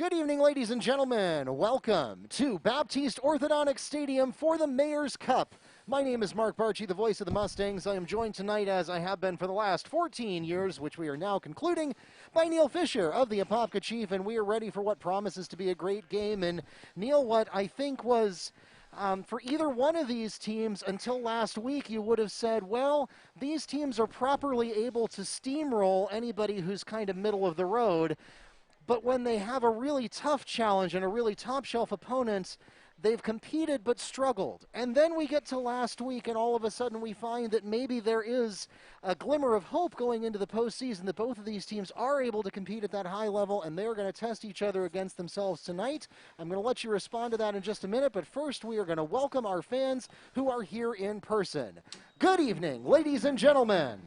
Good evening, ladies and gentlemen. Welcome to Baptiste Orthodontic Stadium for the Mayor's Cup. My name is Mark Barchi, the voice of the Mustangs. I am joined tonight, as I have been for the last 14 years, which we are now concluding, by Neil Fisher of the Apopka Chief, and we are ready for what promises to be a great game. And Neil, what I think was, for either one of these teams until last week, you would have said, well, these teams are properly able to steamroll anybody who's kind of middle of the road. But when they have a really tough challenge and a really top-shelf opponent, they've competed but struggled. And then we get to last week, and all of a sudden we find that maybe there is a glimmer of hope going into the postseason, that both of these teams are able to compete at that high level, and they're going to test each other against themselves tonight. I'm going to let you respond to that in just a minute, but first we are going to welcome our fans who are here in person. Good evening, ladies and gentlemen.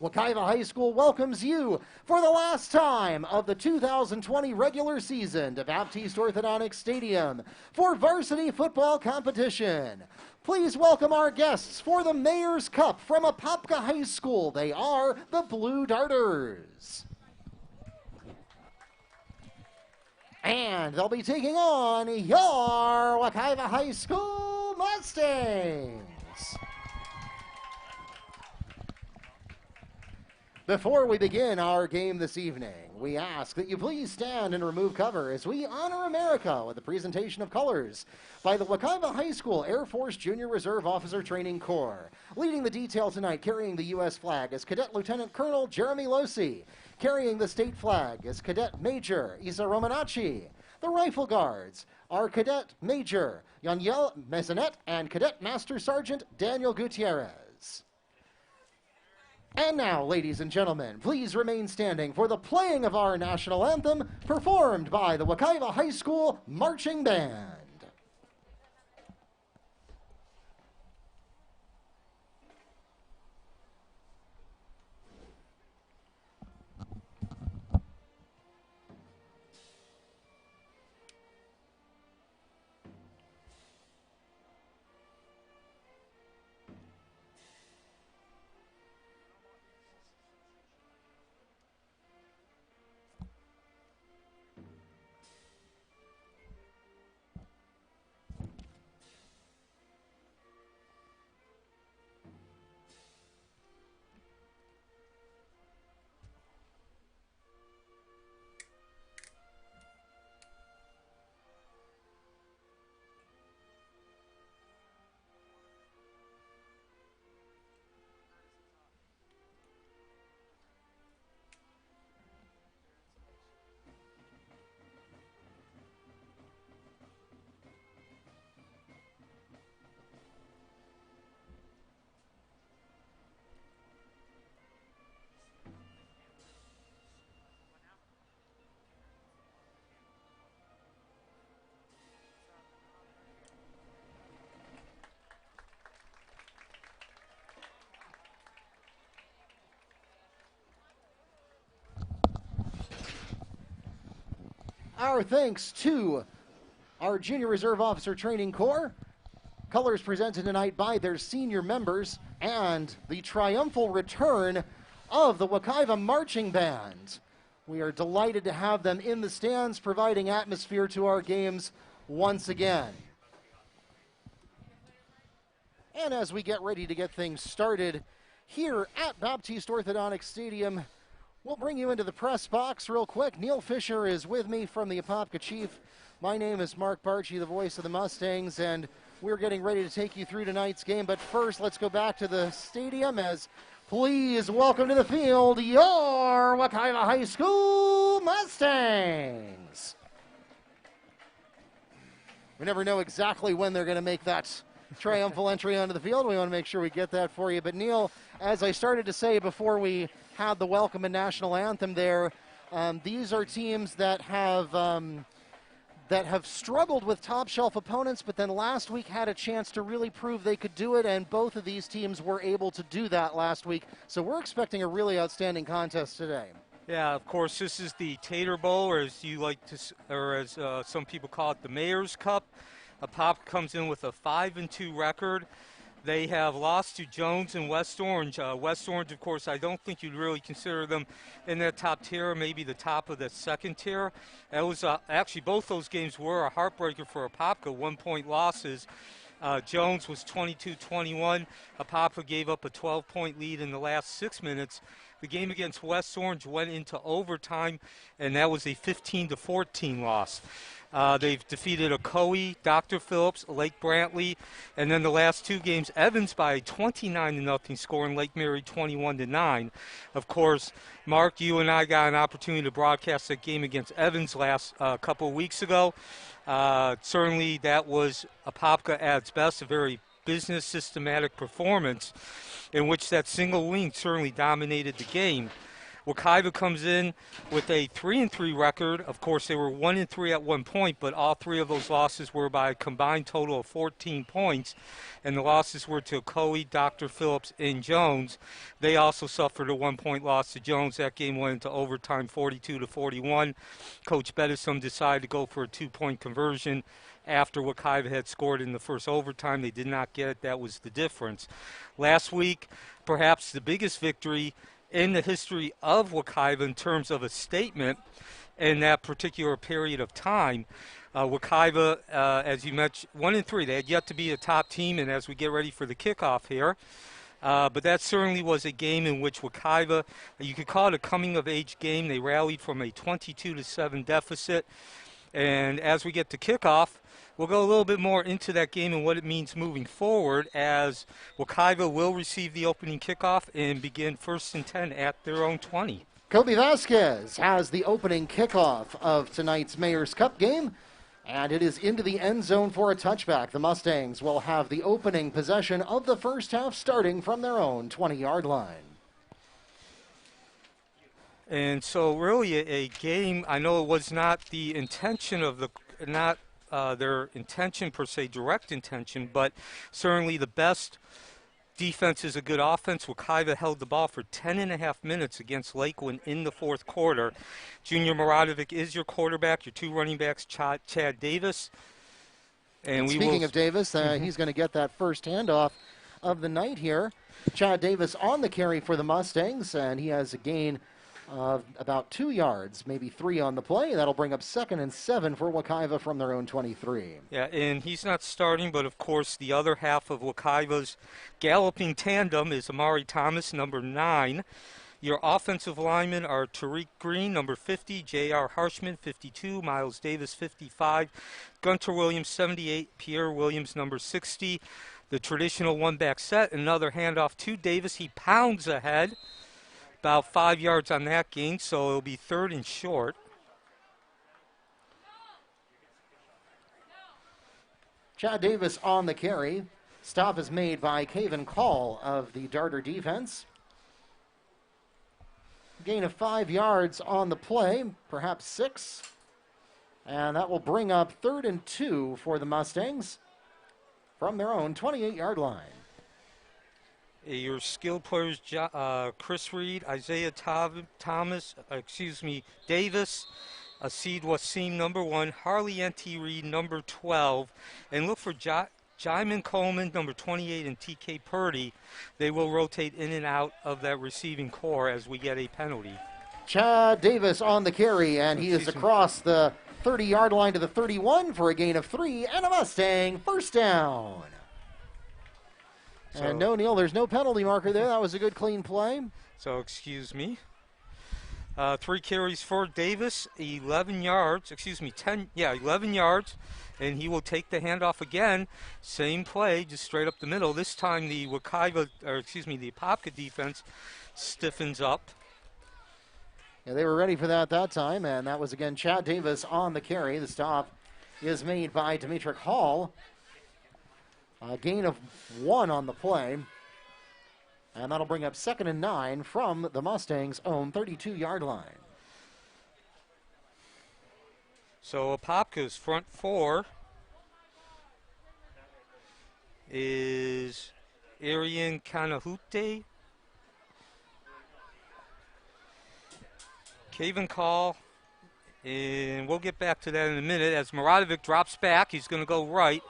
Wekiva High School welcomes you for the last time of the 2020 regular season to Baptiste Orthodontic Stadium for varsity football competition. Please welcome our guests for the Mayor's Cup from Apopka High School. They are the Blue Darters. And they'll be taking on your Wekiva High School Mustangs. Before we begin our game this evening, we ask that you please stand and remove cover as we honor America with the presentation of colors by the Wekiva High School Air Force Junior Reserve Officer Training Corps. Leading the detail tonight, carrying the U.S. flag, is Cadet Lieutenant Colonel Jeremy Losi. Carrying the state flag is Cadet Major Isa Romanacci. The Rifle Guards are Cadet Major Yaniel Mezanet and Cadet Master Sergeant Daniel Gutierrez. And now, ladies and gentlemen, please remain standing for the playing of our national anthem performed by the Wekiva High School Marching Band. Our thanks to our Junior Reserve Officer Training Corps, colors presented tonight by their senior members, and the triumphal return of the Wekiva Marching Band. We are delighted to have them in the stands, providing atmosphere to our games once again. And as we get ready to get things started here at Baptiste Orthodontic Stadium, we'll bring you into the press box real quick. Neil Fisher is with me from the Apopka Chief. My name is Mark Barchi, the voice of the Mustangs, and we're getting ready to take you through tonight's game. But first, let's go back to the stadium as please welcome to the field your Wekiva High School Mustangs. We never know exactly when they're going to make that triumphal entry onto the field. We want to make sure we get that for you. But Neil, as I started to say before we had the welcome and national anthem there, these are teams that have struggled with top-shelf opponents, but then last week had a chance to really prove they could do it, and both of these teams were able to do that last week. So we're expecting a really outstanding contest today. Yeah, of course, this is the Tater Bowl, or as you like to, or as some people call it, the Mayor's Cup. Apopka comes in with a 5-2 record. They have lost to Jones and West Orange. West Orange, of course, I don't think you'd really consider them in that top tier, maybe the top of the second tier. That was actually both those games were a heartbreaker for Apopka, 1-point losses. Jones was 22-21. Apopka gave up a 12-point lead in the last 6 minutes. The game against West Orange went into overtime, and that was a 15-14 loss. They've defeated Ocoee, Dr. Phillips, Lake Brantley, and then the last two games, Evans by 29-0 score and Lake Mary 21-9. Of course, Mark, you and I got an opportunity to broadcast that game against Evans last couple of weeks ago. Certainly that was Apopka at its best, a very business systematic performance in which that single wing certainly dominated the game. Wekiva comes in with a 3-3 record. Of course, they were 1-3 at one point, but all three of those losses were by a combined total of 14 points, and the losses were to Ocoee, Dr. Phillips, and Jones. They also suffered a 1-point loss to Jones. That game went into overtime, 42-41. Coach Bettison decided to go for a 2-point conversion after Wekiva had scored in the first overtime. They did not get it. That was the difference. Last week, perhaps the biggest victory in the history of Wekiva in terms of a statement in that particular period of time. Wekiva, as you mentioned, 1-3. They had yet to be a top team, and as we get ready for the kickoff here, but that certainly was a game in which Wekiva, you could call it a coming-of-age game. They rallied from a 22-7 deficit, and as we get to kickoff, we'll go a little bit more into that game and what it means moving forward, as Wekiva will receive the opening kickoff and begin 1st and 10 at their own 20. Kobe Vasquez has the opening kickoff of tonight's Mayor's Cup game, and it is into the end zone for a touchback. The Mustangs will have the opening possession of the first half starting from their own 20-yard line. And so really a game, I know it was not the intention of their intention per se, direct intention, but certainly the best defense is a good offense. Wekiva held the ball for 10.5 minutes against Lakeland in the fourth quarter. Junior Maradovic is your quarterback, your two running backs, Chad Davis. And speaking of Davis, he's going to get that first handoff of the night here. Chad Davis on the carry for the Mustangs, and he has a gain of about 2 yards, maybe 3 on the play. That'll bring up 2nd and 7 for Wekiva from their own 23. Yeah, and he's not starting, but of course the other half of Wekiva's galloping tandem is Amari Thomas, number 9. Your offensive linemen are Tariq Green, number 50, J.R. Harshman, 52, Miles Davis, 55, Gunter Williams, 78, Pierre Williams, number 60. The traditional one-back set, another handoff to Davis. He pounds ahead. About 5 yards on that gain, so it'll be 3rd and short. Chad Davis on the carry. Stop is made by Caven Call of the Darter defense. Gain of 5 yards on the play, perhaps 6. And that will bring up 3rd and 2 for the Mustangs from their own 28-yard line. Your skilled players, Chris Reed, Isaiah Thomas, Davis, Asid Wasim, number 1, Harley N.T. Reed, number 12, and look for Jaimin Coleman, number 28, and T.K. Purdy. They will rotate in and out of that receiving core as we get a penalty. Chad Davis on the carry, and he is across the 30-yard line to the 31 for a gain of 3, and a Mustang first down. And no, Neil, there's no penalty marker there. That was a good, clean play. So, excuse me. 3 carries for Davis, 11 yards, 11 yards, and he will take the handoff again. Same play, just straight up the middle. This time the Apopka defense stiffens up. Yeah, they were ready for that time, and that was, again, Chad Davis on the carry. The stop is made by Demetric Hall. A gain of 1 on the play. And that'll bring up 2nd and 9 from the Mustangs' own 32-yard line. So Apopka's front 4 is Arian Kanahute, Caven Call, and we'll get back to that in a minute as Maradovic drops back. He's going to go right.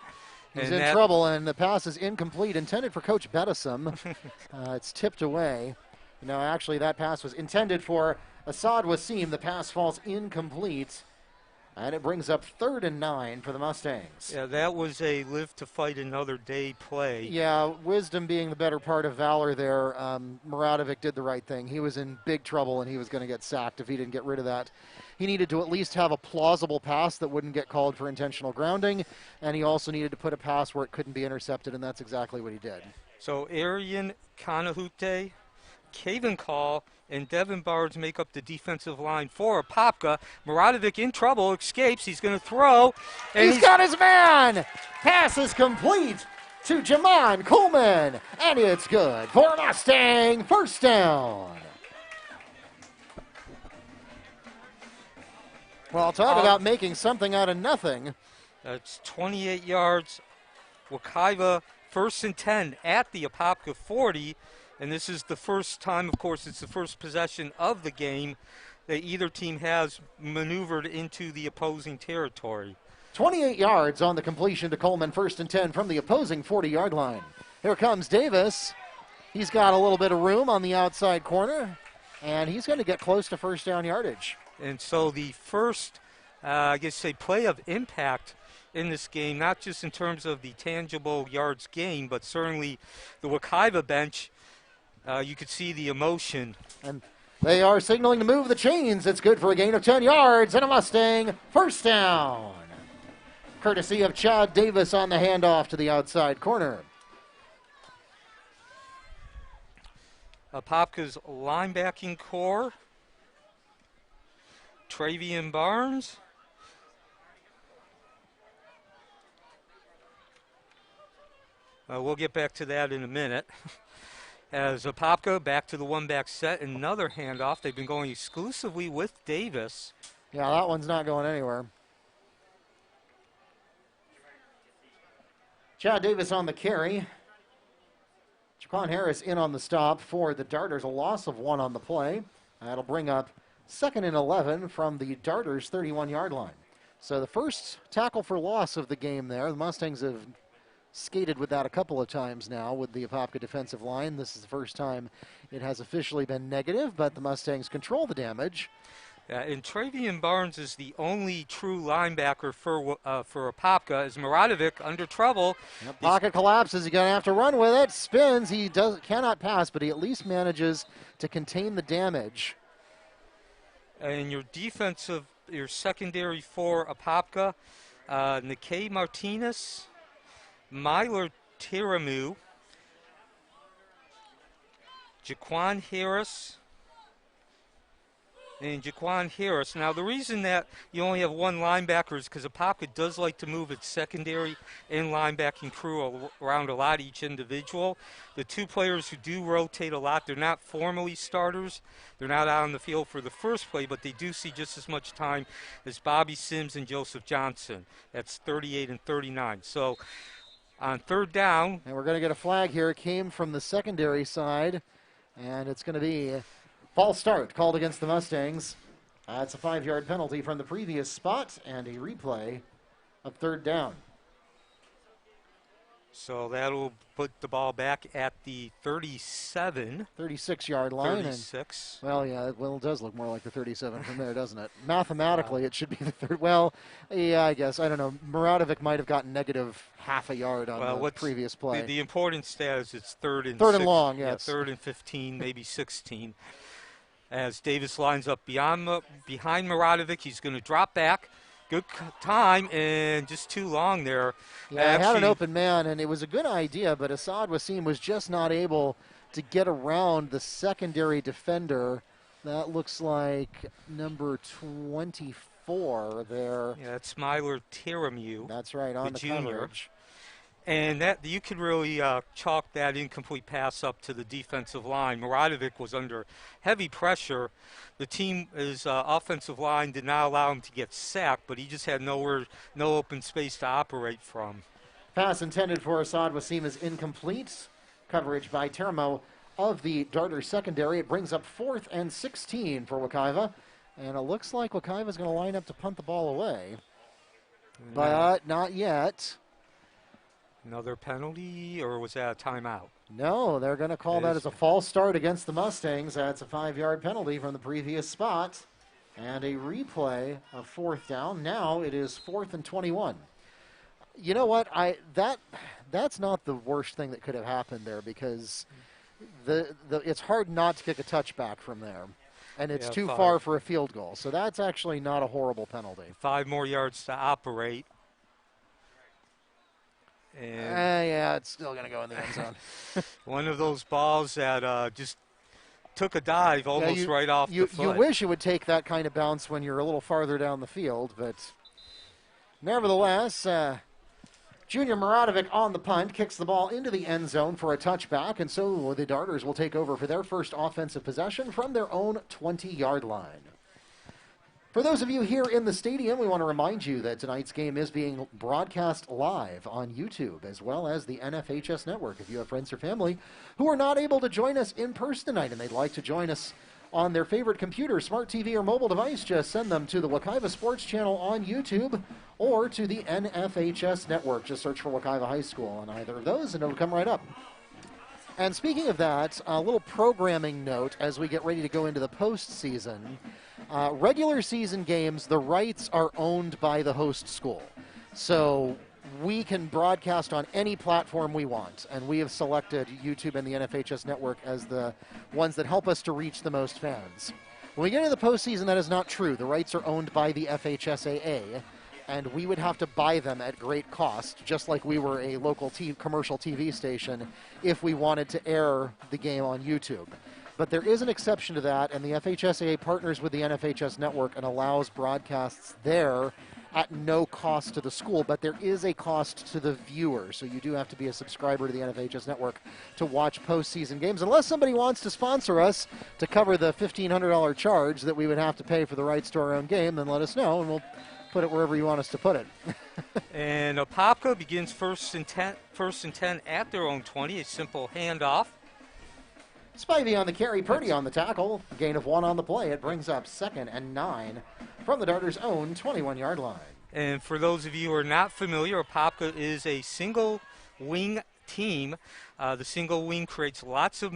He's in trouble, and the pass is incomplete, intended for Coach Bettesum. It's tipped away. No, actually, that pass was intended for Assad Wasim. The pass falls incomplete, and it brings up 3rd and 9 for the Mustangs. Yeah, that was a live to fight another day play. Yeah, wisdom being the better part of valor there. Muradovic did the right thing. He was in big trouble, and he was going to get sacked if he didn't get rid of that. He needed to at least have a plausible pass that wouldn't get called for intentional grounding, and he also needed to put a pass where it couldn't be intercepted, and that's exactly what he did. So Arian Kanahute, Caven Call, and Devin Barnes make up the defensive line for Apopka. Muradovic in trouble, escapes. He's going to throw. And he's got his man. Pass is complete to Jamon Coleman, and it's good for Mustang. First down. Well, talk about making something out of nothing. That's 28 yards. Wekiva 1st and 10 at the Apopka 40. And this is the first time, of course, it's the first possession of the game that either team has maneuvered into the opposing territory. 28 yards on the completion to Coleman, 1st and 10 from the opposing 40-yard line. Here comes Davis. He's got a little bit of room on the outside corner, and he's going to get close to first down yardage. And so the first, play of impact in this game, not just in terms of the tangible yards gained, but certainly the Wekiva bench, you could see the emotion. And they are signaling to move the chains. It's good for a gain of 10 yards and a Mustang first down. Courtesy of Chad Davis on the handoff to the outside corner. Apopka's linebacking core. Travian Barnes. We'll get back to that in a minute. As Apopka back to the one-back set, another handoff. They've been going exclusively with Davis. Yeah, that one's not going anywhere. Chad Davis on the carry. Jaquan Harris in on the stop for the Darters. A loss of 1 on the play. That'll bring up 2nd and 11 from the Darters' 31-yard line. So the first tackle for loss of the game there. The Mustangs have skated with that a couple of times now with the Apopka defensive line. This is the first time it has officially been negative, but the Mustangs control the damage. And Travian Barnes is the only true linebacker for Apopka. As Muradovic under trouble. Yep, pocket collapses. He's going to have to run with it. Spins. He cannot pass, but he at least manages to contain the damage. And your secondary for Apopka, Nikkei Martinez, Myler Tiramu, Jaquan Harris, and Jaquan Harris. Now, the reason that you only have one linebacker is because Apopka does like to move its secondary and linebacking crew around a lot each individual. The two players who do rotate a lot, they're not formally starters. They're not out on the field for the first play, but they do see just as much time as Bobby Sims and Joseph Johnson. That's 38 and 39. So on 3rd down. And we're going to get a flag here. It came from the secondary side, and it's going to be false start called against the Mustangs. It's a 5-yard penalty from the previous spot and a replay of 3rd down. So that'll put the ball back at the 36-yard line. 36. And, it does look more like the 37 from there, doesn't it? Mathematically, it should be the 3rd. Well, yeah, I guess. I don't know. Muradovic might have gotten negative half a yard on the previous play. The important stat is it's 3rd and 3rd and long, yes. Yeah, 3rd and 15, maybe 16. As Davis lines up behind Muradovic, he's going to drop back. Good time, and just too long there. Yeah, he had an open man, and it was a good idea, but Assad Wasim was just not able to get around the secondary defender. That looks like number 24 there. Yeah, that's Myler Tiramu. That's right, on the junior. coverage. And that you could really chalk that incomplete pass up to the defensive line. Muradovic was under heavy pressure. The team's offensive line did not allow him to get sacked, but he just had no open space to operate from. Pass intended for Assad Wasim is incomplete. Coverage by Teramo of the Darter secondary. It brings up 4th and 16 for Wekiva. And it looks like Wekiva's going to line up to punt the ball away. But not yet. Another penalty, or was that a timeout? No, they're going to call that as a false start against the Mustangs. That's a 5-yard penalty from the previous spot. And a replay of 4th down. Now it is 4th and 21. You know what? That's not the worst thing that could have happened there, because it's hard not to kick a touchback from there. And it's too far for a field goal. So that's actually not a horrible penalty. 5 more yards to operate. And yeah, it's still going to go in the end zone. one of those balls that just took a dive almost right off the foot. You wish it would take that kind of bounce when you're a little farther down the field, but nevertheless, Junior Maradovic on the punt kicks the ball into the end zone for a touchback, and so the Darters will take over for their first offensive possession from their own 20-yard line. For those of you here in the stadium, we want to remind you that tonight's game is being broadcast live on YouTube as well as the NFHS network. If you have friends or family who are not able to join us in person tonight and they'd like to join us on their favorite computer, smart TV, or mobile device, just send them to the Wekiva Sports channel on YouTube or to the NFHS network. Just search for Wekiva High School on either of those and it'll come right up. And speaking of that, a little programming note as we get ready to go into the postseason. Regular season games, the rights are owned by the host school. So we can broadcast on any platform we want, and we have selected YouTube and the NFHS network as the ones that help us to reach the most fans. When we get into the postseason, that is not true. The rights are owned by the FHSAA, and we would have to buy them at great cost, just like we were a local commercial TV station, if we wanted to air the game on YouTube. But there is an exception to that, and the FHSAA partners with the NFHS network and allows broadcasts there at no cost to the school, but there is a cost to the viewer. So you do have to be a subscriber to the NFHS network to watch postseason games. Unless somebody wants to sponsor us to cover the $1,500 charge that we would have to pay for the rights to our own game, then let us know, and we'll put it wherever you want us to put it. And Apopka begins first and 10 at their own 20, a simple handoff. Spivey on the carry, Purdy on the tackle. Gain of 1 on the play. It brings up 2nd and 9 from the Darters' own 21-yard line. And for those of you who are not familiar, Apopka is a single wing team. The single wing creates lots of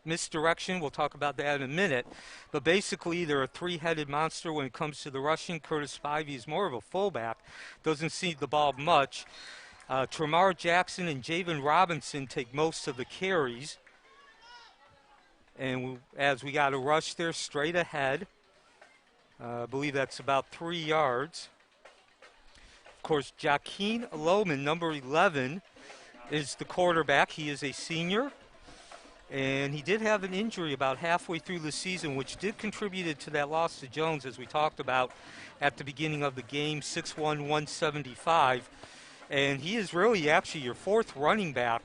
misdirection. We'll talk about that in a minute. But basically, they're a 3-headed monster when it comes to the rushing. Curtis Spivey is more of a fullback. Doesn't see the ball much. Tremar Jackson and Javen Robinson take most of the carries. And as we got a rush there straight ahead, I believe that's about 3 yards. Of course, Joaquin Lohman, number 11, is the quarterback. He is a senior, and he did have an injury about halfway through the season, which did contribute to that loss to Jones, as we talked about at the beginning of the game, 6'1", 175. And he is really actually your 4th running back,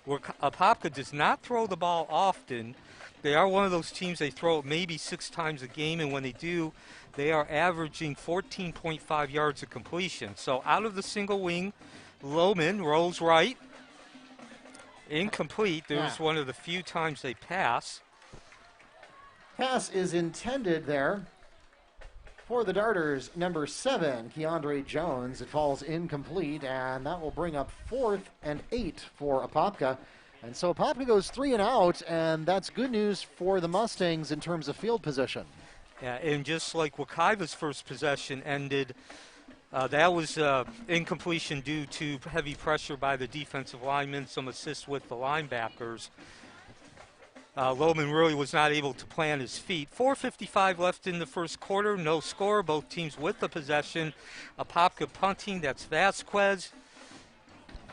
where Apopka does not throw the ball often. They are one of those teams, they throw it maybe 6 times a game, and when they do, they are averaging 14.5 yards of completion. So out of the single wing, Lohman rolls right. Incomplete. There's one of the few times they pass. Pass is intended there for the Darters, number 7, Keandre Jones. It falls incomplete, and that will bring up 4th and 8 for Apopka. And so Apopka goes 3 and out, and that's good news for the Mustangs in terms of field position. Yeah, and just like Wekiva's first possession ended, that was incompletion due to heavy pressure by the defensive linemen, some assist with the linebackers. Lohman really was not able to plant his feet. 4:55 left in the first quarter, no score, both teams with the possession. Apopka punting, that's Vasquez.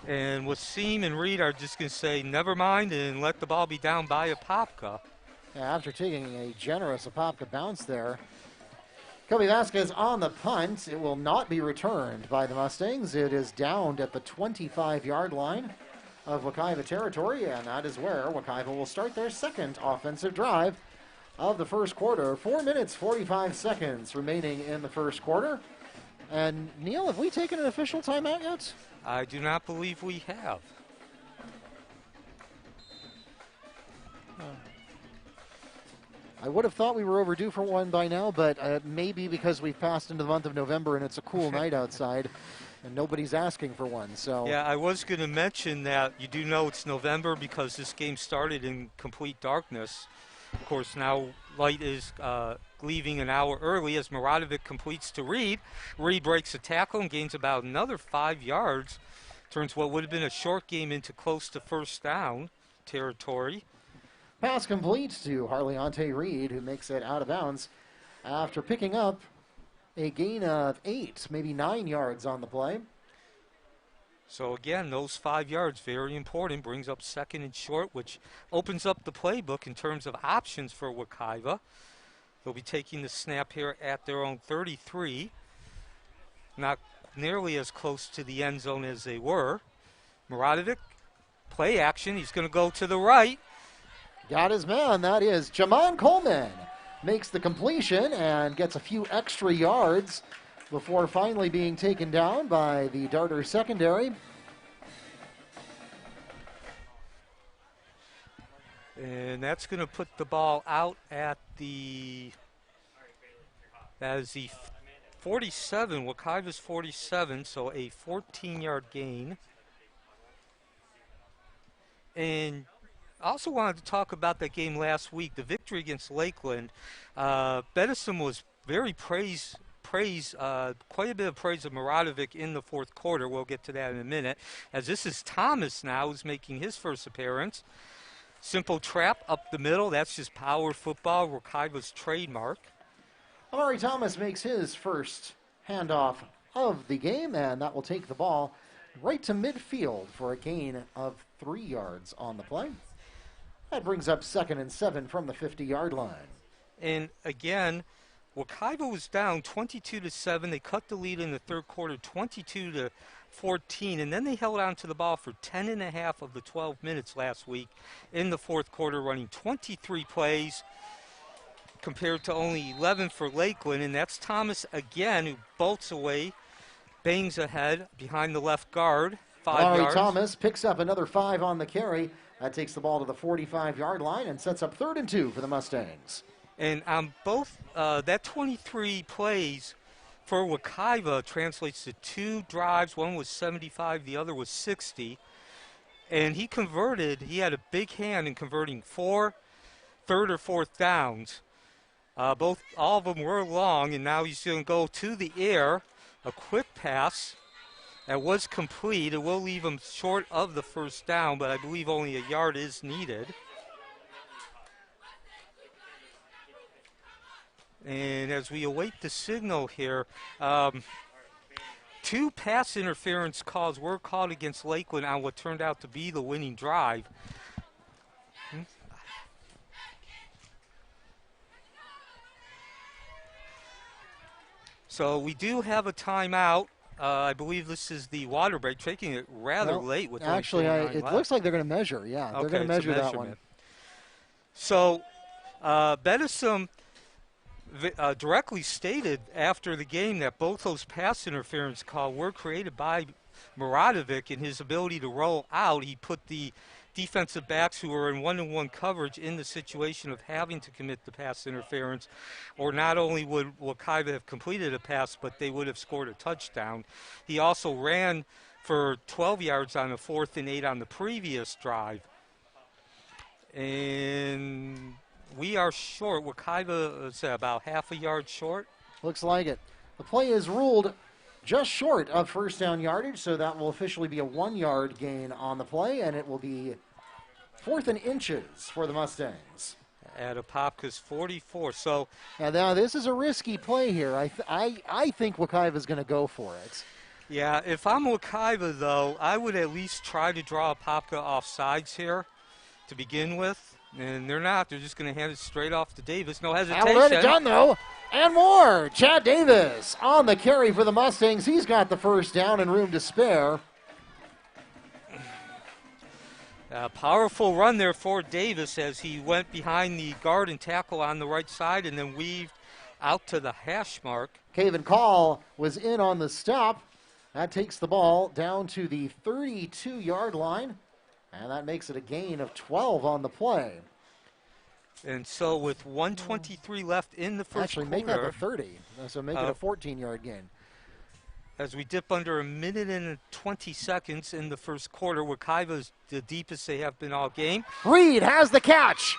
And Wasim and Reed are just going to say, never mind, and let the ball be down by Apopka. Yeah, after taking a generous Apopka bounce there. Kobe Vasquez on the punt. It will not be returned by the Mustangs. It is downed at the 25-yard line of Wekiva territory, and that is where Wekiva will start their second offensive drive of the first quarter. 4 minutes, 45 seconds remaining in the first quarter. And, Neil, have we taken an official timeout yet? I do not believe we have. I would have thought we were overdue for one by now, but maybe because we've passed into the month of November and it's a cool night outside. And nobody's asking for one, so. Yeah, I was going to mention that you do know it's November because this game started in complete darkness. Of course, now light is leaving an hour early as Maradovic completes to Reed. Reed breaks a tackle and gains about another 5 yards. Turns what would have been a short game into close to first down territory. Pass complete to Harleante Reed, who makes it out of bounds after picking up a gain of 8, maybe 9 yards on the play. So again, those 5 yards, very important, brings up second and short, which opens up the playbook in terms of options for Wekiva. They'll be taking the snap here at their own 33. Not nearly as close to the end zone as they were. Maradovic, play action, he's going to go to the right. Got his man, that is Jamon Coleman. Makes the completion and gets a few extra yards before finally being taken down by the Darter secondary. And that's going to put the ball out at that is the 47, Wekiva's 47, so a 14-yard gain. And I also wanted to talk about that game last week, the victory against Lakeland. Bedison was very quite a bit of praise of Maradovic in the fourth quarter. We'll get to that in a minute. As this is Thomas now who's making his first appearance. Simple trap up the middle. That's just power football, Wekiva's trademark. Amari Thomas makes his first handoff of the game, and that will take the ball right to midfield for a gain of 3 yards on the play. That brings up 2nd and 7 from the 50-yard line. And again, Wekiva was down 22-7. They cut the lead in the third quarter, 22-14, and then they held on to the ball for 10.5 of the 12 minutes last week in the fourth quarter, running 23 plays compared to only 11 for Lakeland. And that's Thomas again, who bolts away, bangs ahead behind the left guard, 5 yards. Thomas picks up another 5 on the carry. That takes the ball to the 45-yard line and sets up 3rd and 2 for the Mustangs. And on both, that 23 plays for Wekiva translates to 2 drives. One was 75, the other was 60. And he had a big hand in converting 4 third or fourth downs. All of them were long, and now he's going to go to the air. A quick pass that was complete. It will leave him short of the first down, but I believe only a yard is needed. And as we await the signal here, 2 pass interference calls were called against Lakeland on what turned out to be the winning drive. So we do have a timeout. I believe this is the water break, taking it rather late with actually, it looks like they're going to measure. Yeah, they're going to measure that one. So Bedison directly stated after the game that both those pass interference calls were created by Maradovic in his ability to roll out. He put the defensive backs who were in one-on-one coverage in the situation of having to commit the pass interference, or not only would Wekiva have completed a pass, but they would have scored a touchdown. He also ran for 12 yards on a 4th and 8 on the previous drive. And we are short. Wekiva is about half a yard short. Looks like it. The play is ruled just short of first down yardage, so that will officially be a 1-yard gain on the play, and it will be 4th and inches for the Mustangs. At Apopka's 44. So now this is a risky play here. I think Wekiva is going to go for it. Yeah, if I'm Wekiva, though, I would at least try to draw Apopka off sides here to begin with. And they're not. They're just going to hand it straight off to Davis. No hesitation. Already done, though. And more. Chad Davis on the carry for the Mustangs. He's got the first down and room to spare. A powerful run there for Davis as he went behind the guard and tackle on the right side and then weaved out to the hash mark. Caven Call was in on the stop. That takes the ball down to the 32-yard line. And that makes it a gain of 12 on the play. And so with 1:23 left in the first quarter. Actually, make that the 30. So make it a 14-yard gain. As we dip under a minute and 20 seconds in the first quarter, Wekiva is the deepest they have been all game. Reed has the catch.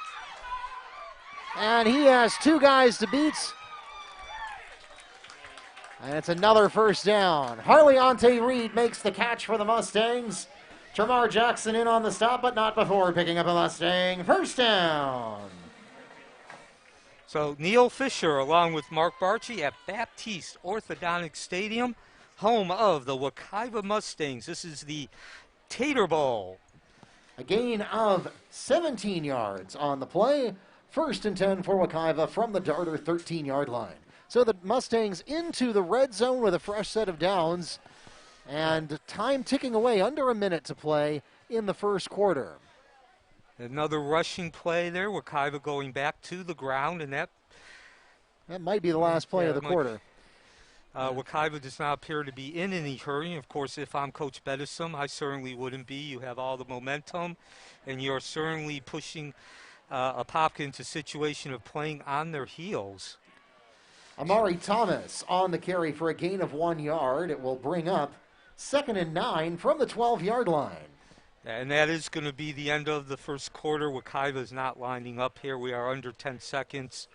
And he has two guys to beat. And it's another first down. Harleante Reed makes the catch for the Mustangs. Tremar Jackson in on the stop, but not before picking up a Mustang. First down. So Neil Fisher along with Mark Barchi at Baptiste Orthodontic Stadium, home of the Wekiva Mustangs. This is the Tater Bowl. A gain of 17 yards on the play. First and 10 for Wekiva from the Darter 13-yard line. So the Mustangs into the red zone with a fresh set of downs. And time ticking away, under a minute to play in the first quarter. Another rushing play there. Wekiva going back to the ground, and that might be the last play of the quarter. Wekiva does not appear to be in any hurry. Of course, if I'm Coach Bedison, I certainly wouldn't be. You have all the momentum, and you're certainly pushing Apopka into a situation of playing on their heels. Amari Thomas on the carry for a gain of 1 yard. It will bring up 2nd and 9 from the 12-yard line. And that is going to be the end of the first quarter. Wekiva is not lining up here. We are under 10 seconds.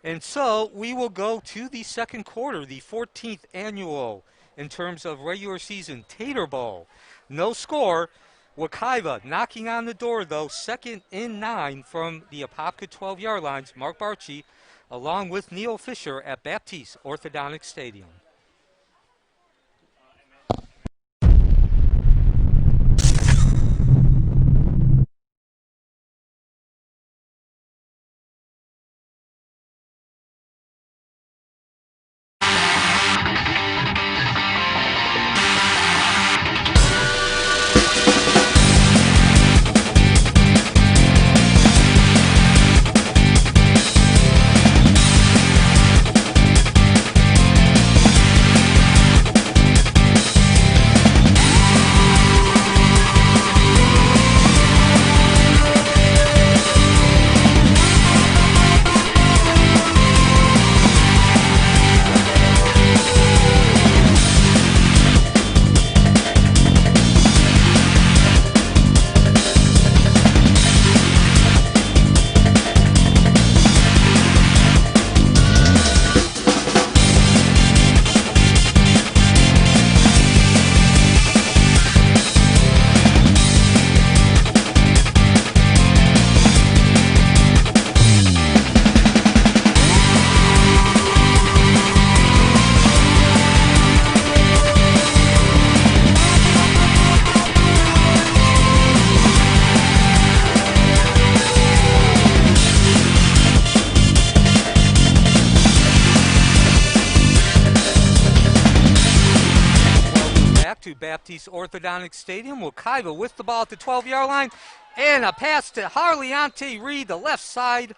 And so we will go to the second quarter, the 14th annual in terms of regular season Tater Bowl. No score. Wekiva knocking on the door, though, 2nd and 9 from the Apopka 12-yard lines. Mark Barchi along with Neil Fisher at Baptiste Orthodontic Stadium. Baptiste Orthodontic Stadium. Wekiva with the ball at the 12-yard line. And a pass to Harleante Reed, the left side.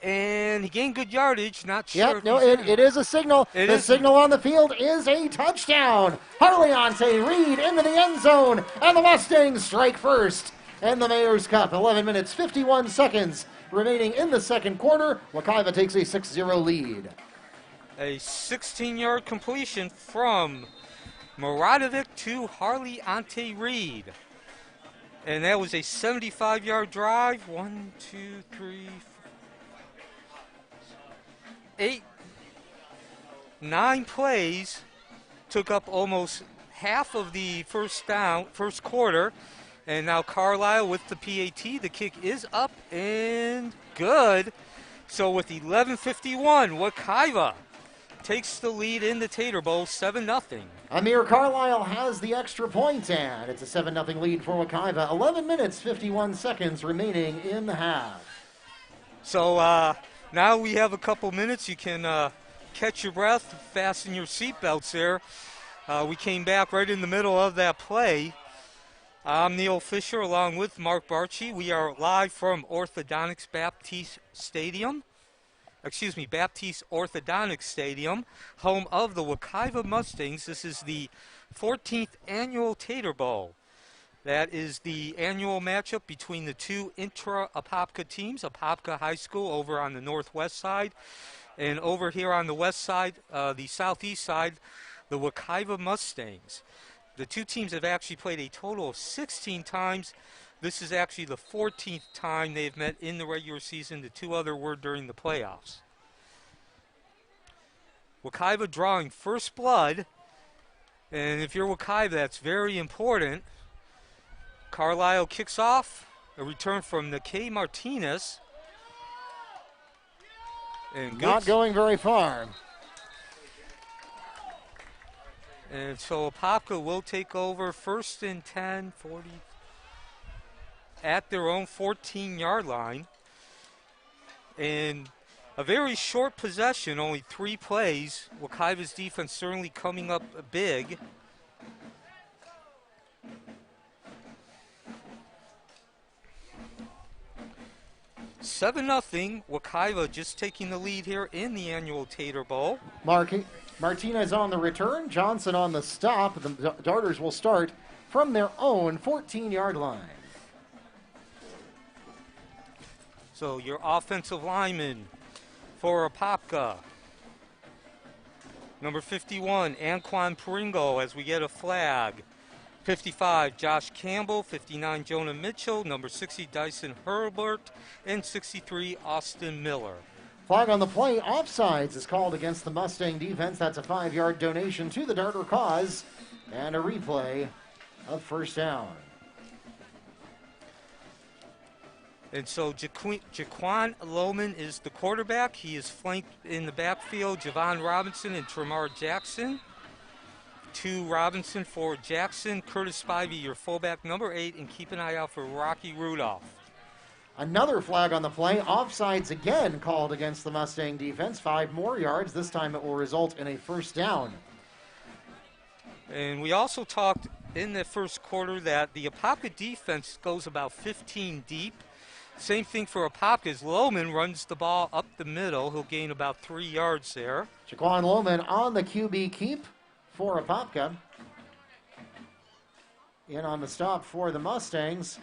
And he gained good yardage. Not sure. Yep, no, it is a signal. The signal on the field is a touchdown. Harleante Reed into the end zone. And the Mustangs strike first. And the Mayor's Cup, 11 minutes, 51 seconds remaining in the second quarter. Wekiva takes a 6-0 lead. A 16-yard completion from Maradovic to Harleante Reed. And that was a 75-yard drive. 1, 2, 3, 4, 8, 9 plays. Took up almost half of the first quarter. And now Carlisle with the PAT. The kick is up and good. So with 11:51, Wekiva takes the lead in the Tater Bowl, 7-0. Amir Carlisle has the extra point, and it's a 7-0 lead for Wekiva. 11 minutes, 51 seconds remaining in the half. So now we have a couple minutes. You can catch your breath, fasten your seatbelts there. We came back right in the middle of that play. I'm Neil Fisher along with Mark Barchi. We are live from Baptiste Orthodontic Stadium, home of the Wekiva Mustangs. This is the 14th annual Tater Bowl. That is the annual matchup between the two intra-Apopka teams, Apopka High School over on the northwest side, and over here on the west side, the southeast side, the Wekiva Mustangs. The two teams have actually played a total of 16 times. This is actually the 14th time they've met in the regular season. The two other were during the playoffs. Wekiva drawing first blood. And if you're Wekiva, that's very important. Carlisle kicks off. A return from Nikkei Martinez. And not going very far. And so Apopka will take over 1st and 10, 40, at their own 14-yard line. And a very short possession, only 3 plays. Wekiva's defense certainly coming up big. $7-0. Wekiva just taking the lead here in the annual Tater Bowl. Martinez on the return, Johnson on the stop. The Darters will start from their own 14-yard line. So your offensive lineman for Apopka. Number 51, Anquan Pringle, as we get a flag. 55, Josh Campbell. 59, Jonah Mitchell. Number 60, Dyson Herbert. And 63, Austin Miller. Flag on the play, offsides is called against the Mustang defense. That's a 5-yard donation to the Darter cause. And a replay of first down. And so Jaquan Lohman is the quarterback. He is flanked in the backfield, Javon Robinson and Tremar Jackson. 2 Robinson for Jackson. Curtis Spivey, your fullback, number 8, and keep an eye out for Rocky Rudolph. Another flag on the play. Offsides again called against the Mustang defense. 5 more yards. This time it will result in a first down. And we also talked in the first quarter that the Apopka defense goes about 15 deep. Same thing for Apopka as Lohman runs the ball up the middle. He'll gain about 3 yards there. Jaquan Lohman on the QB keep for Apopka. In on the stop for the Mustangs,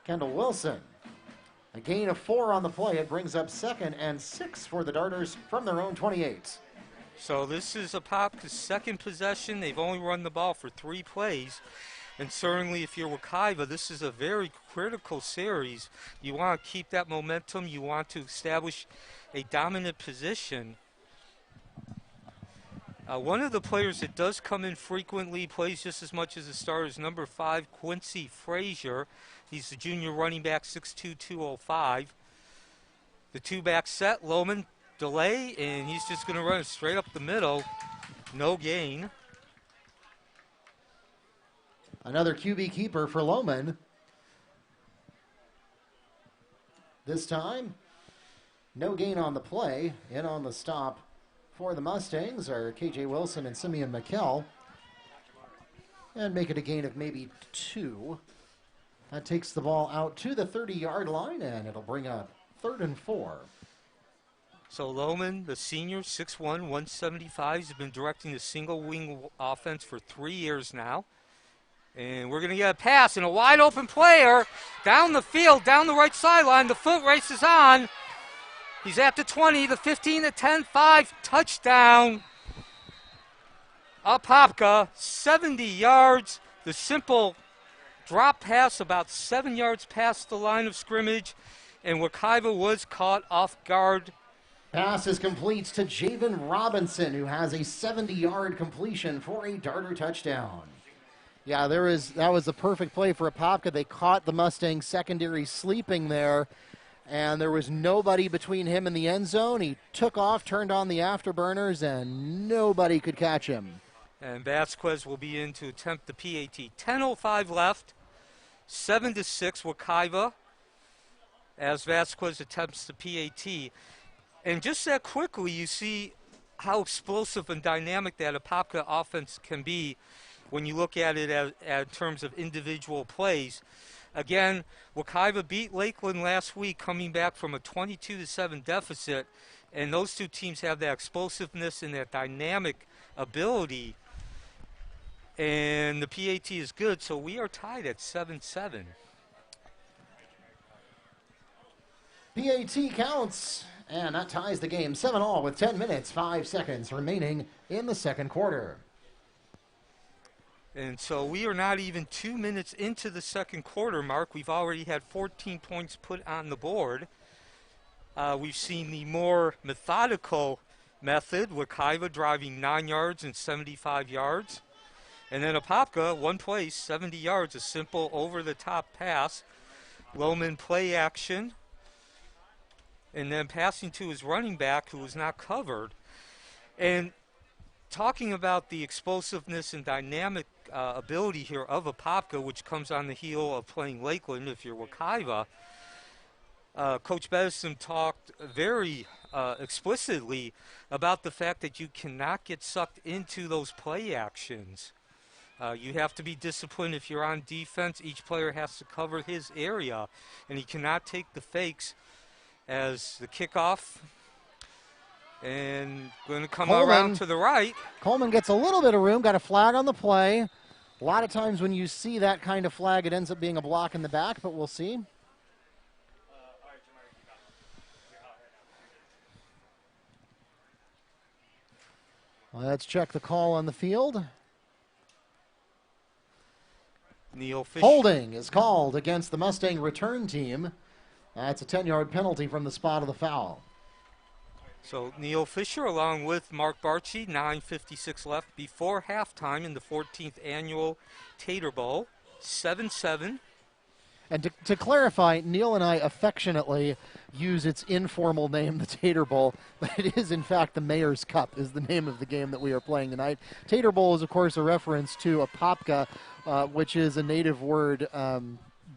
Kendall Wilson. A gain of 4 on the play. It brings up 2nd and 6 for the Darters from their own 28. So this is Apopka's second possession. They've only run the ball for 3 plays. And certainly if you're Wekiva, this is a very critical series. You want to keep that momentum. You want to establish a dominant position. One of the players that does come in frequently, plays just as much as the starters, number 5, Quincy Frazier. He's the junior running back, 6'2", 205. The 2-back set, Lohman delay, and he's just going to run it straight up the middle. No gain. Another QB keeper for Lohman. This time, no gain on the play. In on the stop for the Mustangs are KJ Wilson and Simeon McKell. And make it a gain of maybe 2. That takes the ball out to the 30-yard line, and it'll bring up 3rd and 4. So Lohman, the senior, 6'1", 175, has been directing the single-wing offense for 3 years now. And we're going to get a pass and a wide-open player down the field, down the right sideline. The foot race is on. He's at the 20, the 15, the 10, 5, touchdown. Apopka, 70 yards. The simple drop pass about 7 yards past the line of scrimmage. And Wekiva was caught off guard. Pass is complete to Javen Robinson, who has a 70-yard completion for a Darter touchdown. Yeah, that was the perfect play for Apopka. They caught the Mustang secondary sleeping there, and there was nobody between him and the end zone. He took off, turned on the afterburners, and nobody could catch him. And Vasquez will be in to attempt the PAT. 10:05 left, 7-6 Wekiva as Vasquez attempts the PAT. And just that quickly, you see how explosive and dynamic that Apopka offense can be when you look at it in terms of individual plays. Again, Wekiva beat Lakeland last week coming back from a 22-7 deficit, and those two teams have that explosiveness and that dynamic ability, and the PAT is good, so we are tied at 7-7. PAT counts And that ties the game 7-all with 10 minutes, 5 seconds remaining in the second quarter. And so we are not even 2 minutes into the second quarter, Mark. We've already had 14 points put on the board. We've seen the more methodical method, Wekiva driving 9 yards and 75 yards. And then Apopka, one play, 70 yards, a simple over-the-top pass. Lohman play action. And then passing to his running back, who was not covered. And talking about the explosiveness and dynamic ability here of Apopka, which comes on the heel of playing Lakeland if you're Wekiva, Coach Bedison talked very explicitly about the fact that you cannot get sucked into those play actions. You have to be disciplined if you're on defense. Each player has to cover his area, and he cannot take the fakes as the kickoff. And going to come around to the right. Coleman gets a little bit of room, got a flag on the play. A lot of times when you see that kind of flag, it ends up being a block in the back, but we'll see. Let's check the call on the field. Neil Fisher. Holding is called against the Mustang return team. That's a 10-yard penalty from the spot of the foul. So Neil Fisher along with Mark Barchi, 9:56 left before halftime in the 14th annual Tater Bowl, 7-7. And to clarify, Neil and I affectionately use its informal name, the Tater Bowl, but it is in fact the Mayor's Cup is the name of the game that we are playing tonight. Tater Bowl is of course a reference to Apopka, which is a native word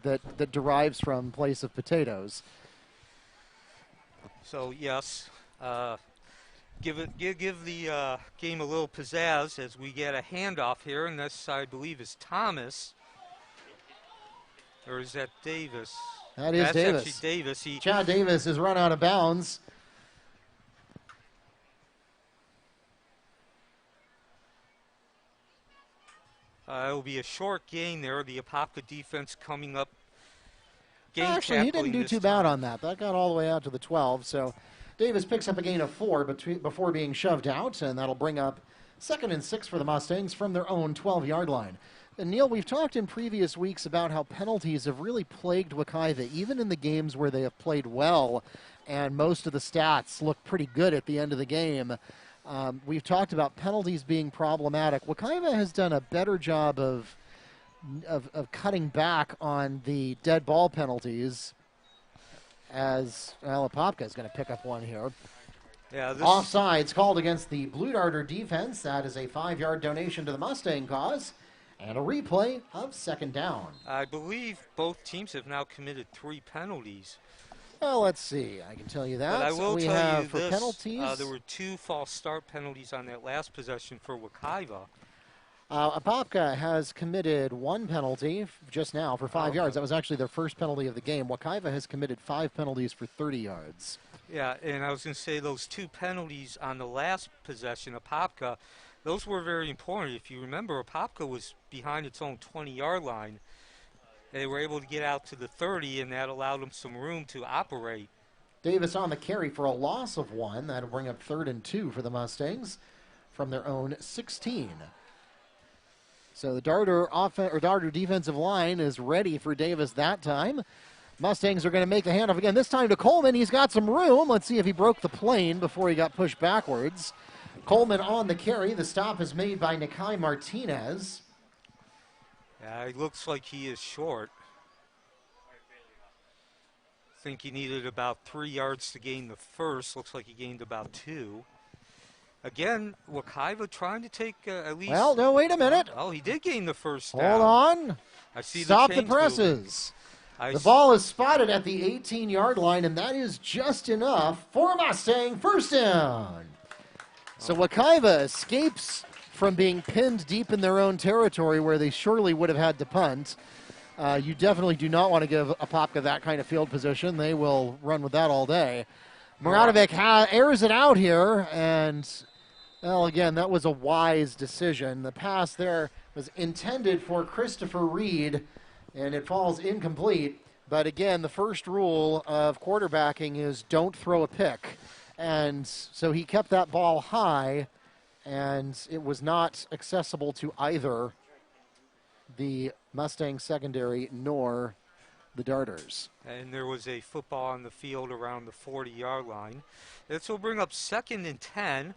that derives from place of potatoes. So yes, give the game a little pizzazz as we get a handoff here, and this I believe is Thomas, or is that Davis? That's Davis. Actually Davis. Chad Davis is run out of bounds. It will be a short gain there. The Apopka defense coming up. Actually, he didn't do too bad on that. That got all the way out to the 12. So Davis picks up a gain of 4 before being shoved out, and that'll bring up 2nd and 6 for the Mustangs from their own 12-yard line. And Neil, we've talked in previous weeks about how penalties have really plagued Wekiva, even in the games where they have played well, and most of the stats look pretty good at the end of the game. We've talked about penalties being problematic. Wekiva has done a better job of cutting back on the dead ball penalties, as Apopka is going to pick up one here. Yeah, Offsides called against the Blue Darter defense. That is a 5-yard donation to the Mustang cause. And a replay of 2nd down. I believe both teams have now committed 3 penalties. Well, let's see. I can tell you that. But I will tell you this, penalties, there were 2 false start penalties on that last possession for Wekiva. Apopka has committed 1 penalty just now for 5 yards. That was actually their first penalty of the game. Wekiva has committed 5 penalties for 30 yards. Yeah, and I was going to say those 2 penalties on the last possession, Apopka, those were very important. If you remember, Apopka was behind its own 20-yard line. They were able to get out to the 30, and that allowed them some room to operate. Davis on the carry for a loss of 1. That'll bring up 3rd and 2 for the Mustangs from their own 16. So the Darter defensive line is ready for Davis that time. Mustangs are going to make the handoff again, this time to Coleman. He's got some room. Let's see if he broke the plane before he got pushed backwards. Coleman on the carry. The stop is made by Nikai Martinez. Yeah, it looks like he is short. I think he needed about 3 yards to gain the first. Looks like he gained about 2. Again, Wekiva trying to take at least... Well, no, wait a minute. Oh, he did gain the first down. Hold on. I see Stop the presses. The ball is spotted at the 18-yard line, and that is just enough for a Mustang first down. So Wekiva escapes from being pinned deep in their own territory where they surely would have had to punt. You definitely do not want to give Apopka that kind of field position. They will run with that all day. Muradovic airs it out here, and, well, again, that was a wise decision. The pass there was intended for Christopher Reed, and it falls incomplete. But, again, the first rule of quarterbacking is don't throw a pick. And so he kept that ball high, and it was not accessible to either the Mustang secondary nor the Darters. And there was a football on the field around the 40-yard line. This will bring up 2nd and 10.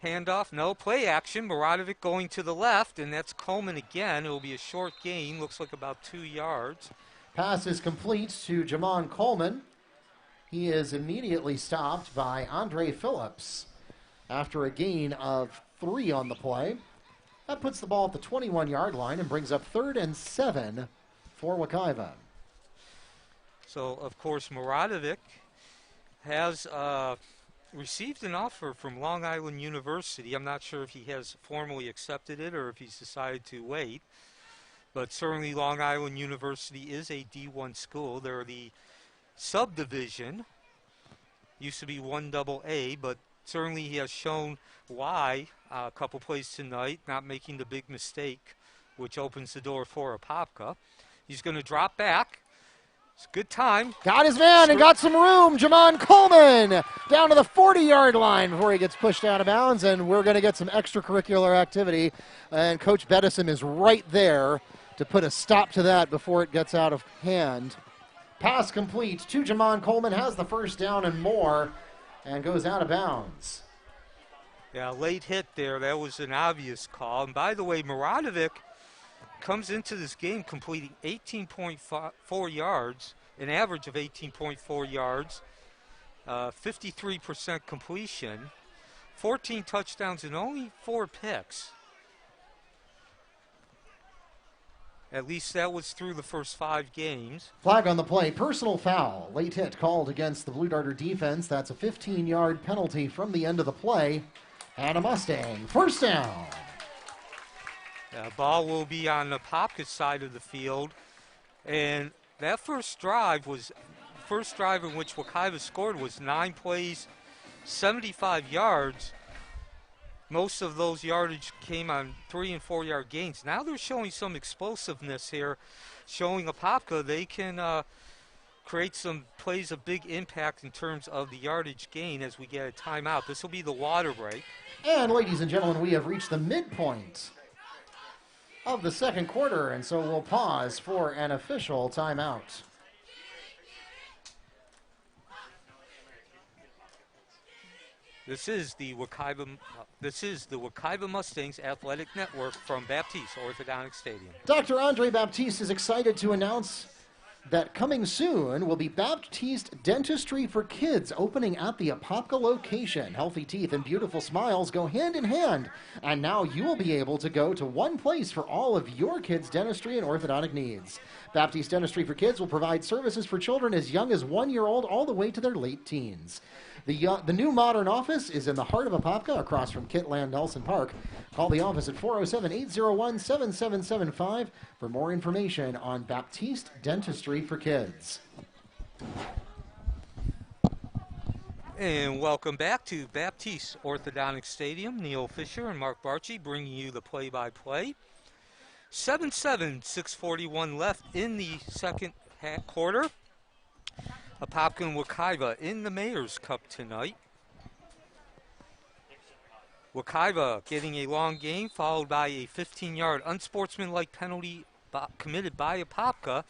Handoff, no, play action. Maradovic going to the left, and that's Coleman again. It will be a short gain, looks like about 2 yards. Pass is complete to Jamon Coleman. He is immediately stopped by Andre Phillips after a gain of 3 on the play. That puts the ball at the 21-yard line and brings up 3rd and 7 for Wekiva. So, of course, Maradovic has received an offer from Long Island University. I'm not sure if he has formally accepted it or if he's decided to wait. But certainly Long Island University is a D1 school. They're the subdivision. Used to be 1AA, but certainly he has shown why a couple plays tonight, not making the big mistake, which opens the door for Apopka. He's going to drop back. It's a good time. Got his man and got some room. Jamon Coleman down to the 40-yard line before he gets pushed out of bounds, and we're going to get some extracurricular activity. And Coach Bedison is right there to put a stop to that before it gets out of hand. Pass complete to Jamon Coleman, has the first down and more, and goes out of bounds. Yeah, late hit there. That was an obvious call. And by the way, Maradovic comes into this game completing 18.4 yards, an average of 18.4 yards, 53% completion, 14 touchdowns, and only 4 picks. At least that was through the first 5 games. Flag on the play, personal foul. Late hit called against the Blue Darter defense. That's a 15-yard penalty from the end of the play. And a Mustang, first down. Ball will be on the Apopka side of the field. And that first drive in which Wekiva scored was 9 plays, 75 yards. Most of those yardage came on 3- and 4-yard gains. Now they're showing some explosiveness here, showing Apopka they can create some plays of big impact in terms of the yardage gain as we get a timeout. This will be the water break. And ladies and gentlemen, we have reached the midpoint of the second quarter, and so we'll pause for an official timeout. This is the Wekiva Mustangs Athletic Network from Baptiste Orthodontic Stadium. Dr. Andre Baptiste is excited to announce that coming soon will be Baptiste Dentistry for Kids opening at the Apopka location. Healthy teeth and beautiful smiles go hand in hand, and now you will be able to go to one place for all of your kids' dentistry and orthodontic needs. Baptiste Dentistry for Kids will provide services for children as young as 1 year old all the way to their late teens. The new modern office is in the heart of Apopka, across from Kitland Nelson Park. Call the office at 407-801-7775 for more information on Baptiste Dentistry for Kids. And welcome back to Baptiste Orthodontic Stadium. Neil Fisher and Mark Barchi bringing you the play-by-play. 7-7, 6:41 left in the second quarter. Apopka and Wekiva in the Mayor's Cup tonight. Wekiva getting a long gain followed by a 15-yard unsportsmanlike penalty committed by Apopka,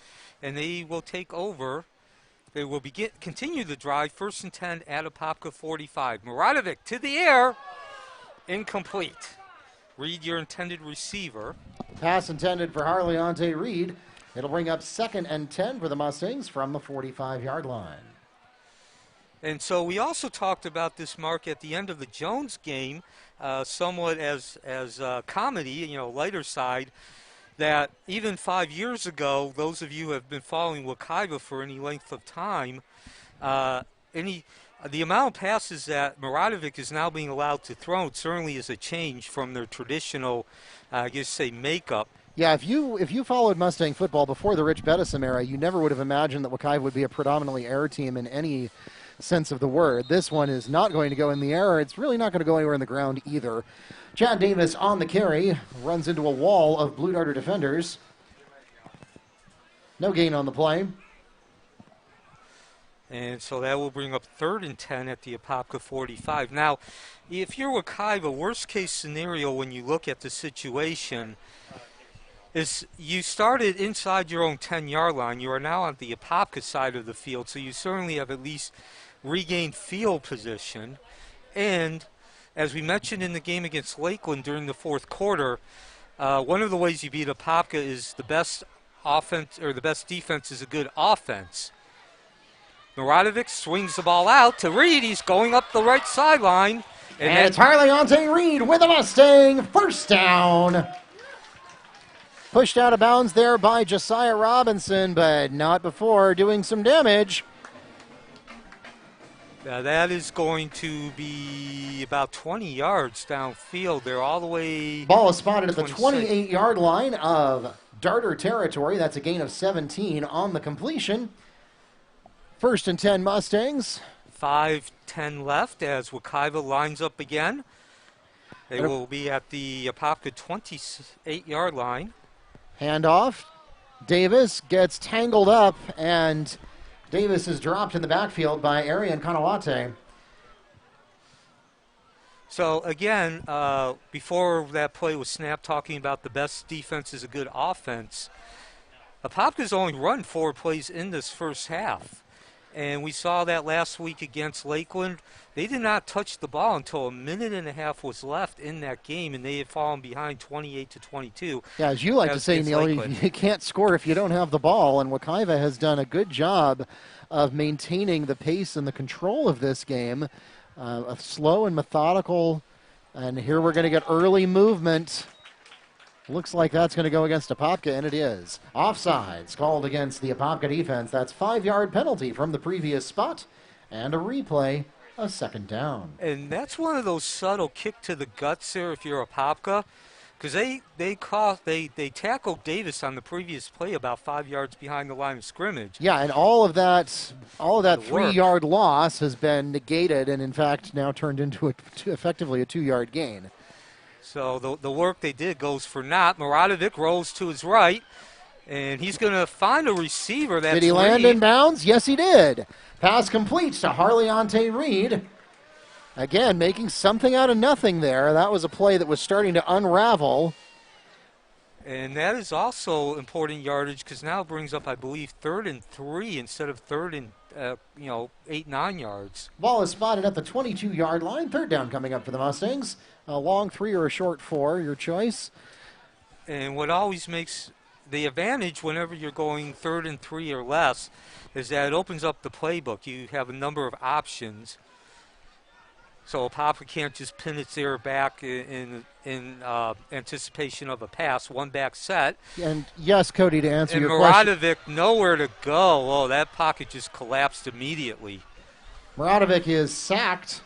and they will take over. They will continue the drive, 1st and 10 at Apopka 45. Maradovic to the air, incomplete. Read your intended receiver. Pass intended for Harleonte Reed. It'll bring up 2nd and 10 for the Mustangs from the 45-yard line. And so we also talked about this, Mark, at the end of the Jones game, somewhat as comedy, lighter side, that even 5 years ago, those of you who have been following Wekiva for any length of time, the amount of passes that Maradovic is now being allowed to throw certainly is a change from their traditional, makeup. Yeah, if you followed Mustang football before the Rich Bedison era, you never would have imagined that Wekiva would be a predominantly air team in any sense of the word. This one is not going to go in the air. It's really not going to go anywhere in the ground either. Chad Davis on the carry, runs into a wall of Blue Darter defenders. No gain on the play. And so that will bring up 3rd and 10 at the Apopka 45. Now, if you're Wekiva, worst case scenario when you look at the situation is you started inside your own 10-yard line. You are now on the Apopka side of the field, so you certainly have at least regained field position. And as we mentioned in the game against Lakeland during the 4th quarter, one of the ways you beat Apopka is the best offense or the best defense is a good offense. Maradovic swings the ball out to Reed. He's going up the right sideline. And it's Harleonte Reed with a Mustang. First down. Pushed out of bounds there by Josiah Robinson, but not before doing some damage. Now that is going to be about 20 yards downfield. They're all the way. Ball is spotted at the 28-yard line of Darter territory. That's a gain of 17 on the completion. 1st and 10 Mustangs. 5:10 left as Wekiva lines up again. They will be at the Apopka 28-yard line. Handoff. Davis gets tangled up, and Davis is dropped in the backfield by Arian Kanawate. So again, before that play was snapped, talking about the best defense is a good offense. Apopka's only run 4 plays in this first half. And we saw that last week against Lakeland. They did not touch the ball until a minute and a half was left in that game, and they had fallen behind 28-22. Yeah, as you like to say, Neil, you can't score if you don't have the ball, and Wekiva has done a good job of maintaining the pace and the control of this game. A slow and methodical, and here we're going to get early movement. Looks like that's going to go against Apopka, and it is. Offsides called against the Apopka defense. That's 5-yard penalty from the previous spot, and a replay, a 2nd down. And that's one of those subtle kick to the guts there if you're Apopka, because they tackled Davis on the previous play about 5 yards behind the line of scrimmage. Yeah, and all of that 3-yard loss has been negated, and in fact now turned into effectively a 2-yard gain. So the work they did goes for naught. Maradovic rolls to his right, and he's going to find a receiver. That's Did he land in bounds? Yes, he did. Pass complete to Harleonte Reed. Again, making something out of nothing there. That was a play that was starting to unravel. And that is also important yardage because now it brings up, I believe, 3rd and 3 instead of 3rd and 8-9 yards. Ball is spotted at the 22-yard line. 3rd down coming up for the Mustangs. A long 3 or a short 4, your choice. And what always makes the advantage whenever you're going 3rd and 3 or less is that it opens up the playbook. You have a number of options. So Apopka can't just pin its ear back in anticipation of a pass, one back set. And yes, Cody, to answer your question. And Maradovic nowhere to go. Oh, that pocket just collapsed immediately. Maradovic is sacked.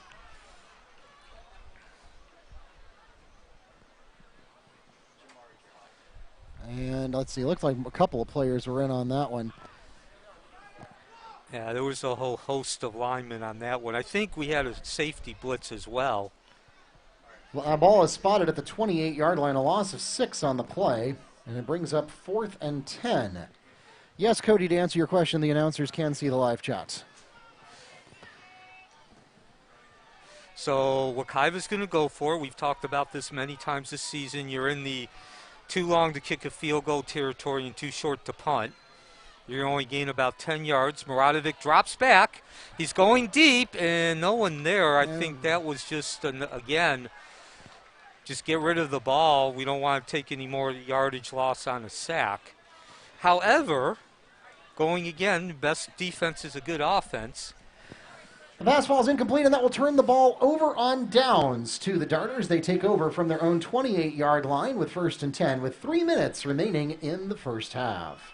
And let's see, it looked like a couple of players were in on that one. Yeah, there was a whole host of linemen on that one. I think we had a safety blitz as well. Well, ball is spotted at the 28-yard line, a loss of 6 on the play, and it brings up 4th and 10. Yes, Cody, to answer your question, the announcers can see the live chat. So Wekiva's going to go for it. We've talked about this many times this season. You're in the too long to kick a field goal territory and too short to punt. You only gain about 10 yards. Maradovic drops back. He's going deep, and no one there. I think that was just, again, just get rid of the ball. We don't want to take any more yardage loss on a sack. However, going again, best defense is a good offense. The pass ball is incomplete, and that will turn the ball over on downs to the Darters. They take over from their own 28-yard line with 1st and 10 with 3 minutes remaining in the first half.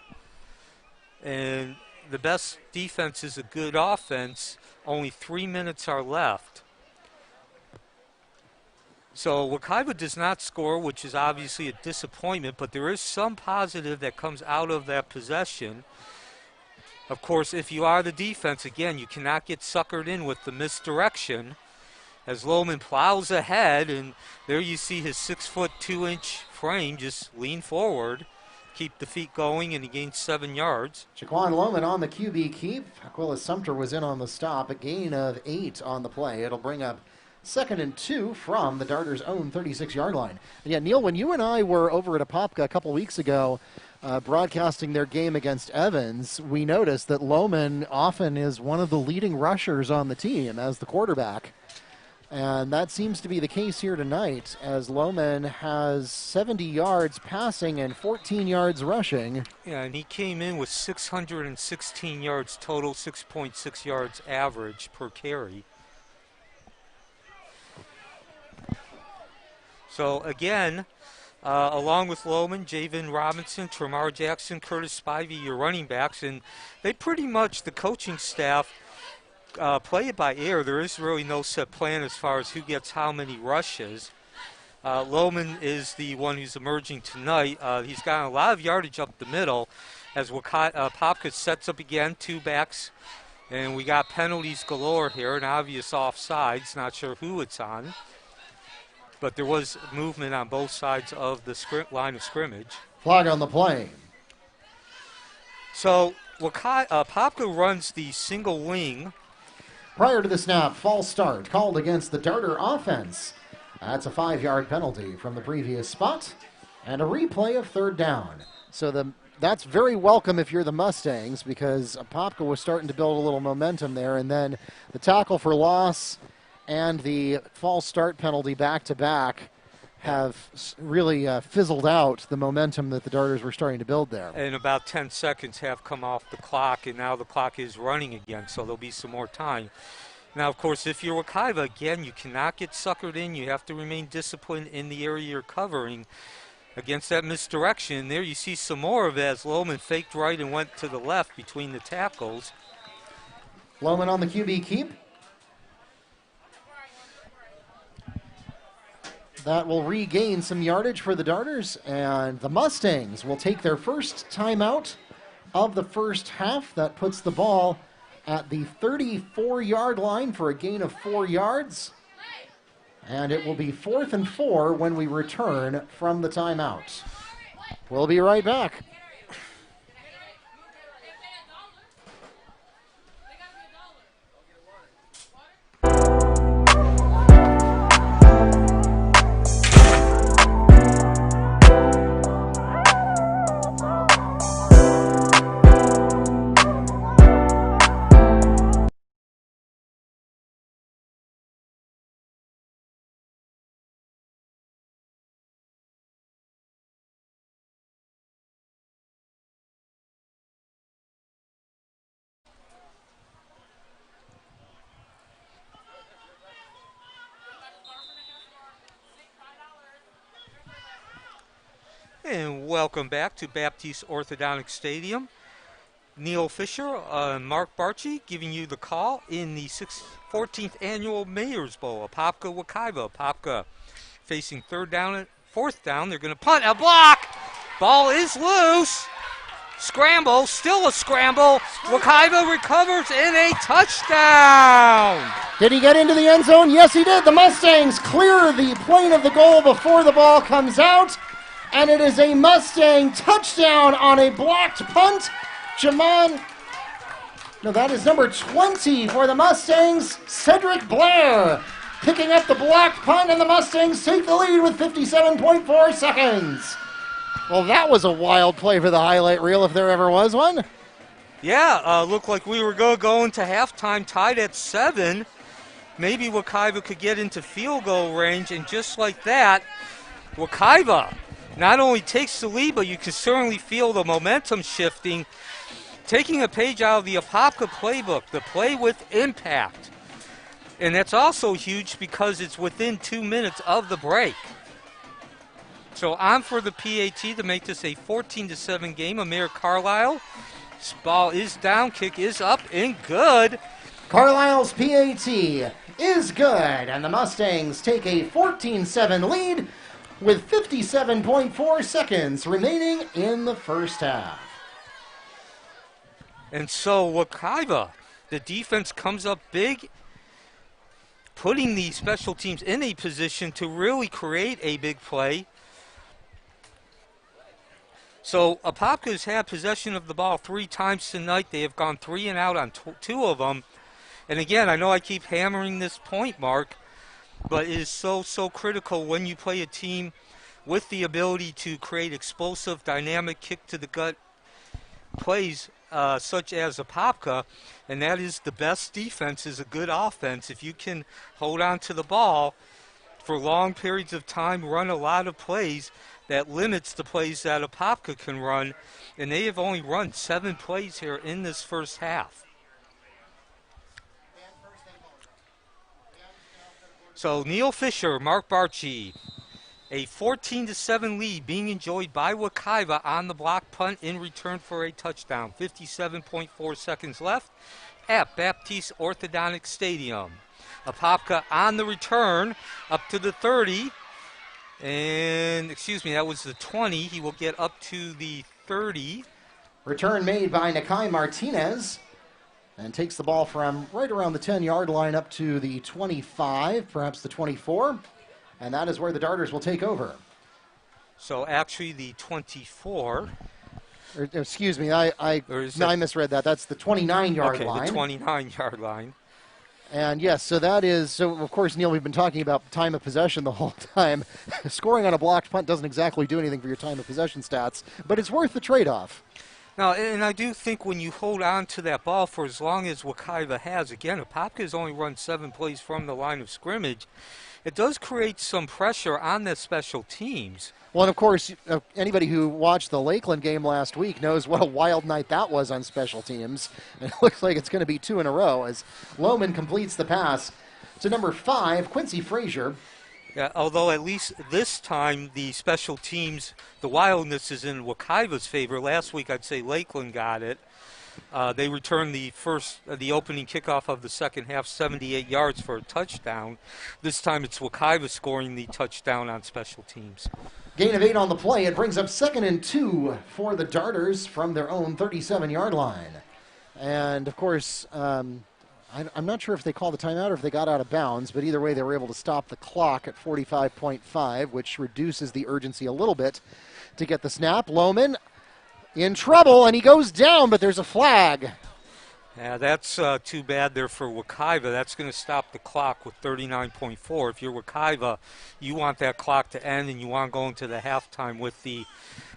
And the best defense is a good offense. Only 3 minutes are left. So Wekiva does not score, which is obviously a disappointment, but there is some positive that comes out of that possession. Of course, if you are the defense, again, you cannot get suckered in with the misdirection. As Lohman plows ahead, and there you see his 6'2" frame just lean forward. keep the feet going, and he gained 7 yards. Jaquan Lohman on the QB keep. Aquila Sumter was in on the stop. A gain of 8 on the play. It'll bring up 2nd and 2 from the Darters' own 36-yard line. And yeah, Neil, when you and I were over at Apopka a couple weeks ago broadcasting their game against Evans, we noticed that Lohman often is one of the leading rushers on the team as the quarterback. And that seems to be the case here tonight, as Lohman has 70 yards passing and 14 yards rushing. Yeah, and he came in with 616 yards total, 6.6 yards average per carry. So again, along with Lohman, Javen Robinson, Tremar Jackson, Curtis Spivey, your running backs, and they pretty much, the coaching staff, play it by ear. There is really no set plan as far as who gets how many rushes. Lohman is the one who's emerging tonight. He's got a lot of yardage up the middle as Apopka sets up again, 2 backs. And we got penalties galore here, an obvious offsides, not sure who it's on. But there was movement on both sides of the line of scrimmage. Flag on the play. So Apopka runs the single wing. Prior to the snap, false start called against the Darter offense. That's a 5-yard penalty from the previous spot and a replay of 3rd down. So that's very welcome if you're the Mustangs, because Apopka was starting to build a little momentum there, and then the tackle for loss and the false start penalty back-to-back have really fizzled out the momentum that the Darters were starting to build there. And about 10 seconds have come off the clock, and now the clock is running again, so there'll be some more time. Now, of course, if you're Wekiva, again, you cannot get suckered in. You have to remain disciplined in the area you're covering against that misdirection. There you see some more of it as Lohman faked right and went to the left between the tackles. Lohman on the QB keep. That will regain some yardage for the Darters, and the Mustangs will take their first timeout of the first half. That puts the ball at the 34-yard line for a gain of 4 yards. And it will be 4th and 4 when we return from the timeout. We'll be right back. And welcome back to Baptiste Orthodontic Stadium. Neil Fisher and Mark Barchi giving you the call in the 14th Annual Mayor's Bowl. Apopka Wekiva. Apopka facing 4th down. They're going to punt. A block. Ball is loose. Scramble. Still a scramble. Wekiva recovers in a touchdown. Did he get into the end zone? Yes, he did. The Mustangs clear the plane of the goal before the ball comes out. And it is a Mustang touchdown on a blocked punt. That is number 20 for the Mustangs, Cedric Blair, picking up the blocked punt, and the Mustangs take the lead with 57.4 seconds. Well, that was a wild play for the highlight reel, if there ever was one. Yeah, looked like we were going to go into halftime tied at 7. Maybe Wekiva could get into field goal range, and just like that, Wekiva not only takes the lead, but you can certainly feel the momentum shifting, taking a page out of the Apopka playbook, the play with impact. And that's also huge because it's within 2 minutes of the break. So on for the PAT to make this a 14-7 game. Amir Carlisle, this ball is down, kick is up and good. Carlisle's PAT is good, and the Mustangs take a 14-7 lead with 57.4 seconds remaining in the first half. And so Wekiva, the defense comes up big, putting the special teams in a position to really create a big play. So Apopka's had possession of the ball 3 times tonight. They have gone 3 and out on 2 of them. And again, I know I keep hammering this point, Mark, but it is so critical when you play a team with the ability to create explosive, dynamic, kick-to-the-gut plays such as Apopka, and that is the best defense is a good offense. If you can hold on to the ball for long periods of time, run a lot of plays, that limits the plays that Apopka can run, and they have only run 7 plays here in this first half. So Neil Fisher, Mark Barchi, a 14-7 lead being enjoyed by Wekiva on the block punt in return for a touchdown. 57.4 seconds left at Baptiste Orthodontic Stadium. Apopka on the return up to the 30. And, excuse me, that was the 20. He will get up to the 30. Return made by Nakai Martinez. And takes the ball from right around the 10-yard line up to the 25, perhaps the 24. And that is where the Darters will take over. So actually the 24. Excuse me, I misread that. That's the 29-yard line. Okay, the 29-yard line. And yes, so that is, so of course, Neil, we've been talking about time of possession the whole time. Scoring on a blocked punt doesn't exactly do anything for your time of possession stats, but it's worth the trade-off. Now, and I do think when you hold on to that ball for as long as Wekiva has, again, Apopka has only run 7 plays from the line of scrimmage, it does create some pressure on the special teams. Well, and of course, anybody who watched the Lakeland game last week knows what a wild night that was on special teams. And it looks like it's going to be 2 in a row as Lohman completes the pass to number 5, Quincy Frazier. Yeah, although at least this time the special teams, the wildness is in Wekiva's favor. Last week I'd say Lakeland got it. They returned the opening kickoff of the second half, 78 yards for a touchdown. This time it's Wekiva scoring the touchdown on special teams. Gain of 8 on the play. It brings up 2nd and 2 for the Darters from their own 37-yard line. And, of course, I'm not sure if they called the timeout or if they got out of bounds, but either way they were able to stop the clock at 45.5, which reduces the urgency a little bit to get the snap. Lohman in trouble, and he goes down, but there's a flag. Yeah, that's too bad there for Wekiva. That's going to stop the clock with 39.4. If you're Wekiva, you want that clock to end, and you want to go into the halftime with the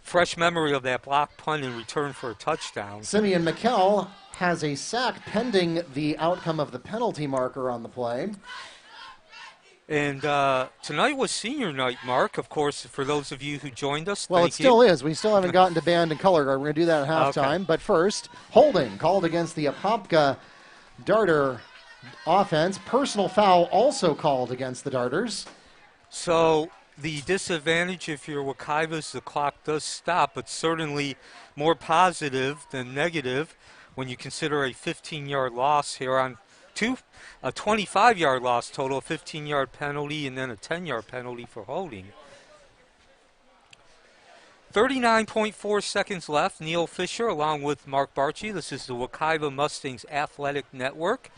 fresh memory of that block punt in return for a touchdown. Simeon McKell has a sack pending the outcome of the penalty marker on the play. And tonight was senior night, Mark, of course, for those of you who joined us. Well, it still is. We still haven't gotten to band and color guard. We're going to do that at halftime. Okay. But first, holding called against the Apopka Darter offense. Personal foul also called against the Darters. So the disadvantage if you're Wekiva is the clock does stop, but certainly more positive than negative when you consider a 15-yard loss here on a 25-yard loss total, a 15-yard penalty, and then a 10-yard penalty for holding. 39.4 seconds left. Neil Fisher along with Mark Barchi. This is the Wekiva Mustangs Athletic Network.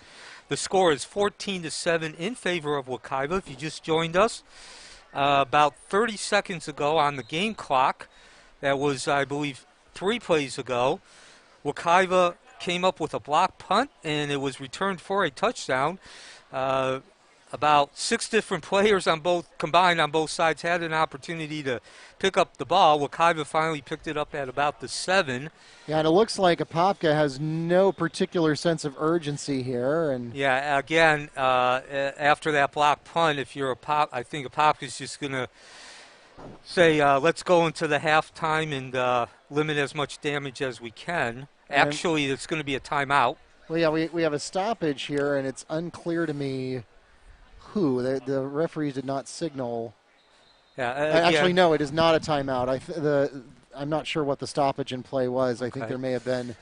The score is 14-7 in favor of Wekiva. If you just joined us, about 30 seconds ago on the game clock, that was, I believe, 3 plays ago, Wekiva came up with a block punt, and it was returned for a touchdown. About 6 different players combined on both sides had an opportunity to pick up the ball. Wekiva finally picked it up at about the 7. Yeah, and it looks like Apopka has no particular sense of urgency here. And yeah, again, after that block punt, if you're I think Apopka's just going to say, let's go into the halftime and limit as much damage as we can. Actually, it's going to be a timeout. Well, yeah, we have a stoppage here, and it's unclear to me who. The referees did not signal. Yeah, actually, no, it is not a timeout. I'm not sure what the stoppage in play was. I think there may have been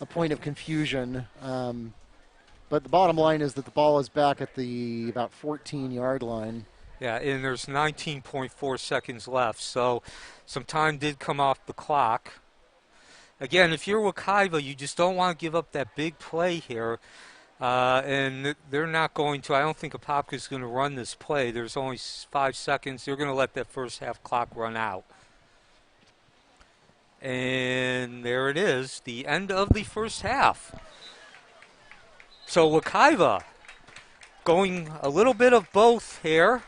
a point of confusion. But the bottom line is that the ball is back at the about 14-yard line. Yeah, and there's 19.4 seconds left, so some time did come off the clock. Again, if you're Wekiva, you just don't want to give up that big play here. And they're not going to. I don't think Apopka is going to run this play. There's only 5 seconds. They're going to let that first half clock run out. And there it is, the end of the first half. So Wekiva going a little bit of both here.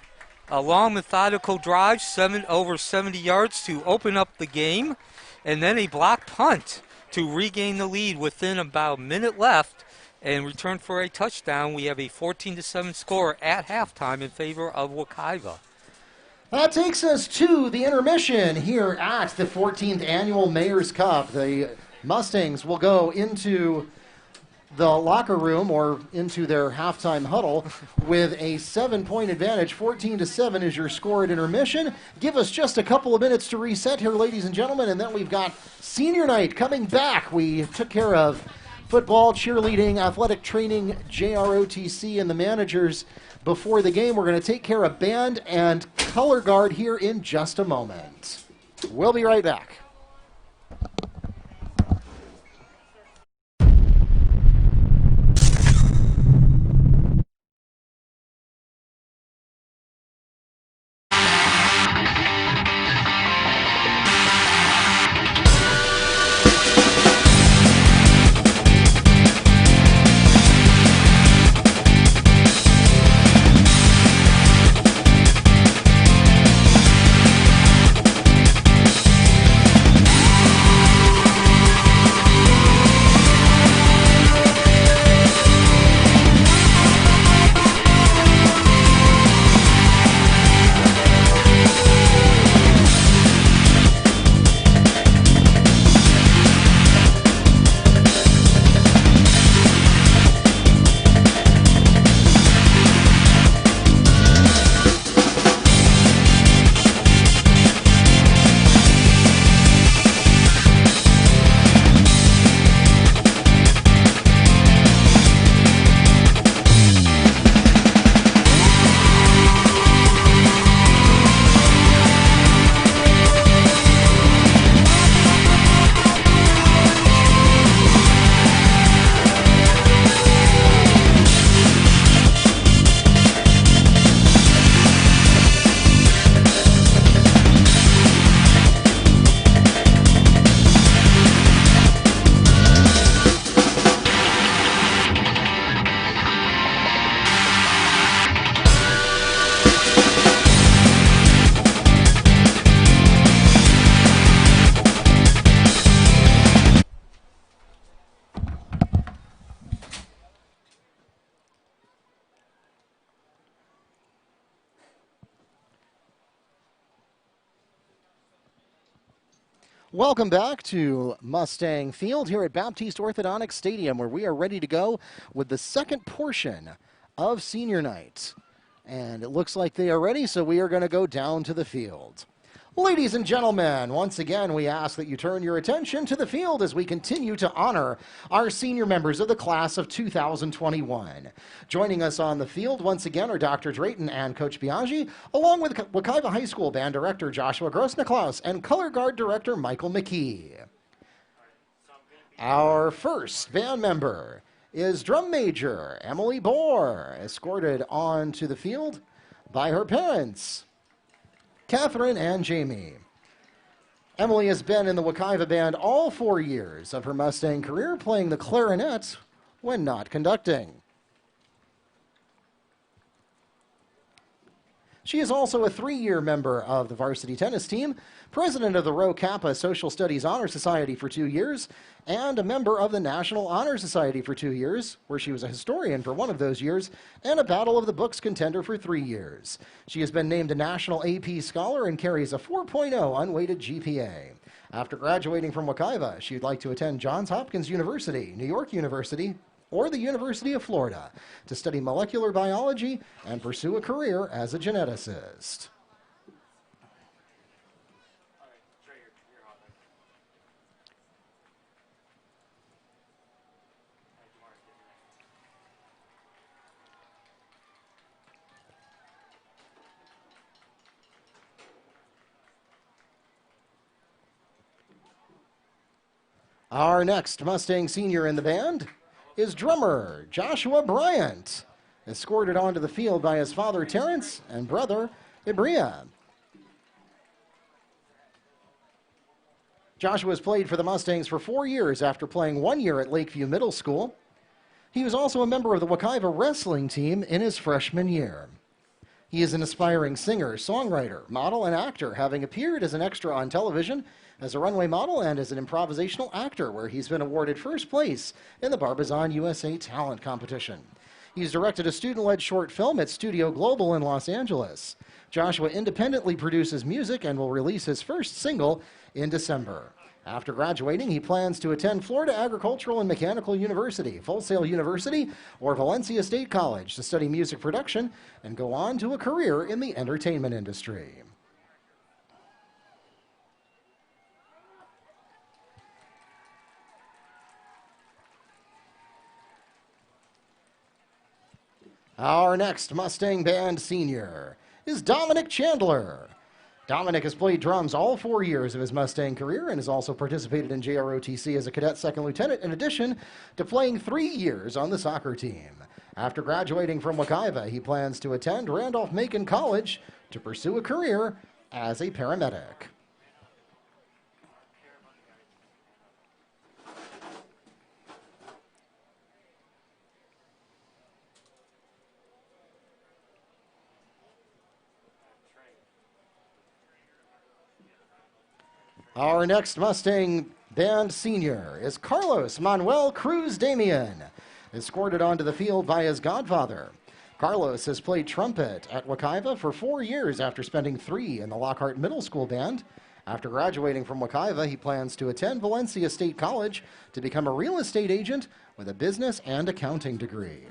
A long methodical drive, over 70 yards to open up the game. And then a block punt to regain the lead within about a minute left and return for a touchdown. We have a 14-7 score at halftime in favor of Wekiva. That takes us to the intermission here at the 14th Annual Mayor's Cup. The Mustangs will go into the locker room or into their halftime huddle with a 7-point advantage. 14-7 is your score at intermission. Give us just a couple of minutes to reset here, ladies and gentlemen, and then we've got senior night coming back. We took care of football, cheerleading, athletic training, JROTC, and the managers before the game. We're going to take care of band and color guard here in just a moment. We'll be right back. Welcome back to Mustang Field here at Baptiste Orthodontic Stadium, where we are ready to go with the second portion of senior night. And it looks like they are ready, so we are going to go down to the field. Ladies and gentlemen, once again, we ask that you turn your attention to the field as we continue to honor our senior members of the class of 2021. Joining us on the field once again are Dr. Drayton and Coach Biaggi, along with Wekiva High School Band Director Joshua Grossniklaus and Color Guard Director Michael McKee. Our first band member is Drum Major Emily Bohr, escorted onto the field by her parents, Catherine and Jamie. Emily has been in the Wekiva Band all 4 years of her Mustang career, playing the clarinet when not conducting. She is also a 3-year member of the varsity tennis team, president of the Rho Kappa Social Studies Honor Society for 2 years, and a member of the National Honor Society for 2 years, where she was a historian for one of those years, and a Battle of the Books contender for 3 years. She has been named a National AP Scholar and carries a 4.0 unweighted GPA. After graduating from Wekiva, she would like to attend Johns Hopkins University, New York University, or the University of Florida to study molecular biology and pursue a career as a geneticist. Our next Mustang senior in the band is drummer Joshua Bryant, escorted onto the field by his father Terrence and brother Ibria. Joshua has played for the Mustangs for 4 years after playing 1 year at Lakeview Middle School. He was also a member of the Wekiva wrestling team in his freshman year. He is an aspiring singer, songwriter, model, and actor, having appeared as an extra on television, as a runway model, and as an improvisational actor, where he's been awarded first place in the Barbizon USA Talent Competition. He's directed a student-led short film at Studio Global in Los Angeles. Joshua independently produces music and will release his first single in December. After graduating, he plans to attend Florida Agricultural and Mechanical University, Full Sail University, or Valencia State College to study music production and go on to a career in the entertainment industry. Our next Mustang Band senior is Dominic Chandler. Dominic has played drums all 4 years of his Mustang career and has also participated in JROTC as a cadet second lieutenant, in addition to playing 3 years on the soccer team. After graduating from Wekiva, he plans to attend Randolph-Macon College to pursue a career as a paramedic. Our next Mustang Band senior is Carlos Manuel Cruz Damian, escorted onto the field by his godfather. Carlos has played trumpet at Wekiva for 4 years after spending 3 in the Lockhart Middle School Band. After graduating from Wekiva, he plans to attend Valencia State College to become a real estate agent with a business and accounting degree.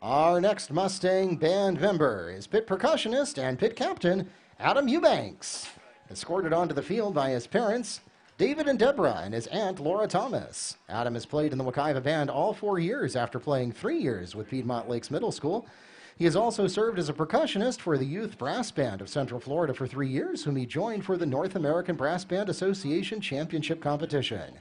Our next Mustang Band member is pit percussionist and pit captain Adam Eubanks, escorted onto the field by his parents, David and Deborah, and his aunt Laura Thomas. Adam has played in the Wekiva Band all 4 years after playing 3 years with Piedmont Lakes Middle School. He has also served as a percussionist for the Youth Brass Band of Central Florida for 3 years, whom he joined for the North American Brass Band Association Championship Competition.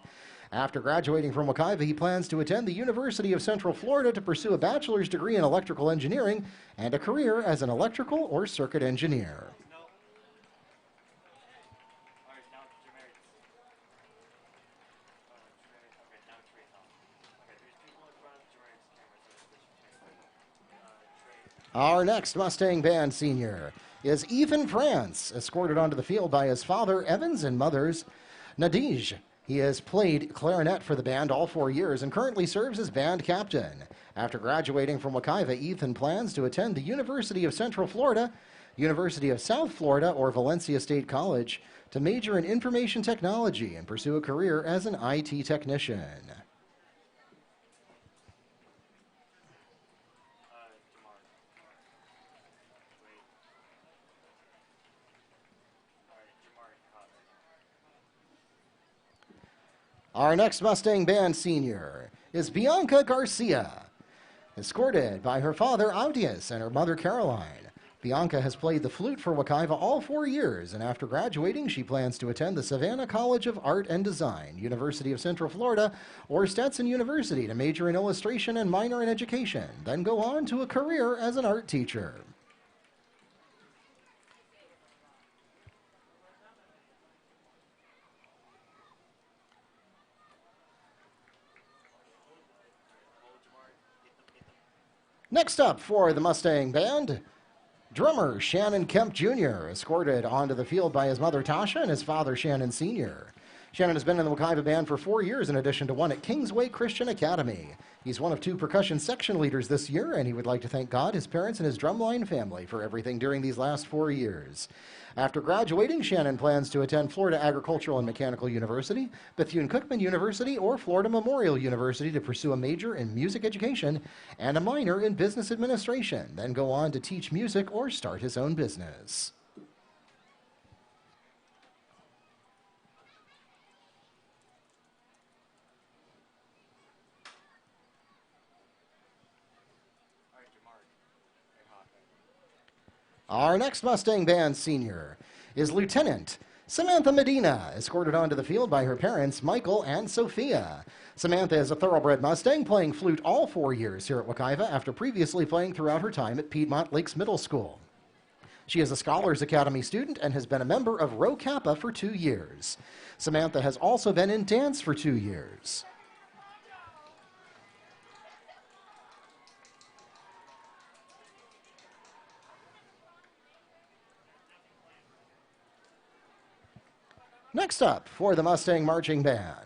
After graduating from Wekiva, he plans to attend the University of Central Florida to pursue a bachelor's degree in electrical engineering and a career as an electrical or circuit engineer. Our next Mustang Band senior is Ethan France, escorted onto the field by his father, Evans, and mothers, Nadij. He has played clarinet for the band all 4 years and currently serves as band captain. After graduating from Wekiva, Ethan plans to attend the University of Central Florida, University of South Florida, or Valencia State College to major in information technology and pursue a career as an IT technician. Our next Mustang Band senior is Bianca Garcia, escorted by her father Audius and her mother Caroline. Bianca has played the flute for Wekiva all 4 years, and after graduating, she plans to attend the Savannah College of Art and Design, University of Central Florida, or Stetson University to major in illustration and minor in education, then go on to a career as an art teacher. Next up for the Mustang Band, drummer Shannon Kemp Jr., escorted onto the field by his mother Tasha and his father Shannon Sr. Shannon has been in the Wekiva Band for 4 years in addition to 1 at Kingsway Christian Academy. He's one of 2 percussion section leaders this year, and he would like to thank God, his parents, and his drumline family for everything during these last 4 years. After graduating, Shannon plans to attend Florida Agricultural and Mechanical University, Bethune-Cookman University, or Florida Memorial University to pursue a major in music education and a minor in business administration, then go on to teach music or start his own business. Our next Mustang Band senior is Lieutenant Samantha Medina, escorted onto the field by her parents, Michael and Sophia. Samantha is a thoroughbred Mustang, playing flute all 4 years here at Wekiva after previously playing throughout her time at Piedmont Lakes Middle School. She is a Scholars Academy student and has been a member of Rho Kappa for 2 years. Samantha has also been in dance for 2 years. Next up, for the Mustang Marching Band,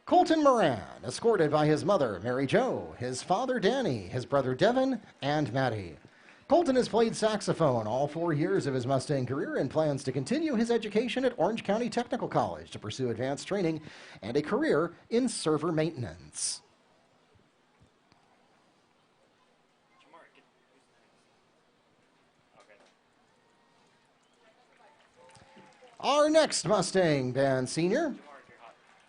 Colton Moran, escorted by his mother, Mary Jo, his father, Danny, his brother, Devin, and Maddie. Colton has played saxophone all 4 years of his Mustang career and plans to continue his education at Orange County Technical College to pursue advanced training and a career in server maintenance. Our next Mustang Band senior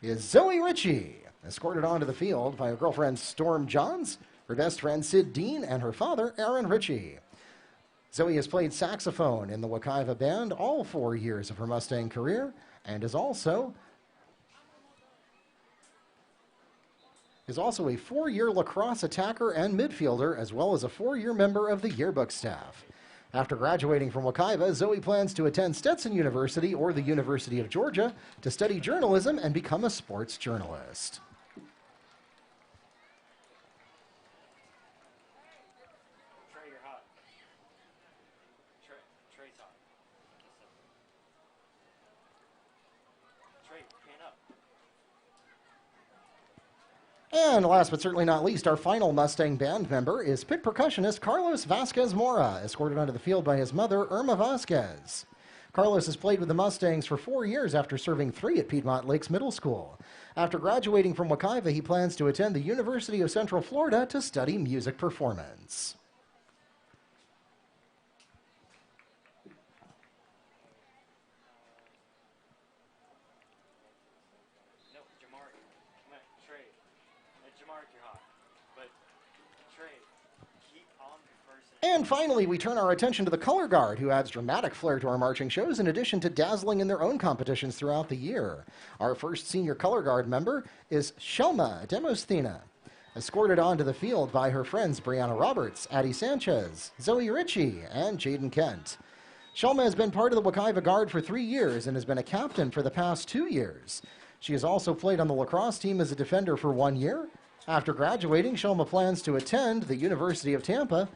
is Zoe Ritchie, escorted onto the field by her girlfriend Storm Johns, her best friend Sid Dean, and her father Aaron Ritchie. Zoe has played saxophone in the Wekiva Band all 4 years of her Mustang career and is also a 4-year lacrosse attacker and midfielder, as well as a 4-year member of the yearbook staff. After graduating from Wekiva, Zoe plans to attend Stetson University or the University of Georgia to study journalism and become a sports journalist. Trey, you're hot. Trey's hot. Trey, pan up. And last but certainly not least, our final Mustang Band member is pit percussionist Carlos Vasquez Mora, escorted onto the field by his mother, Irma Vasquez. Carlos has played with the Mustangs for 4 years after serving 3 at Piedmont Lakes Middle School. After graduating from Wekiva, he plans to attend the University of Central Florida to study music performance. And finally, we turn our attention to the color guard, who adds dramatic flair to our marching shows in addition to dazzling in their own competitions throughout the year. Our first senior color guard member is Shelma Demosthena, escorted onto the field by her friends Brianna Roberts, Addie Sanchez, Zoe Ritchie, and Jaden Kent. Shelma has been part of the Wekiva Guard for 3 years and has been a captain for the past 2 years. She has also played on the lacrosse team as a defender for 1 year. After graduating, Shelma plans to attend the University of Tampa,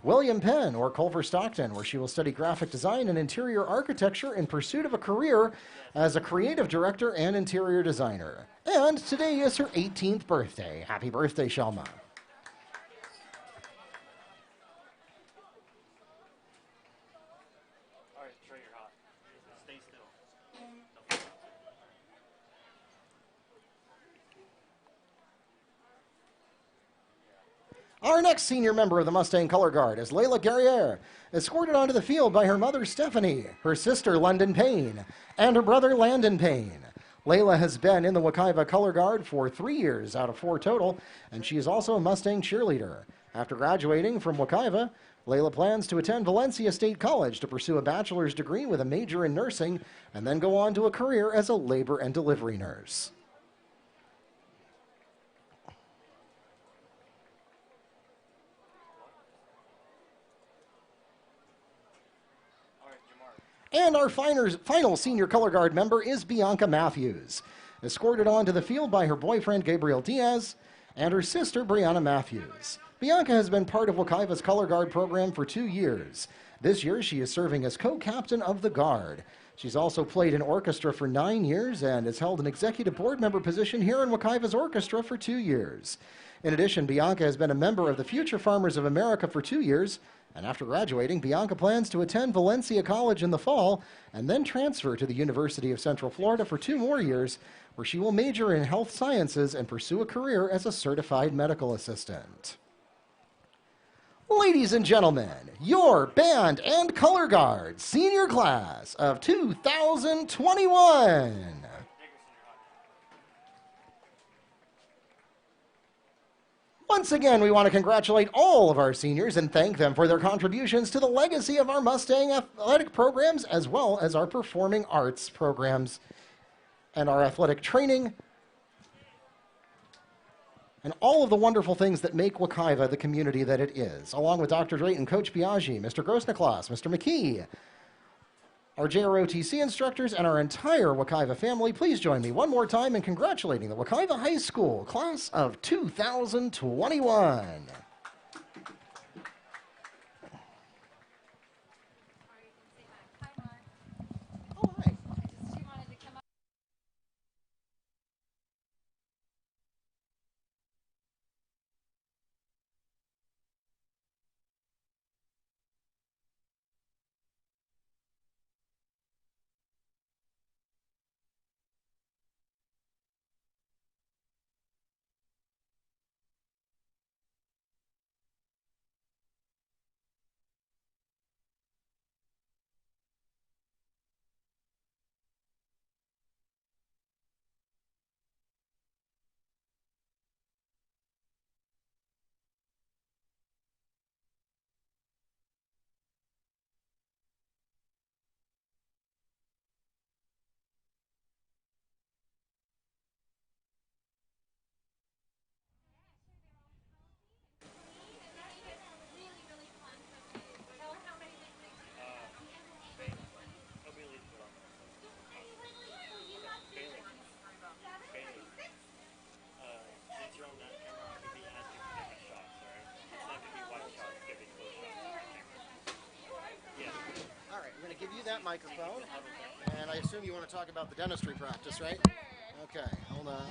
William Penn, or Culver Stockton, where she will study graphic design and interior architecture in pursuit of a career as a creative director and interior designer. And today is her 18th birthday. Happy birthday, Shelma. All right, Trey, you're hot. Stay still. Our next senior member of the Mustang Color Guard is Layla Guerriere, escorted onto the field by her mother Stephanie, her sister London Payne, and her brother Landon Payne. Layla has been in the Wekiva Color Guard for 3 years out of 4 total, and she is also a Mustang cheerleader. After graduating from Wekiva, Layla plans to attend Valencia State College to pursue a bachelor's degree with a major in nursing, and then go on to a career as a labor and delivery nurse. And our final senior color guard member is Bianca Matthews, escorted onto the field by her boyfriend Gabriel Diaz and her sister Brianna Matthews. Bianca has been part of Wekiva's color guard program for 2 years. This year she is serving as co-captain of the guard. She's also played in orchestra for 9 years and has held an executive board member position here in Wekiva's orchestra for 2 years. In addition, Bianca has been a member of the Future Farmers of America for 2 years, and after graduating, Bianca plans to attend Valencia College in the fall and then transfer to the University of Central Florida for 2 more years, where she will major in health sciences and pursue a career as a certified medical assistant. Ladies and gentlemen, your band and color guard senior class of 2021. Once again, we want to congratulate all of our seniors and thank them for their contributions to the legacy of our Mustang athletic programs, as well as our performing arts programs and our athletic training, and all of the wonderful things that make Wekiva the community that it is. Along with Dr. Drayton, Coach Biaggi, Mr. Grosniklas, Mr. McKee, our JROTC instructors, and our entire Wekiva family, please join me one more time in congratulating the Wekiva High School class of 2021. Oh, hi. Give you that microphone, and I assume you want to talk about the dentistry practice, right? Okay, hold on.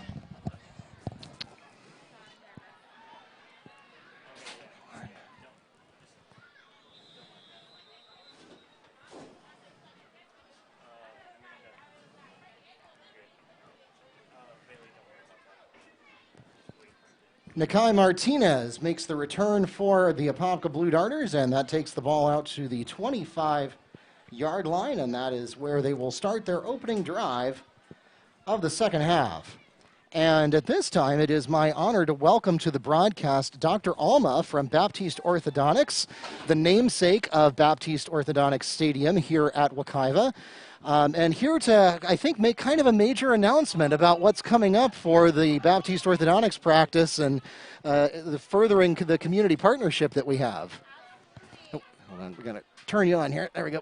Nakai Martinez makes the return for the Apopka Blue Darters, and that takes the ball out to the 25-yard line, and that is where they will start their opening drive of the second half. And at this time, it is my honor to welcome to the broadcast Dr. Alma from Baptiste Orthodontics, the namesake of Baptiste Orthodontics Stadium here at Wekiva. And here to, I think, make kind of a major announcement about what's coming up for the Baptiste Orthodontics practice and the furthering the community partnership that we have. Oh, hold on, we're going to turn you on here. There we go.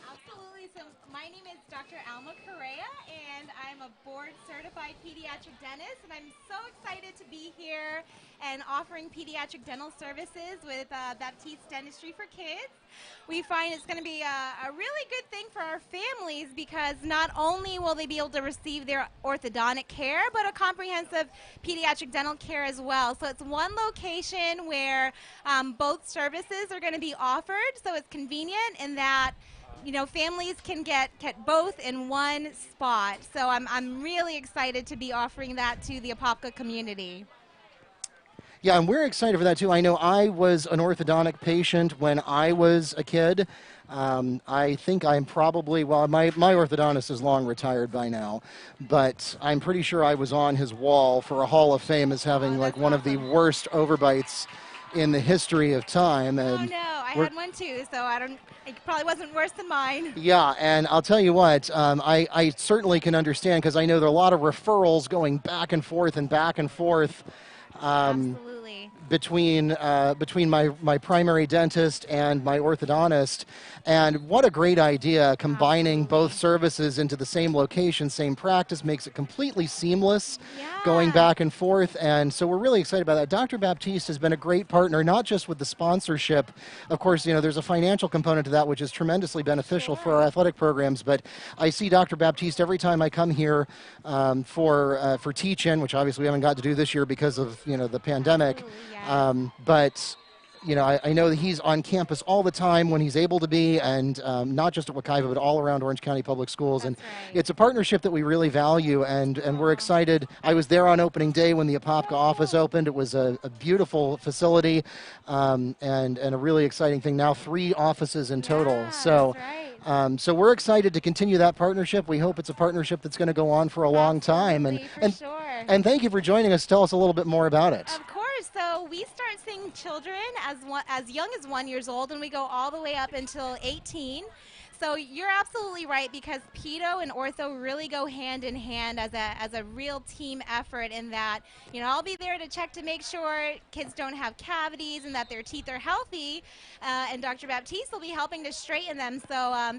Absolutely. So my name is Dr. Alma Correa, and I'm a board-certified pediatric dentist, and I'm so excited to be here and offering pediatric dental services with Baptiste Dentistry for Kids. We find it's going to be a really good thing for our families because not only will they be able to receive their orthodontic care, but a comprehensive pediatric dental care as well. So it's one location where both services are going to be offered, so it's convenient in that families can get both in one spot. So I'm really excited to be offering that to the Apopka community. Yeah, and we're excited for that, too. I know I was an orthodontic patient when I was a kid. I think I'm probably, well, my orthodontist is long retired by now, but I'm pretty sure I was on his wall for a Hall of Fame as having, like, one of the worst overbites in the history of time. And oh, no, I had one, too, so it probably wasn't worse than mine. Yeah, and I'll tell you what, I certainly can understand because I know there are a lot of referrals going back and forth and back and forth. Absolutely. Between my primary dentist and my orthodontist, and what a great idea, combining both services into the same location, same practice, makes it completely seamless, going back and forth, and so we're really excited about that. Dr. Baptiste has been a great partner, not just with the sponsorship. Of course, there's a financial component to that, which is tremendously beneficial for our athletic programs, but I see Dr. Baptiste every time I come here for teach-in, which obviously we haven't got to do this year because of the pandemic. But I know that he's on campus all the time when he's able to be, and not just at Wekiva, but all around Orange County Public Schools. That's and right. It's a partnership that we really value, and we're excited. I was there on opening day when the Apopka office opened. It was a beautiful facility, and a really exciting thing. Now 3 offices in total. That's right. So we're excited to continue that partnership. We hope it's a partnership that's going to go on for a long time. Absolutely, for sure. And thank you for joining us. Tell us a little bit more about it. Of course. So we start seeing children as young as 1 year old, and we go all the way up until 18. So you're absolutely right, because pedo and ortho really go hand in hand as a real team effort, in that, you know, I'll be there to check to make sure kids don't have cavities and that their teeth are healthy, and Dr. Baptiste will be helping to straighten them. So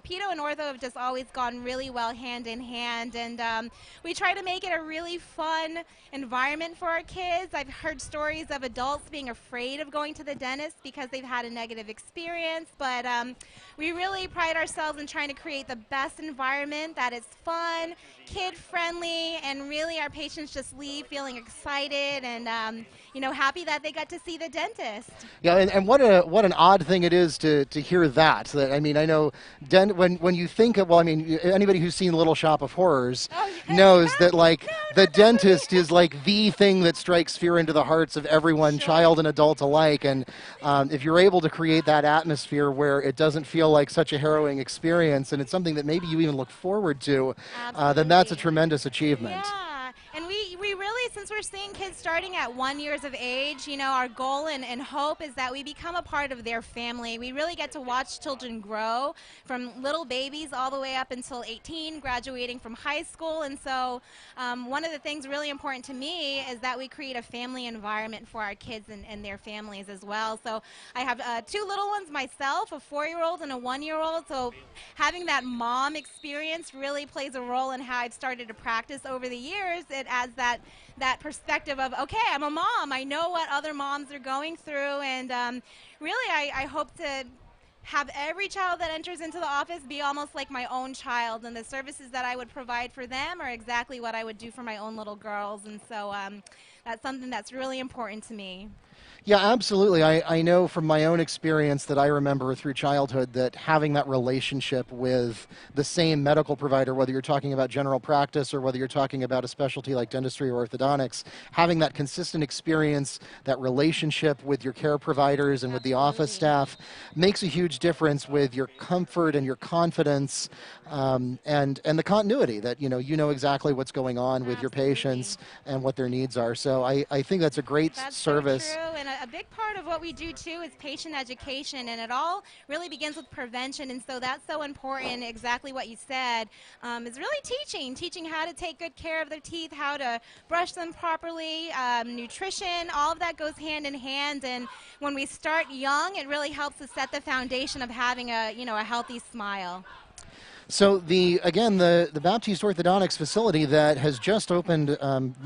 pedo and ortho have just always gone really well hand in hand, and we try to make it a really fun environment for our kids. I've heard stories of adults being afraid of going to the dentist because they've had a negative experience, but we really pride ourselves in trying to create the best environment that is fun, kid-friendly, and really our patients just leave feeling excited and you know, happy that they got to see the dentist. Yeah, and what an odd thing it is to hear that. I mean, I know when you think of, well, I mean, anybody who's seen Little Shop of Horrors knows that, like, the dentist is like the thing that strikes fear into the hearts of everyone, child and adult alike. And if you're able to create that atmosphere where it doesn't feel like such a harrowing experience, and it's something that maybe you even look forward to, then that's a tremendous achievement. Yeah, and we really, since we're seeing kids starting at 1 year of age, you know, our goal and hope is that we become a part of their family. We really get to watch children grow from little babies all the way up until 18, graduating from high school. And so one of the things really important to me is that we create a family environment for our kids and their families as well. So I have two little ones myself, a 4-year-old and a 1-year-old. So having that mom experience really plays a role in how I've started to practice over the years. It adds that perspective of, okay, I'm a mom. I know what other moms are going through, and really I hope to have every child that enters into the office be almost like my own child, and the services that I would provide for them are exactly what I would do for my own little girls, and so that's something that's really important to me. Yeah, absolutely. I know from my own experience that I remember through childhood that having that relationship with the same medical provider, whether you're talking about general practice or whether you're talking about a specialty like dentistry or orthodontics, having that consistent experience, that relationship with your care providers and with the office staff makes a huge difference with your comfort and your confidence, and the continuity that, you know exactly what's going on with your patients and what their needs are. So I think that's a great service. So true. And a big part of what we do too is patient education, and it all really begins with prevention, and so that's so important. Exactly what you said is really teaching how to take good care of their teeth, how to brush them properly, nutrition, all of that goes hand in hand, and when we start young, it really helps to set the foundation of having a healthy smile. So the Baptiste Orthodontics facility that has just opened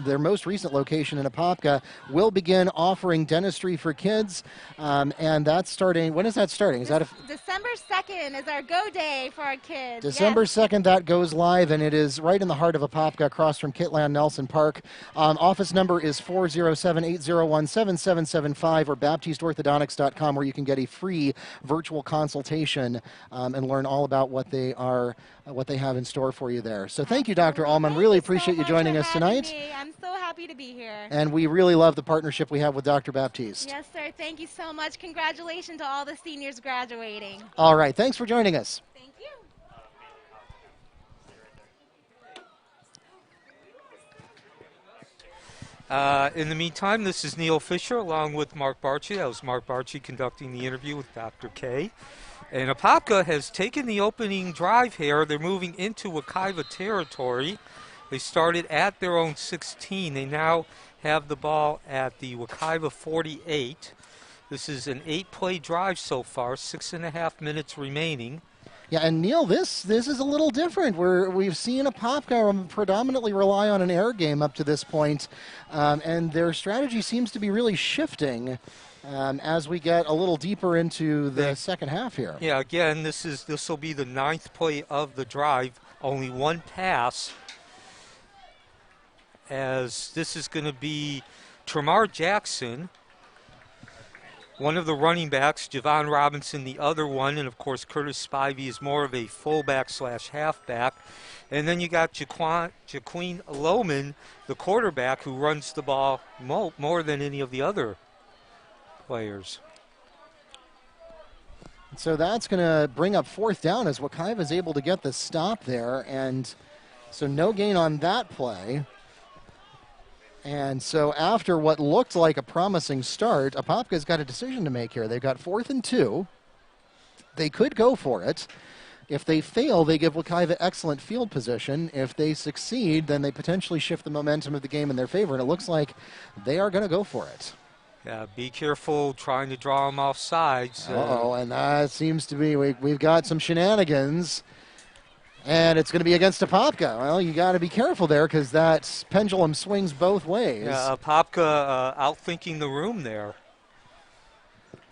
their most recent location in Apopka will begin offering dentistry for kids, and that's starting. When is that starting? Is that December 2nd is our go day for our kids. December 2nd that goes live, and it is right in the heart of Apopka, across from Kitland Nelson Park. Office number is 407-801-7775 or BaptisteOrthodontics.com, where you can get a free virtual consultation and learn all about what they have in store for you there. So thank you, Dr. Allman. Really appreciate you joining us tonight. I'm so happy to be here. And we really love the partnership we have with Dr. Baptiste. Yes, sir. Thank you so much. Congratulations to all the seniors graduating. All right. Thanks for joining us. Thank you. In the meantime, this is Neil Fisher along with Mark Barchi. That was Mark Barchi conducting the interview with Dr. K. And Apopka has taken the opening drive here. They're moving into Wekiva territory. They started at their own 16. They now have the ball at the Wekiva 48. This is an 8-play drive so far, 6.5 minutes remaining. Yeah, and Neil, this is a little different. We've seen Apopka predominantly rely on an air game up to this point, and their strategy seems to be really shifting as we get a little deeper into the second half here. Yeah, again, this will be the 9th play of the drive. Only one pass, as this is going to be Tremar Jackson, one of the running backs, Javon Robinson the other one, and of course Curtis Spivey is more of a fullback / halfback. And then you got Jaqueen Lohman, the quarterback, who runs the ball more than any of the other players. So that's going to bring up 4th down as Wekiva is able to get the stop there, and so no gain on that play. And so after what looked like a promising start, Apopka's got a decision to make here. They've got 4th and 2. They could go for it. If they fail, they give Wekiva excellent field position. If they succeed, then they potentially shift the momentum of the game in their favor, and it looks like they are going to go for it. Yeah, be careful trying to draw them off sides. Uh-oh, and that seems to be, we've got some shenanigans. And it's going to be against Apopka. Well, you got to be careful there because that pendulum swings both ways. Yeah, Apopka outthinking the room there.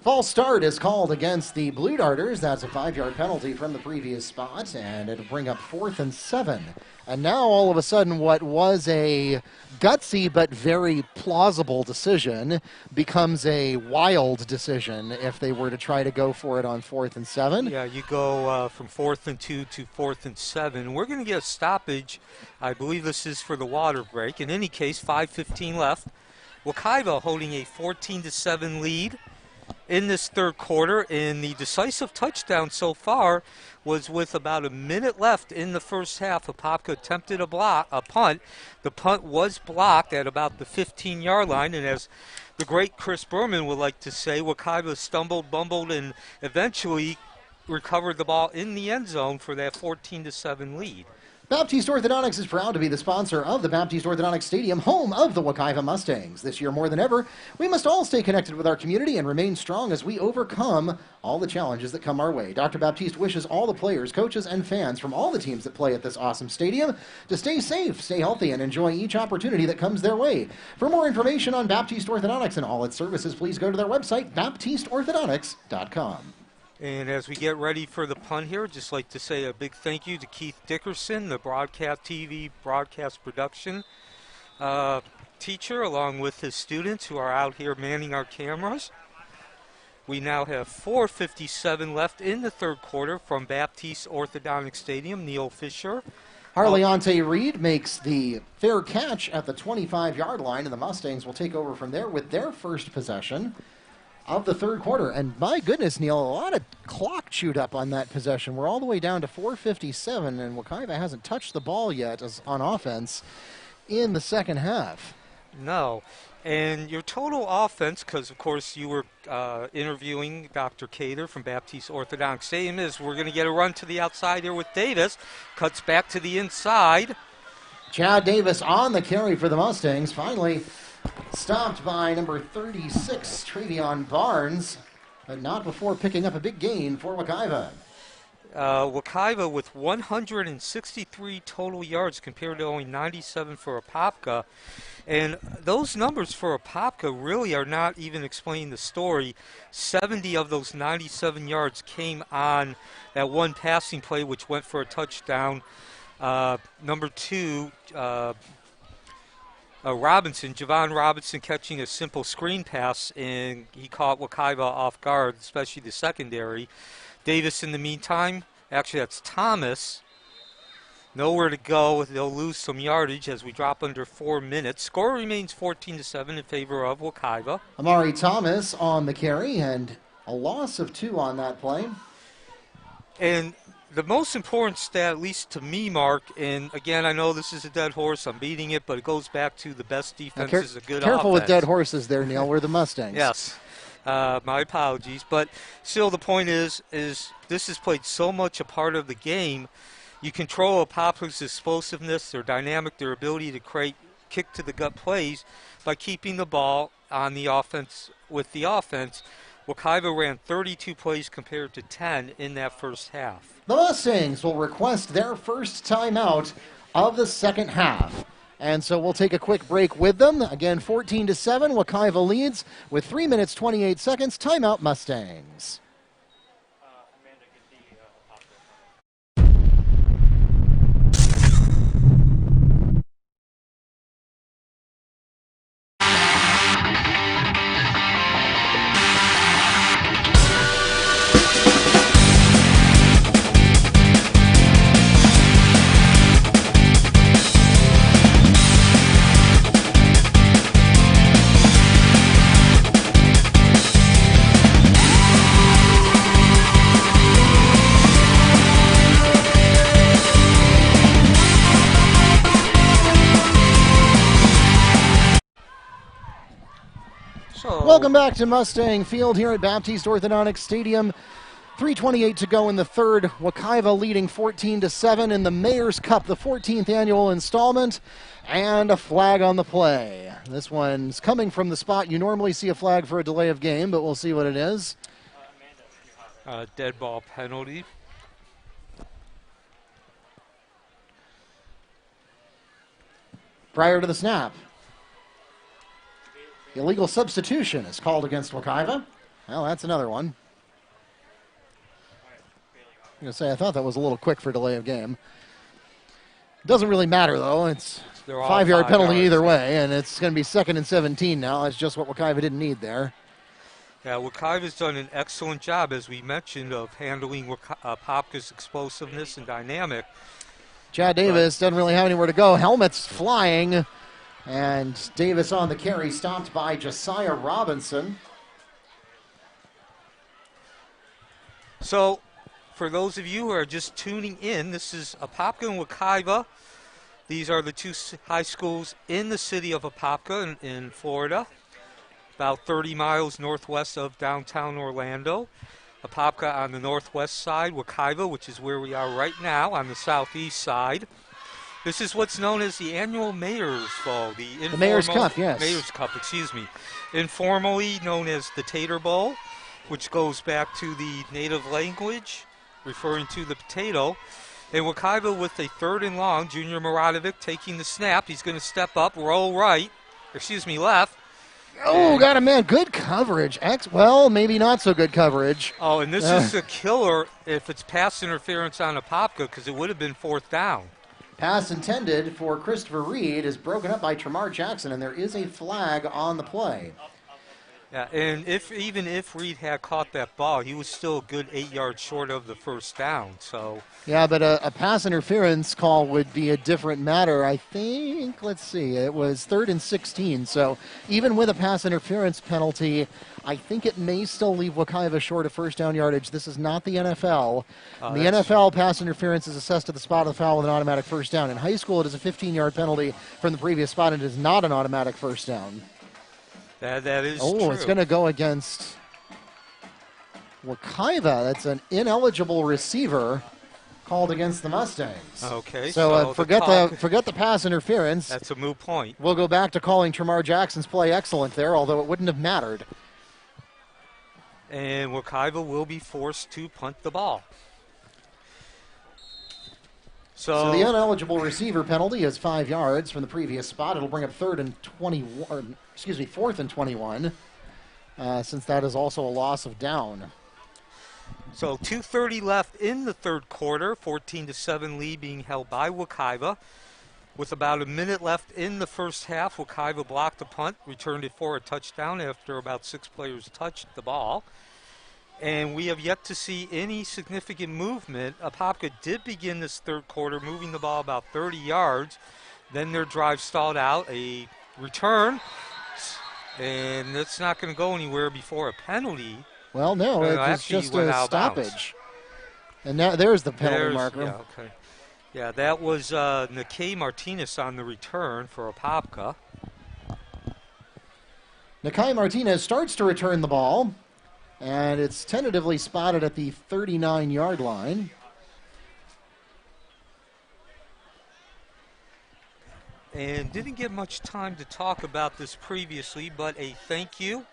False start is called against the Blue Darters. That's a 5-yard penalty from the previous spot, and it'll bring up 4th and 7. And now all of a sudden what was a gutsy but very plausible decision becomes a wild decision if they were to try to go for it on 4th and 7. Yeah, you go from 4th and 2 to 4th and 7. We're going to get a stoppage. I believe this is for the water break. In any case, 5:15 left. Wekiva holding a 14-7 lead in this third quarter, and the decisive touchdown so far was with about a minute left in the first half. Apopka attempted a punt. The punt was blocked at about the 15-yard line, and as the great Chris Berman would like to say, Wekiva stumbled, bumbled, and eventually recovered the ball in the end zone for that 14-7 lead. Baptiste Orthodontics is proud to be the sponsor of the Baptiste Orthodontics Stadium, home of the Wekiva Mustangs. This year more than ever, we must all stay connected with our community and remain strong as we overcome all the challenges that come our way. Dr. Baptiste wishes all the players, coaches, and fans from all the teams that play at this awesome stadium to stay safe, stay healthy, and enjoy each opportunity that comes their way. For more information on Baptiste Orthodontics and all its services, please go to their website, baptisteorthodontics.com. And as we get ready for the punt here, I'd just like to say a big thank you to Keith Dickerson, the broadcast TV broadcast production teacher, along with his students who are out here manning our cameras. We now have 4:57 left in the third quarter from Baptiste Orthodontic Stadium. Neil Fisher. Harleante Reed makes the fair catch at the 25-yard line, and the Mustangs will take over from there with their first possession of the third quarter. And my goodness, Neil, a lot of clock chewed up on that possession. We're all the way down to 4:57, and Wekiva hasn't touched the ball yet as on offense in the second half. No. And your total offense, because, of course, you were interviewing Dr. Cater from Baptiste Orthodontic Stadium, is we're going to get a run to the outside here with Davis. Cuts back to the inside. Chad Davis on the carry for the Mustangs. Finally stopped by number 36, Travion Barnes, but not before picking up a big gain for Wekiva. Wekiva with 163 total yards compared to only 97 for Apopka. And those numbers for Apopka really are not even explaining the story. 70 of those 97 yards came on that one passing play, which went for a touchdown. Number 2, Javon Robinson catching a simple screen pass, and he caught Wekiva off guard, especially the secondary. Davis, in the meantime, actually that's Thomas. Nowhere to go. They'll lose some yardage as we drop under 4 minutes. Score remains 14-7 in favor of Wekiva. Amari Thomas on the carry, and a loss of 2 on that play. And the most important stat, at least to me, Mark, and again, I know this is a dead horse, I'm beating it, but it goes back to the best defense is a good Careful offense. with dead horses there, Neil. We're the Mustangs. Yes. My apologies. But still, the point is this is played so much a part of the game. You control Apopka's explosiveness, their dynamic, their ability to create kick-to-the-gut plays by keeping the ball on the offense with the offense. Wekiva ran 32 plays compared to 10 in that first half. The Mustangs will request their first timeout of the second half. And so we'll take a quick break with them. Again, 14-7, Wekiva leads with 3 minutes, 28 seconds. Timeout, Mustangs. Amanda, get the Apopka. So Welcome back to Mustang Field here at Baptiste Orthodontic Stadium. 3:28 to go in the third. Wekiva leading 14-7 in the Mayor's Cup, the 14th annual installment, and a flag on the play. This one's coming from the spot you normally see a flag for a delay of game, but we'll see what it is. Dead ball penalty. Prior to the snap, illegal substitution is called against Wekiva. Well, that's another one. I'm going to say I thought that was a little quick for delay of game. Doesn't really matter, though. It's a 5-yard penalty either way, and it's going to be 2nd and 17 now. That's just what Wekiva didn't need there. Yeah, Wekiva's done an excellent job, as we mentioned, of handling Apopka's explosiveness and dynamic. Chad Davis doesn't really have anywhere to go. Helmets flying, and Davis on the carry, stopped by Josiah Robinson. So, for those of you who are just tuning in, this is Apopka and Wekiva. These are the two high schools in the city of Apopka in Florida, about 30 miles northwest of downtown Orlando. Apopka on the northwest side, Wekiva, which is where we are right now, on the southeast side. This is what's known as the annual Mayor's Bowl. The Mayor's Cup, yes. Mayor's Cup, excuse me. Informally known as the Tater Bowl, which goes back to the native language, referring to the potato. And Wekiva with a 3rd and long, Junior Maradovic taking the snap. He's going to step up, roll left. Oh, got a man. Good coverage. Well, maybe not so good coverage. Oh, and this is a killer if it's pass interference on Apopka, because it would have been 4th down. Pass intended for Christopher Reed is broken up by Tremar Jackson, and there is a flag on the play. Yeah, and even if Reed had caught that ball, he was still a good 8 yards short of the 1st down. So yeah, but a pass interference call would be a different matter. I think, let's see, it was 3rd and 16. So even with a pass interference penalty, I think it may still leave Wekiva short of 1st down yardage. This is not the NFL. In the NFL, pass interference is assessed at the spot of the foul with an automatic 1st down. In high school, it is a 15-yard penalty from the previous spot, and it is not an automatic 1st down. That is true. Oh, it's going to go against Wekiva. That's an ineligible receiver called against the Mustangs. Okay. So forget the pass interference. That's a moot point. We'll go back to calling Tremar Jackson's play excellent there, although it wouldn't have mattered. And Wekiva will be forced to punt the ball. So the ineligible receiver penalty is 5 yards from the previous spot. It'll bring up 4th and 21, since that is also a loss of down. So 2:30 left in the 3rd quarter, 14-7 lead being held by Wekiva. With about a minute left in the 1st half, Wekiva blocked the punt, returned it for a touchdown after about 6 players touched the ball. And we have yet to see any significant movement. Apopka did begin this 3rd quarter, moving the ball about 30 yards. Then their drive stalled out, a return, and it's not going to go anywhere before a penalty. Well, no, it's just a stoppage. And now there's the penalty marker. Yeah, okay. Yeah, that was Nikkei Martinez on the return for Apopka. Nikkei Martinez starts to return the ball, and it's tentatively spotted at the 39-yard line. And didn't get much time to talk about this previously, but a thank you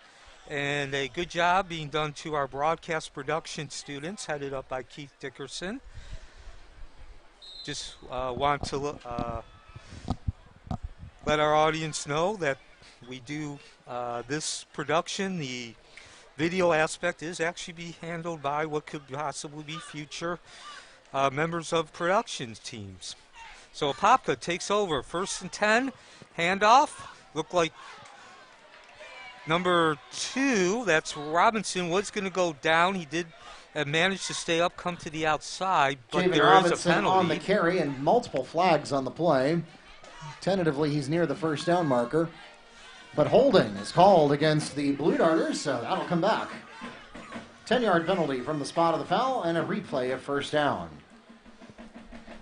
and a good job being done to our broadcast production students, headed up by Keith Dickerson. Just want to let our audience know that we do this production. The video aspect is actually be handled by what could possibly be future members of production teams. So Apopka takes over, 1st and 10, handoff. Looked like number 2, that's Robinson, was going to go down. He did manage to stay up, come to the outside, but Jamin there Robinson is a penalty. on the carry and multiple flags on the play. Tentatively, he's near the 1st down marker. But holding is called against the Blue Darters, so that'll come back. 10-yard penalty from the spot of the foul and a replay of 1st down.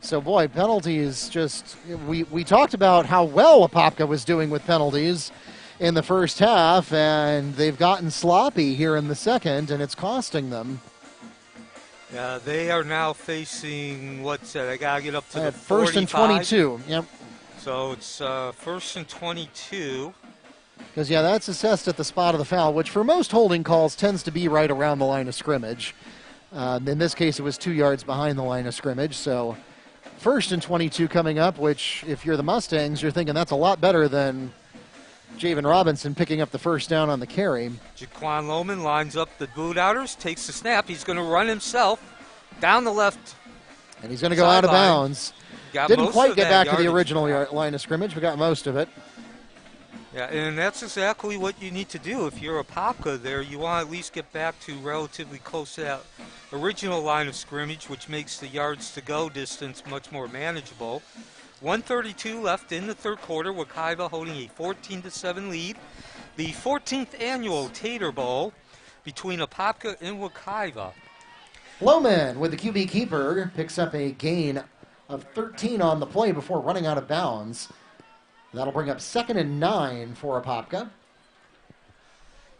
So, boy, penalties just, we talked about how well Apopka was doing with penalties, in the first half, and they've gotten sloppy here in the second, and it's costing them. Yeah, they are now facing, what's that? I got to get up to the first and 22. Yep. So it's first and 22. Because, yeah, that's assessed at the spot of the foul, which for most holding calls tends to be right around the line of scrimmage. In this case, it was 2 yards behind the line of scrimmage. So first and 22 coming up, which if you're the Mustangs, you're thinking that's a lot better than Javen Robinson picking up the first down on the carry. Jaquan Lohman lines up the Blue Darters, takes the snap. He's going to run himself down the left. And he's going to go out of bounds. Didn't quite get back to the original line of scrimmage, but got most of it. Yeah, and that's exactly what you need to do. If you're Apopka there, you want to at least get back to relatively close to that original line of scrimmage, which makes the yards to go distance much more manageable. 1:32 left in the third quarter. Wekiva holding a 14-7 lead. The 14th annual Tater Bowl between Apopka and Wekiva. Lohman with the QB keeper picks up a gain of 13 on the play before running out of bounds. That'll bring up 2nd and 9 for Apopka.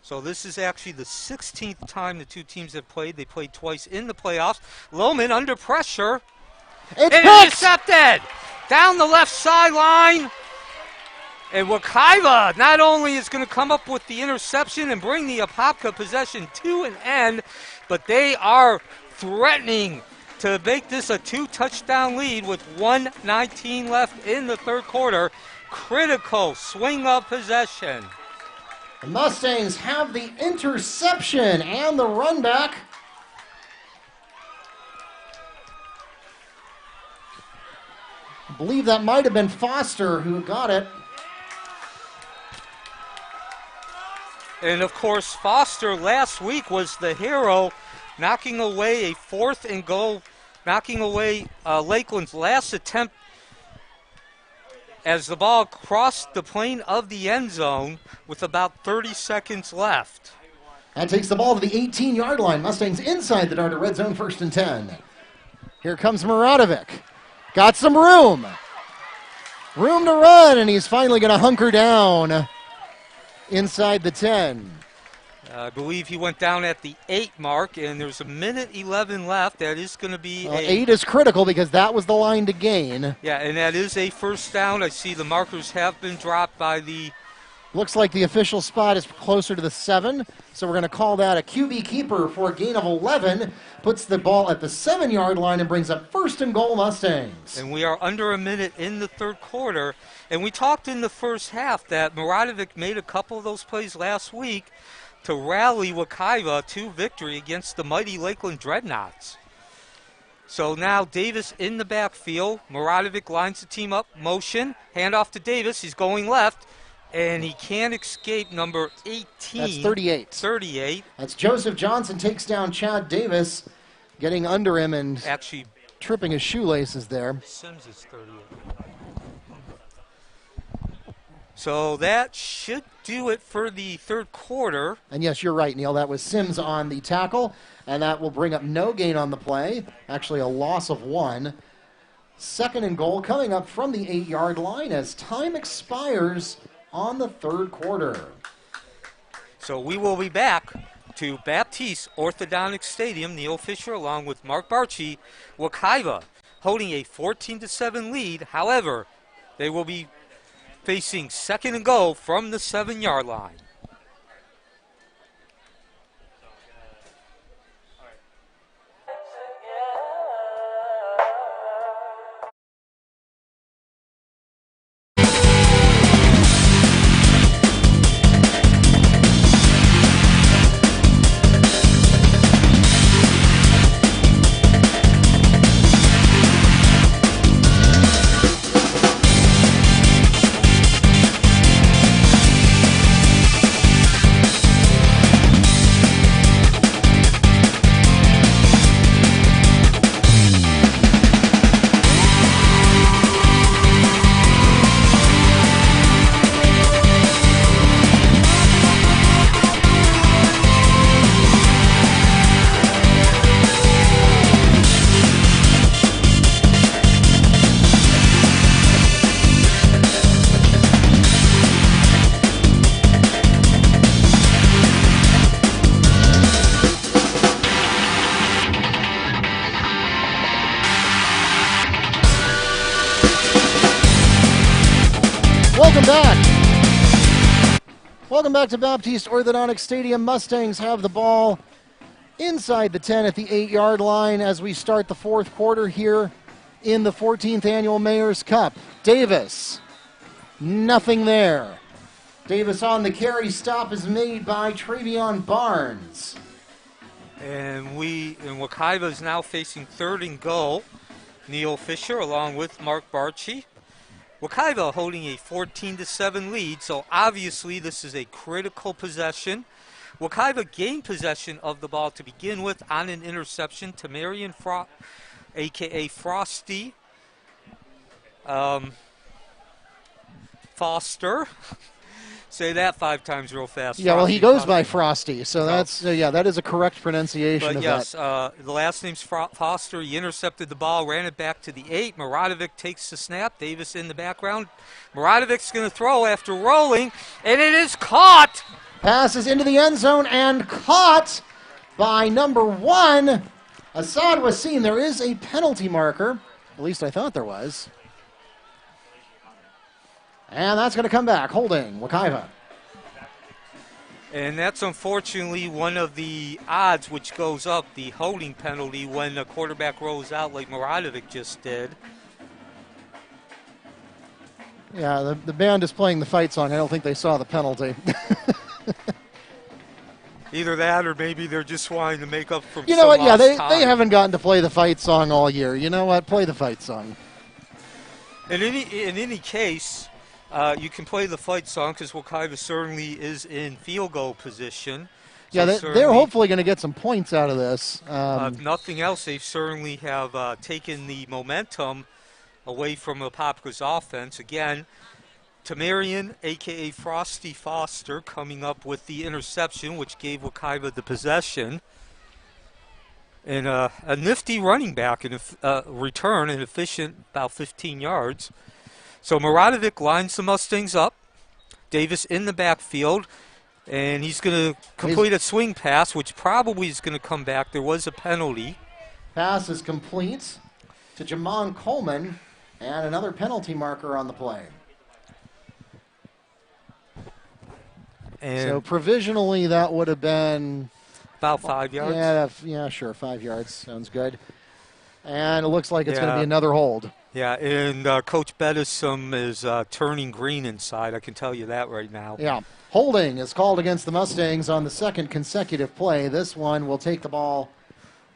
So this is actually the 16th time the two teams have played. They played twice in the playoffs. Lohman under pressure. It's intercepted down the left sideline. And Wekiva not only is going to come up with the interception and bring the Apopka possession to an end, but they are threatening to make this a 2-touchdown lead with 1:19 left in the third quarter. Critical swing of possession. The Mustangs have the interception and the run back. I believe that might have been Foster who got it. And of course, Foster last week was the hero, knocking away a 4th and goal, knocking away Lakeland's last attempt as the ball crossed the plane of the end zone with about 30 seconds left. That takes the ball to the 18-yard line. Mustangs inside the Darter red zone, 1st and 10. Here comes Muradovic. Got some room. Room to run, and he's finally going to hunker down inside the 10. I believe he went down at the 8 mark, and there's 1:11 left. That is going to be 8 is critical because that was the line to gain. Yeah, and that is a first down. I see the markers have been dropped by the... Looks like the official spot is closer to the 7, so we're going to call that a QB keeper for a gain of 11. Puts the ball at the 7-yard line and brings up 1st and goal Mustangs. And we are under a minute in the third quarter. And we talked in the first half that Muradovic made a couple of those plays last week to rally Wekiva to victory against the mighty Lakeland Dreadnoughts. So now Davis in the backfield. Muradovic lines the team up, motion, handoff to Davis. He's going left, and he can't escape number 18. That's 38. 38. That's Joseph Johnson takes down Chad Davis, getting under him and actually tripping his shoelaces there. Sims is 38. So that should do it for the third quarter. And yes, you're right, Neil. That was Sims on the tackle, and that will bring up no gain on the play. Actually, a loss of 1. 2nd and goal coming up from the 8-yard line as time expires on the third quarter. So we will be back to Baptiste Orthodontic Stadium. Neil Fisher along with Mark Barchi. Wekiva holding a 14-7 lead. However, they will be facing 2nd and goal from the 7-yard line. Welcome back. Welcome back to Baptiste Orthodontic Stadium. Mustangs have the ball inside the 10 at the 8-yard line as we start the fourth quarter here in the 14th Annual Mayor's Cup. Davis, nothing there. Davis on the carry. Stop is made by Travion Barnes. And Wekiva is now facing 3rd and goal. Neil Fisher along with Mark Barchi. Wekiva holding a 14-7 lead, so obviously this is a critical possession. Wekiva gained possession of the ball to begin with on an interception to Marion a.k.a. Frosty Foster. Say that 5 times real fast. Yeah, well, he goes by Frosty, so that's that is a correct pronunciation but of yes, that. The last name's Foster. He intercepted the ball, ran it back to the 8. Maradovic takes the snap. Davis in the background. Maradovic's going to throw after rolling, and it is caught. Passes into the end zone and caught by number 1. Assad was seen. There is a penalty marker. At least I thought there was. And that's going to come back. Holding, Wekiva. And that's unfortunately one of the odds which goes up, the holding penalty, when the quarterback rolls out like Maradovic just did. Yeah, the band is playing the fight song. I don't think they saw the penalty. Either that or maybe they're just wanting to make up for You know what? Yeah, they haven't haven't gotten to play the fight song all year. You know what? Play the fight song. In any case, you can play the fight song because Wekiva certainly is in field goal position. Yeah, they're hopefully going to get some points out of this. If nothing else, they certainly have taken the momentum away from Apopka's offense. Again, Tamarian, a.k.a. Frosty Foster, coming up with the interception, which gave Wekiva the possession. And a nifty running back and return, and efficient, about 15 yards. So Maradovic lines the Mustangs up. Davis in the backfield. And he's going to complete a swing pass, which probably is going to come back. There was a penalty. Pass is complete to Jamon Coleman, and another penalty marker on the play. And so provisionally, that would have been about 5 yards. Yeah, sure, 5 yards sounds good. And it looks like it's going to Yeah. be another hold. Yeah, and Coach Bedison is turning green inside. I can tell you that right now. Yeah, holding is called against the Mustangs on the second consecutive play. This one will take the ball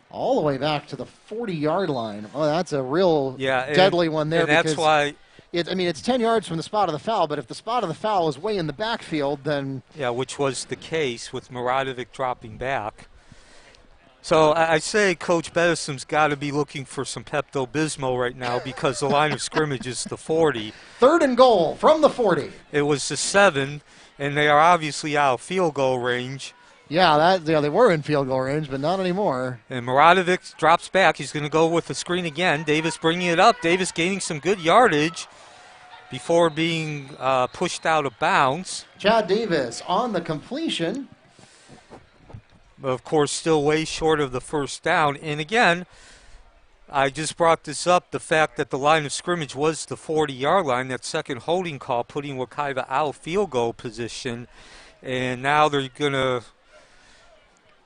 all the way back to the 40-yard line. Oh, that's a real deadly one there. And that's why. It's 10 yards from the spot of the foul, but if the spot of the foul is way in the backfield, then... Yeah, which was the case with Maradovic dropping back. So I say Coach Bedison's got to be looking for some Pepto-Bismol right now because the line of scrimmage is the 40. 3rd and goal from the 40. It was the 7, and they are obviously out of field goal range. Yeah, they were in field goal range, but not anymore. And Maradovic drops back. He's going to go with the screen again. Davis bringing it up. Davis gaining some good yardage before being pushed out of bounds. Chad Davis on the completion. But of course, still way short of the first down. And again, I just brought this up, the fact that the line of scrimmage was the 40-yard line, that second holding call putting Wekiva out of field goal position. And now they're going to...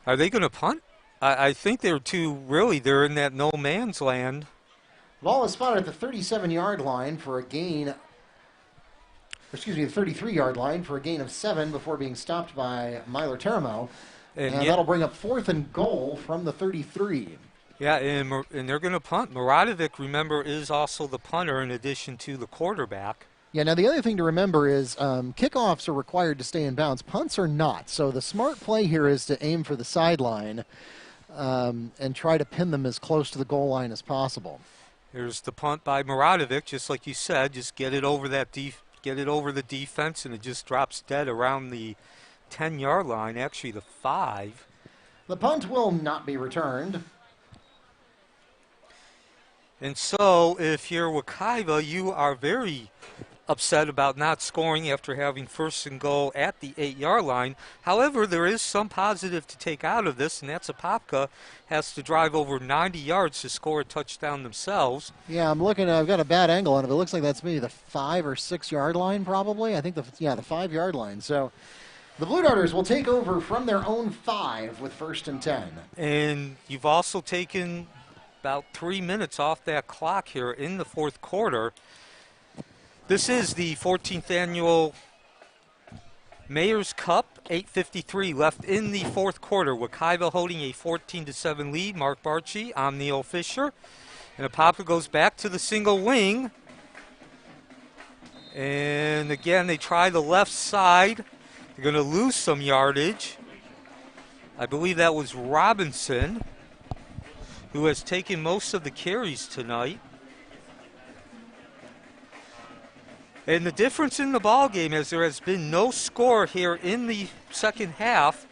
Are they going to punt? I think they're they're in that no man's land. Ball is spotted at the 37-yard line for a gain... the 33-yard line for a gain of 7 before being stopped by Myler Teramo. And that'll bring up 4th and goal from the 33. Yeah, and they're going to punt. Maradovic, remember, is also the punter in addition to the quarterback. Yeah, now the other thing to remember is kickoffs are required to stay in bounds. Punts are not. So the smart play here is to aim for the sideline and try to pin them as close to the goal line as possible. There's the punt by Maradovic, just like you said. Just get it over get it over the defense, and it just drops dead around the 10-yard line, actually the 5. The punt will not be returned. And so if you're Wekiva, you are very upset about not scoring after having first and goal at the 8-yard line. However, there is some positive to take out of this, and that's Apopka has to drive over 90 yards to score a touchdown themselves. Yeah, I'm looking. I've got a bad angle on it, but it looks like that's maybe the 5 or 6 yard line, probably. I think the 5 yard line. So the Blue Darters will take over from their own 5 with 1st and 10. And you've also taken about 3 minutes off that clock here in the fourth quarter. This is the 14th annual Mayor's Cup, 8:53 left in the fourth quarter. Wekiva holding a 14-7 lead. Mark Barchi, I'm Neil Fisher. And Apopka goes back to the single wing. And again, they try the left side. They're going to lose some yardage. I believe that was Robinson, who has taken most of the carries tonight. And the difference in the ball game is there has been no score here in the second half.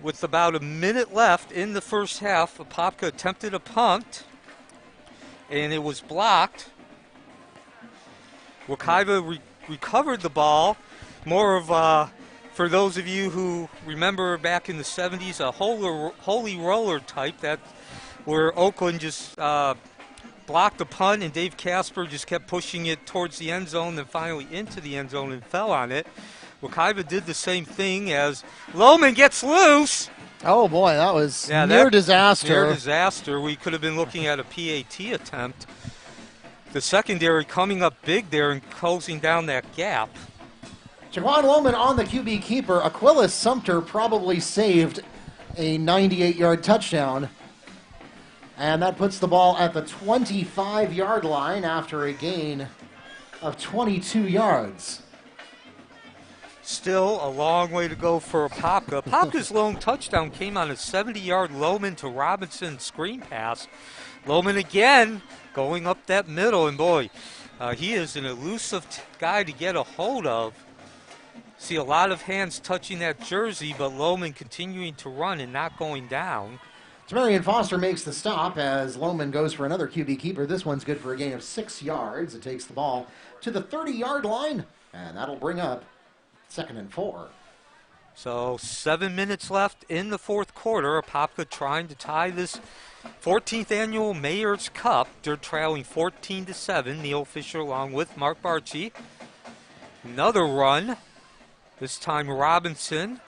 With about a minute left in the first half, Apopka attempted a punt, and it was blocked. Wekiva recovered the ball. More of, for those of you who remember back in the 70s, a holy roller type that where Oakland just blocked the punt, and Dave Casper just kept pushing it towards the end zone, then finally into the end zone and fell on it. Wekiva did the same thing as Lohman gets loose. Oh, boy, that was near disaster. Near disaster. We could have been looking at a PAT attempt. The secondary coming up big there and closing down that gap. Jaquan Lohman on the QB keeper. Aquilas Sumter probably saved a 98-yard touchdown. And that puts the ball at the 25-yard line after a gain of 22 yards. Still a long way to go for Apopka. Apopka's lone touchdown came on a 70-yard Lohman to Robinson screen pass. Lohman again going up that middle, and boy, he is an elusive guy to get a hold of. See a lot of hands touching that jersey, but Lohman continuing to run and not going down. Marion Foster makes the stop as Lohman goes for another QB keeper. This one's good for a gain of 6 yards. It takes the ball to the 30-yard line, and that'll bring up 2nd and 4. So 7 minutes left in the fourth quarter. Apopka trying to tie this 14th annual Mayor's Cup. They're trailing 14-7. Neil Fisher along with Mark Barchi. Another run. This time Robinson.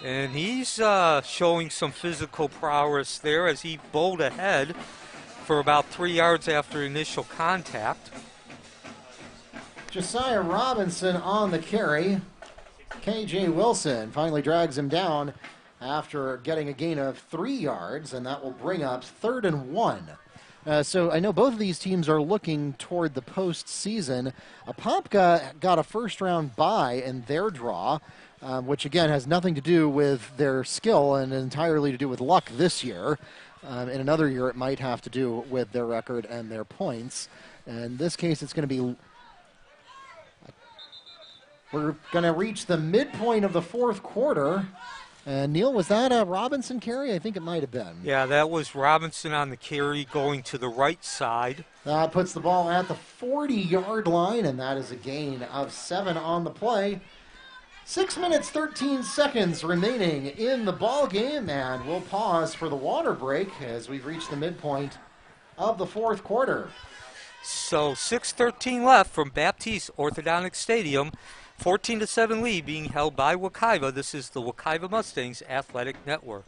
And he's showing some physical prowess there as he bowled ahead for about 3 yards after initial contact. Josiah Robinson on the carry. K.J. Wilson finally drags him down after getting a gain of 3 yards, and that will bring up 3rd and 1. So I know both of these teams are looking toward the postseason. Apopka got a first-round bye in their draw, which again has nothing to do with their skill and entirely to do with luck this year. In another year, it might have to do with their record and their points. In this case, it's going to be... We're going to reach the midpoint of the fourth quarter. And Neil, was that a Robinson carry? I think it might have been. Yeah, that was Robinson on the carry going to the right side. That puts the ball at the 40-yard line, and that is a gain of 7 on the play. 6 minutes, 13 seconds remaining in the ball game, and we'll pause for the water break as we've reached the midpoint of the fourth quarter. So 6:13 left from Baptiste Orthodontic Stadium. 14-7 lead being held by Wekiva. This is the Wekiva Mustangs Athletic Network.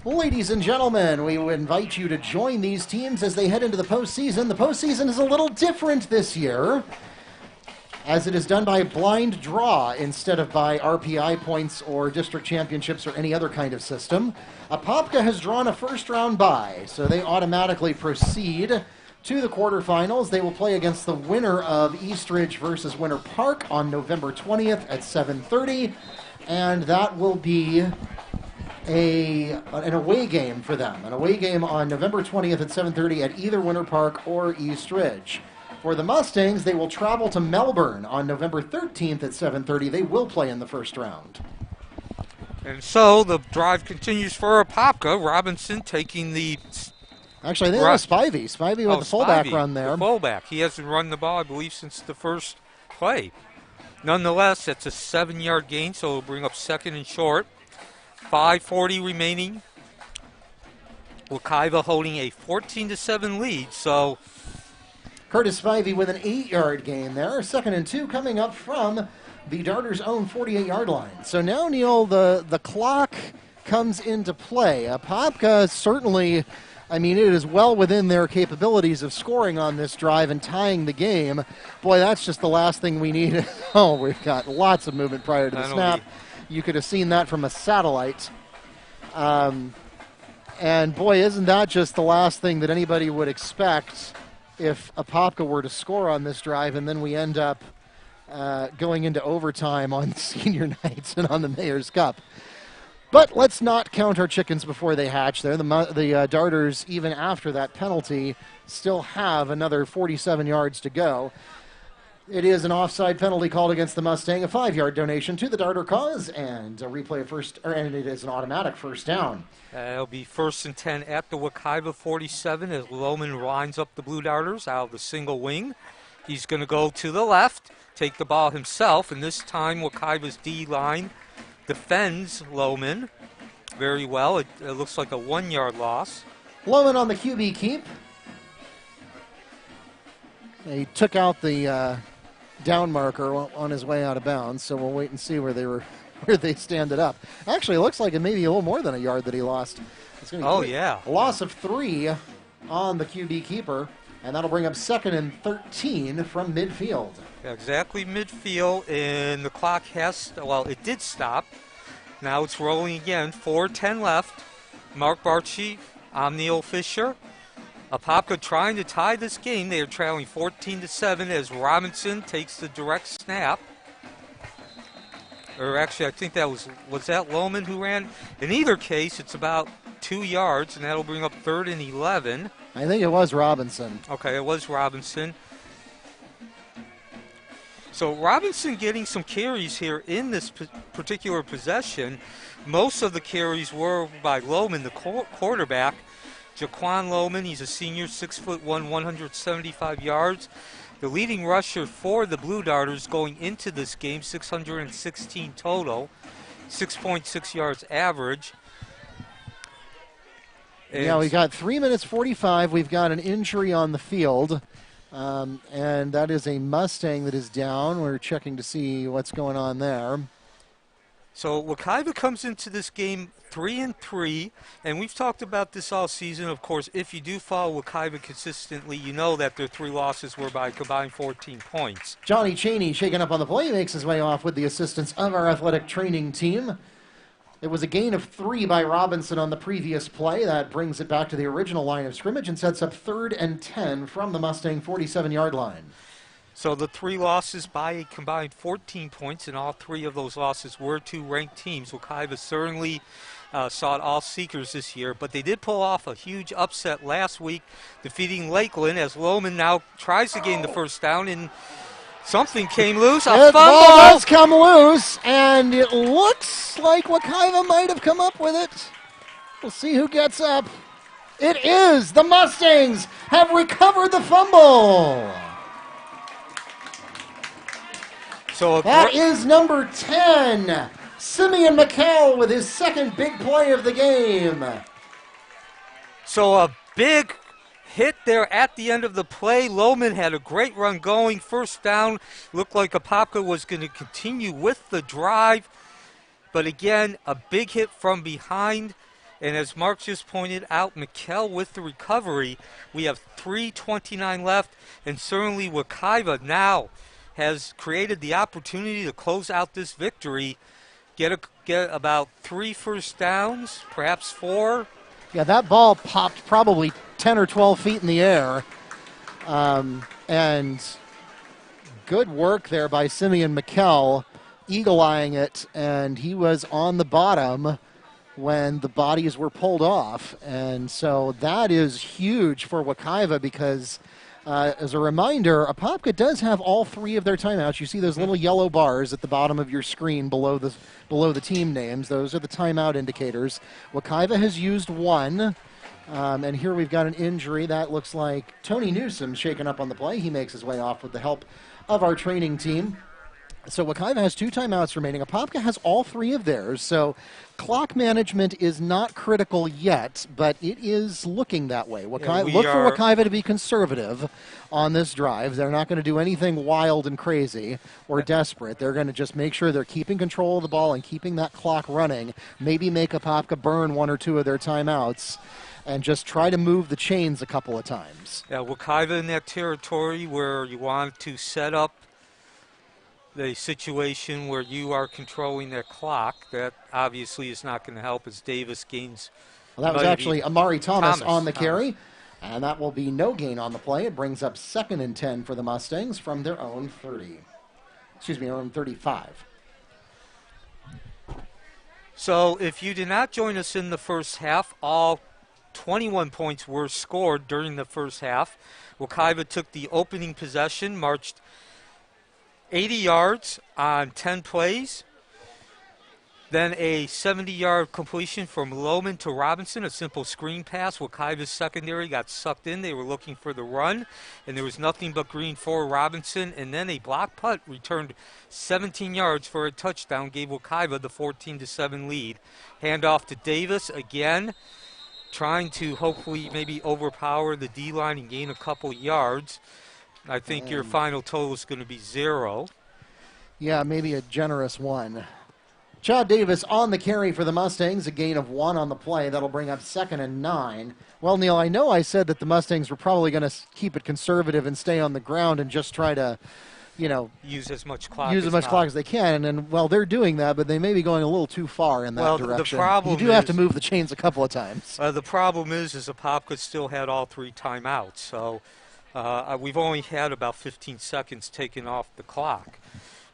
Ladies and gentlemen, we would invite you to join these teams as they head into the postseason. The postseason is a little different this year, as it is done by blind draw instead of by RPI points or district championships or any other kind of system. Apopka has drawn a first-round bye, so they automatically proceed to the quarterfinals. They will play against the winner of Eastridge versus Winter Park on November 20th at 7:30, and that will be an away game for them. An away game on November 20th at 7:30 at either Winter Park or Eastridge. For the Mustangs, they will travel to Melbourne on November 13th at 7:30. They will play in the first round. And so the drive continues for Apopka. Robinson taking the Actually, I think that was Spivey. Spivey with the fullback Spivey, run there. The fullback. He hasn't run the ball, I believe, since the first play. Nonetheless, that's a 7-yard gain, so it'll bring up 2nd and short. 5:40 remaining. Wekiva holding a 14-7 lead, so Curtis Spivey with an 8-yard gain there. 2nd and 2 coming up from the Darters' own 48-yard line. So now, Neil, the clock comes into play. Apopka certainly, I mean, it is well within their capabilities of scoring on this drive and tying the game. Boy, that's just the last thing we need. Oh, we've got lots of movement prior to the snap. You could have seen that from a satellite. And boy, isn't that just the last thing that anybody would expect if Apopka were to score on this drive, and then we end up going into overtime on senior nights and on the Mayor's Cup. But let's not count our chickens before they hatch there. The Darters, even after that penalty, still have another 47 yards to go. It is an offside penalty called against the Mustang, a 5-yard donation to the Darter cause, and a replay and it is an automatic first down. It'll be 1st and 10 at the Wekiva 47 as Lohman lines up the Blue Darters out of the single wing. He's going to go to the left, take the ball himself, and this time Wekiva's D-line defends Lohman very well. It looks like a 1-yard loss. Lohman on the QB keep. He took out the down marker on his way out of bounds, so we'll wait and see where they stand it up. Actually, it looks like it may be a little more than a yard that he lost. It's gonna be yeah. A loss of 3 on the QB keeper, and that'll bring up 2nd and 13 from midfield. Exactly midfield, and the clock it did stop. Now it's rolling again. 4:10 left. Mark Barchi, Neil Fisher. Apopka trying to tie this game. They are trailing 14-7 as Robinson takes the direct snap. Or actually, I think that was that Lohman who ran? In either case, it's about 2 yards, and that'll bring up 3rd and 11. I think it was Robinson. Okay, it was Robinson. So Robinson getting some carries here in this particular possession. Most of the carries were by Lohman, the quarterback. Jaquan Lohman, he's a senior, 6'1", 175 yards. The leading rusher for the Blue Darters going into this game, 616 total, 6.6 yards average. Yeah, we got 3 minutes 45. We've got an injury on the field, and that is a Mustang that is down. We're checking to see what's going on there. So Wekiva comes into this game 3-3, and we've talked about this all season. Of course, if you do follow Wekiva consistently, you know that their 3 losses were by combined 14 points. Johnny Cheney shaking up on the play, makes his way off with the assistance of our athletic training team. It was a gain of 3 by Robinson on the previous play. That brings it back to the original line of scrimmage and sets up 3rd and 10 from the Mustang 47-yard line. So the 3 losses by a combined 14 points, and all 3 of those losses were to ranked teams. Wekiva certainly sought all seekers this year, but they did pull off a huge upset last week, defeating Lakeland as Lohman now tries to gain the first down, and something came loose. A ball does come loose, and it looks like Wekiva might have come up with it. We'll see who gets up. It is the Mustangs have recovered the fumble. So that is number 10, Simeon McKell, with his 2nd big play of the game. So a big hit there at the end of the play. Lohman had a great run going. First down. Looked like Apopka was going to continue with the drive. But again, a big hit from behind. And as Mark just pointed out, McKell with the recovery. We have 3:29 left. And certainly Wekiva now has created the opportunity to close out this victory, get about 3 first downs, perhaps 4. Yeah, that ball popped probably 10 or 12 feet in the air. And good work there by Simeon McKell, eagle-eyeing it, and he was on the bottom when the bodies were pulled off. And so that is huge for Wekiva because As a reminder, Apopka does have all 3 of their timeouts. You see those little yellow bars at the bottom of your screen below the team names. Those are the timeout indicators. Wekiva has used 1. And here we've got an injury. That looks like Tony Newsom shaken up on the play. He makes his way off with the help of our training team. So Wekiva has 2 timeouts remaining. Apopka has all 3 of theirs. So clock management is not critical yet, but it is looking that way. Look for Wekiva to be conservative on this drive. They're not going to do anything wild and crazy or desperate. They're going to just make sure they're keeping control of the ball and keeping that clock running. Maybe make Apopka burn 1 or 2 of their timeouts and just try to move the chains a couple of times. Yeah, Wekiva in that territory where you want to set up the situation where you are controlling that clock. That obviously is not going to help as Davis gains. Well, that was actually Amari Thomas on the carry, and that will be no gain on the play. It brings up 2nd and 10 for the Mustangs from their own 30. Excuse me, their own 35. So if you did not join us in the first half, all 21 points were scored during the first half. Wekiva took the opening possession, marched 80 yards on 10 plays. Then a 70-yard completion from Lohman to Robinson, a simple screen pass. Wekiva's secondary got sucked in. They were looking for the run, and there was nothing but green for Robinson. And then a block punt returned 17 yards for a touchdown, gave Wekiva the 14-7 lead. Handoff to Davis again, trying to hopefully maybe overpower the D-line and gain a couple yards. I think your final total is going to be 0. Yeah, maybe a generous 1. Chad Davis on the carry for the Mustangs, a gain of 1 on the play. That'll bring up 2nd and 9. Well, Neil, I know I said that the Mustangs were probably going to keep it conservative and stay on the ground and just try to, use as much clock as they can. And, well, they're doing that, but they may be going a little too far in that direction. The problem you do have to move the chains a couple of times. The problem is Apopka still had all 3 timeouts. So we've only had about 15 seconds taken off the clock.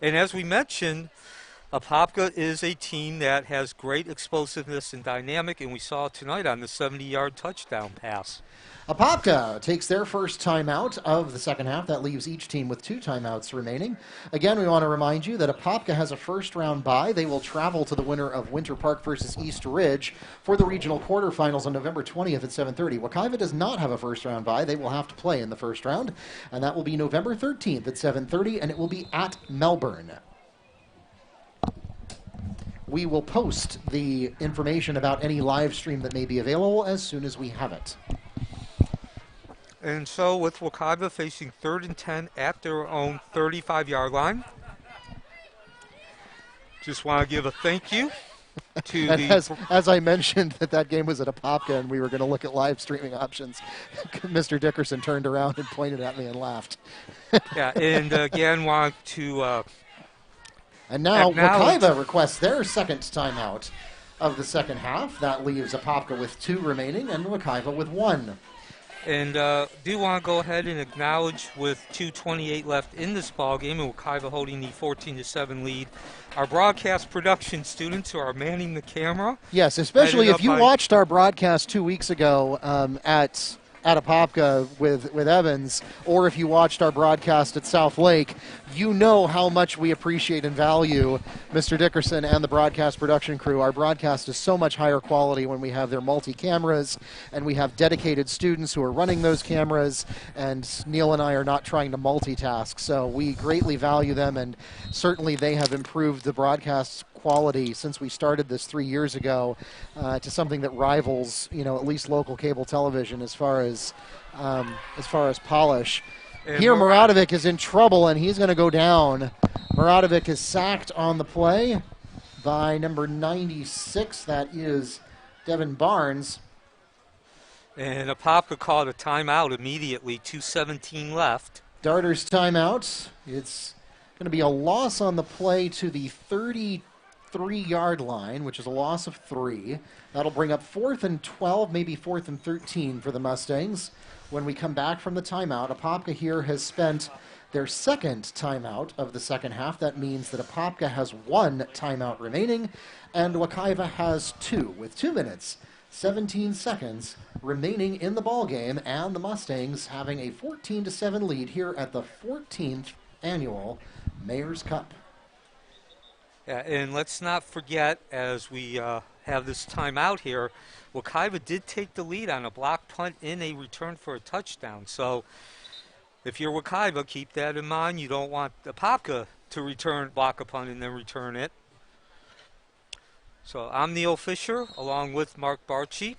And as we mentioned, Apopka is a team that has great explosiveness and dynamic, and we saw it tonight on the 70-yard touchdown pass. Apopka takes their first timeout of the second half. That leaves each team with 2 timeouts remaining. Again, we want to remind you that Apopka has a first-round bye. They will travel to the winner of Winter Park versus East Ridge for the regional quarterfinals on November 20th at 7:30. Wekiva does not have a first-round bye. They will have to play in the first round, and that will be November 13th at 7:30, and it will be at Melbourne. We will post the information about any live stream that may be available as soon as we have it. And so with Wekiva facing 3rd and 10 at their own 35-yard line, just want to give a thank you to as I mentioned that game was at Apopka and we were going to look at live streaming options, Mr. Dickerson turned around and pointed at me and laughed. Yeah, and again want to and now Wekiva requests their second timeout of the second half. That leaves Apopka with 2 remaining and Wekiva with 1. And do want to go ahead and acknowledge with 2:28 left in this ball game and Wekiva holding the 14-7 lead, our broadcast production students who are manning the camera. Yes, especially if you watched our broadcast 2 weeks ago at Apopka with Evans, or if you watched our broadcast at South Lake, you know how much we appreciate and value Mr. Dickerson and the broadcast production crew. Our broadcast is so much higher quality when we have their multi-cameras and we have dedicated students who are running those cameras, and Neil and I are not trying to multitask. So we greatly value them, and certainly they have improved the broadcast quality since we started this 3 years ago to something that rivals, at least local cable television as far as polish. And here Muradovic is in trouble, and he's going to go down. Muradovic is sacked on the play by number 96. That is Devin Barnes. And Apopka called a timeout immediately, 2:17 left. Darters timeout. It's going to be a loss on the play to the 33-yard line, which is a loss of 3. That'll bring up 4th and 12, maybe 4th and 13 for the Mustangs. When we come back from the timeout, Apopka here has spent their second timeout of the second half. That means that Apopka has 1 timeout remaining, and Wekiva has 2, with 2 minutes, 17 seconds remaining in the ball game, and the Mustangs having a 14-7 lead here at the 14th annual Mayor's Cup. Yeah, and let's not forget, as we have this timeout here, Wekiva did take the lead on a block punt in a return for a touchdown. So if you're Wekiva, keep that in mind. You don't want Apopka to block a punt and then return it. So I'm Neil Fisher along with Mark Barchi.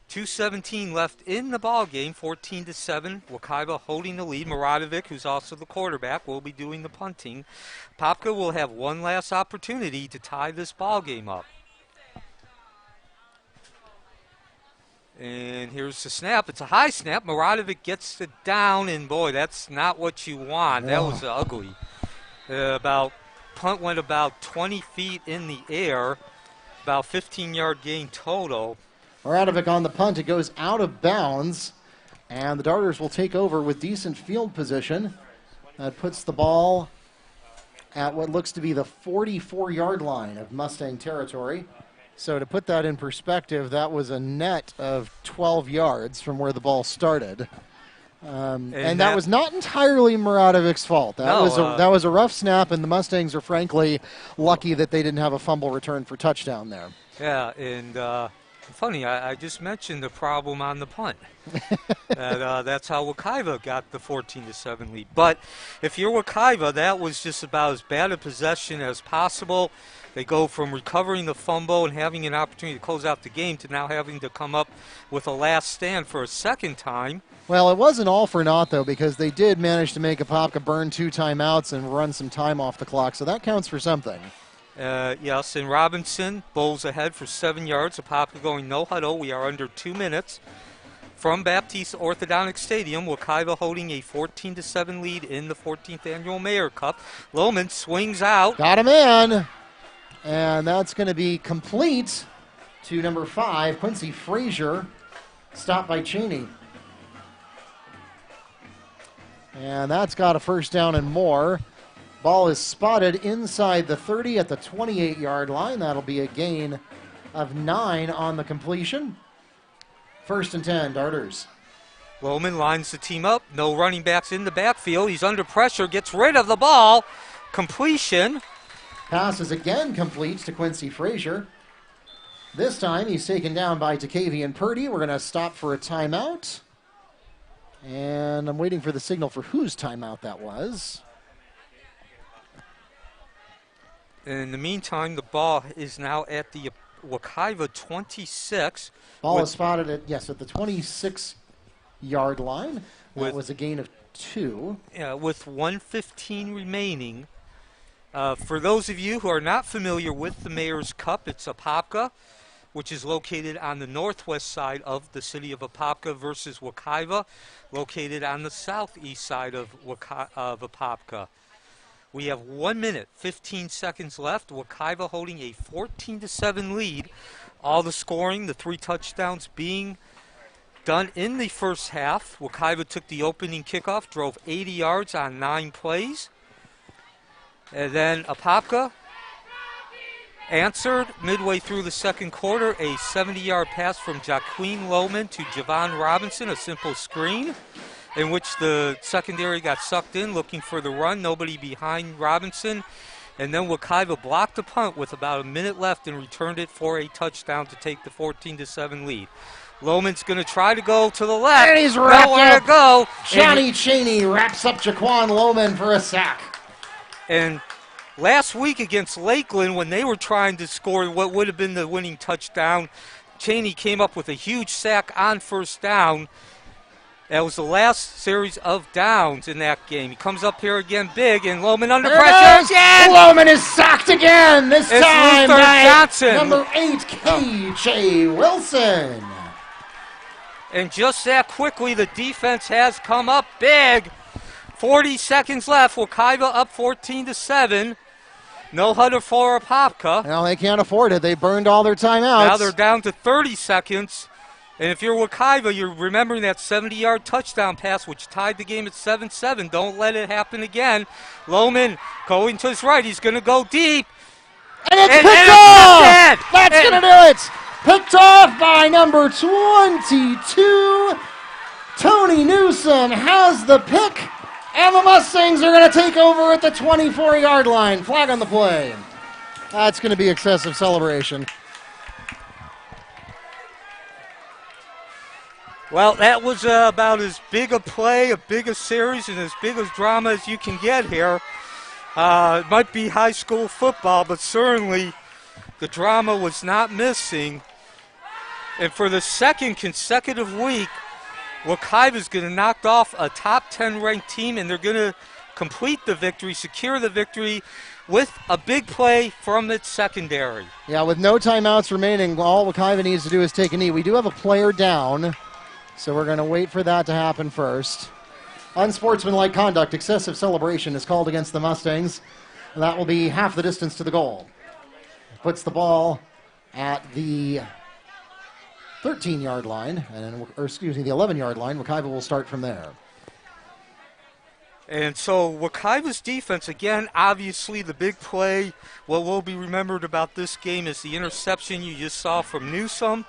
2:17 left in the ball game, 14-7. Wekiva holding the lead. Maradovic, who's also the quarterback, will be doing the punting. Apopka will have one last opportunity to tie this ball game up. And here's the snap. It's a high snap. Maradovic gets it down, and boy, that's not what you want. That was ugly. Punt went about 20 feet in the air, about 15-yard gain total. Maradovic on the punt. It goes out of bounds, and the Darters will take over with decent field position. That puts the ball at what looks to be the 44-yard line of Mustang territory. So to put that in perspective, that was a net of 12 yards from where the ball started. And that was not entirely Maradovic's fault. That was a rough snap, and the Mustangs are frankly lucky that they didn't have a fumble return for touchdown there. Yeah, and funny, I just mentioned the problem on the punt. That's how Wekiva got the 14-7 lead. But if you're Wekiva, that was just about as bad a possession as possible. They go from recovering the fumble and having an opportunity to close out the game to now having to come up with a last stand for a second time. Well, it wasn't all for naught, though, because they did manage to make Apopka burn 2 timeouts and run some time off the clock, so that counts for something. Yes, and Robinson bowls ahead for 7 yards. Apopka going no huddle. We are under 2 minutes. From Baptiste Orthodontic Stadium, Wekiva holding a 14-7 lead in the 14th Annual Mayor Cup. Lohman swings out. Got him in. And that's going to be complete to number 5, Quincy Frazier, stopped by Cheney. And that's got a first down and more. Ball is spotted inside the 30 at the 28-yard line. That'll be a gain of 9 on the completion. 1st and 10, Darters. Lohman lines the team up. No running backs in the backfield. He's under pressure, gets rid of the ball. Completion. Pass is again complete to Quincy Frazier. This time he's taken down by Takavian Purdy. We're going to stop for a timeout. And I'm waiting for the signal for whose timeout that was. In the meantime, the ball is now at the Wekiva 26. Ball is spotted at the 26-yard line. That was a gain of 2. Yeah, with 1:15 remaining. For those of you who are not familiar with the Mayor's Cup, it's Apopka, which is located on the northwest side of the city of Apopka, versus Wekiva, located on the southeast side of Apopka. We have 1 minute, 15 seconds left. Wekiva holding a 14-7 lead. All the scoring, the 3 touchdowns being done in the first half. Wekiva took the opening kickoff, drove 80 yards on 9 plays. And then Apopka answered midway through the second quarter, a 70-yard pass from Jaqueen Lohman to Javon Robinson, a simple screen in which the secondary got sucked in looking for the run, nobody behind Robinson. And then Wekiva blocked the punt with about a minute left and returned it for a touchdown to take the 14-7 lead. Lohman's going to try to go to the left. And he's wrapped Nowhere to go. Johnny Cheney wraps up Jaquan Lohman for a sack. And last week against Lakeland, when they were trying to score what would have been the winning touchdown, Cheney came up with a huge sack on first down. That was the last series of downs in that game. He comes up here again big, and Lohman under pressure again. Lohman is sacked again, this It's time Luther by Johnson. number 8, K.J. Wilson. And just that quickly, the defense has come up big. 40 seconds left. Wekiva up 14-7. No huddle for Apopka. Well, they can't afford it. They burned all their timeouts. Now they're down to 30 seconds. And if you're Wekiva, you're remembering that 70-yard touchdown pass, which tied the game at 7-7. Don't let it happen again. Lohman going to his right. He's going to go deep. And it's picked off! That's going to do it! Picked off by number 22. Tony Newsom has the pick, and the Mustangs are going to take over at the 24-yard line. Flag on the play. That's going to be excessive celebration. Well, that was about as big a play, a big a series, and as big a drama as you can get here. It might be high school football, but certainly the drama was not missing. And for the second consecutive week, Wekiva is going to knock off a top 10 ranked team, and they're going to complete the victory, secure the victory with a big play from its secondary. Yeah, with no timeouts remaining, all Wekiva needs to do is take a knee. We do have a player down, so we're going to wait for that to happen first. Unsportsmanlike conduct, excessive celebration is called against the Mustangs. And that will be half the distance to the goal. Puts the ball at the 13-yard line, the 11-yard line. Wekiva will start from there. And so Wekiva's defense, again, obviously the big play. What will be remembered about this game is the interception you just saw from Newsom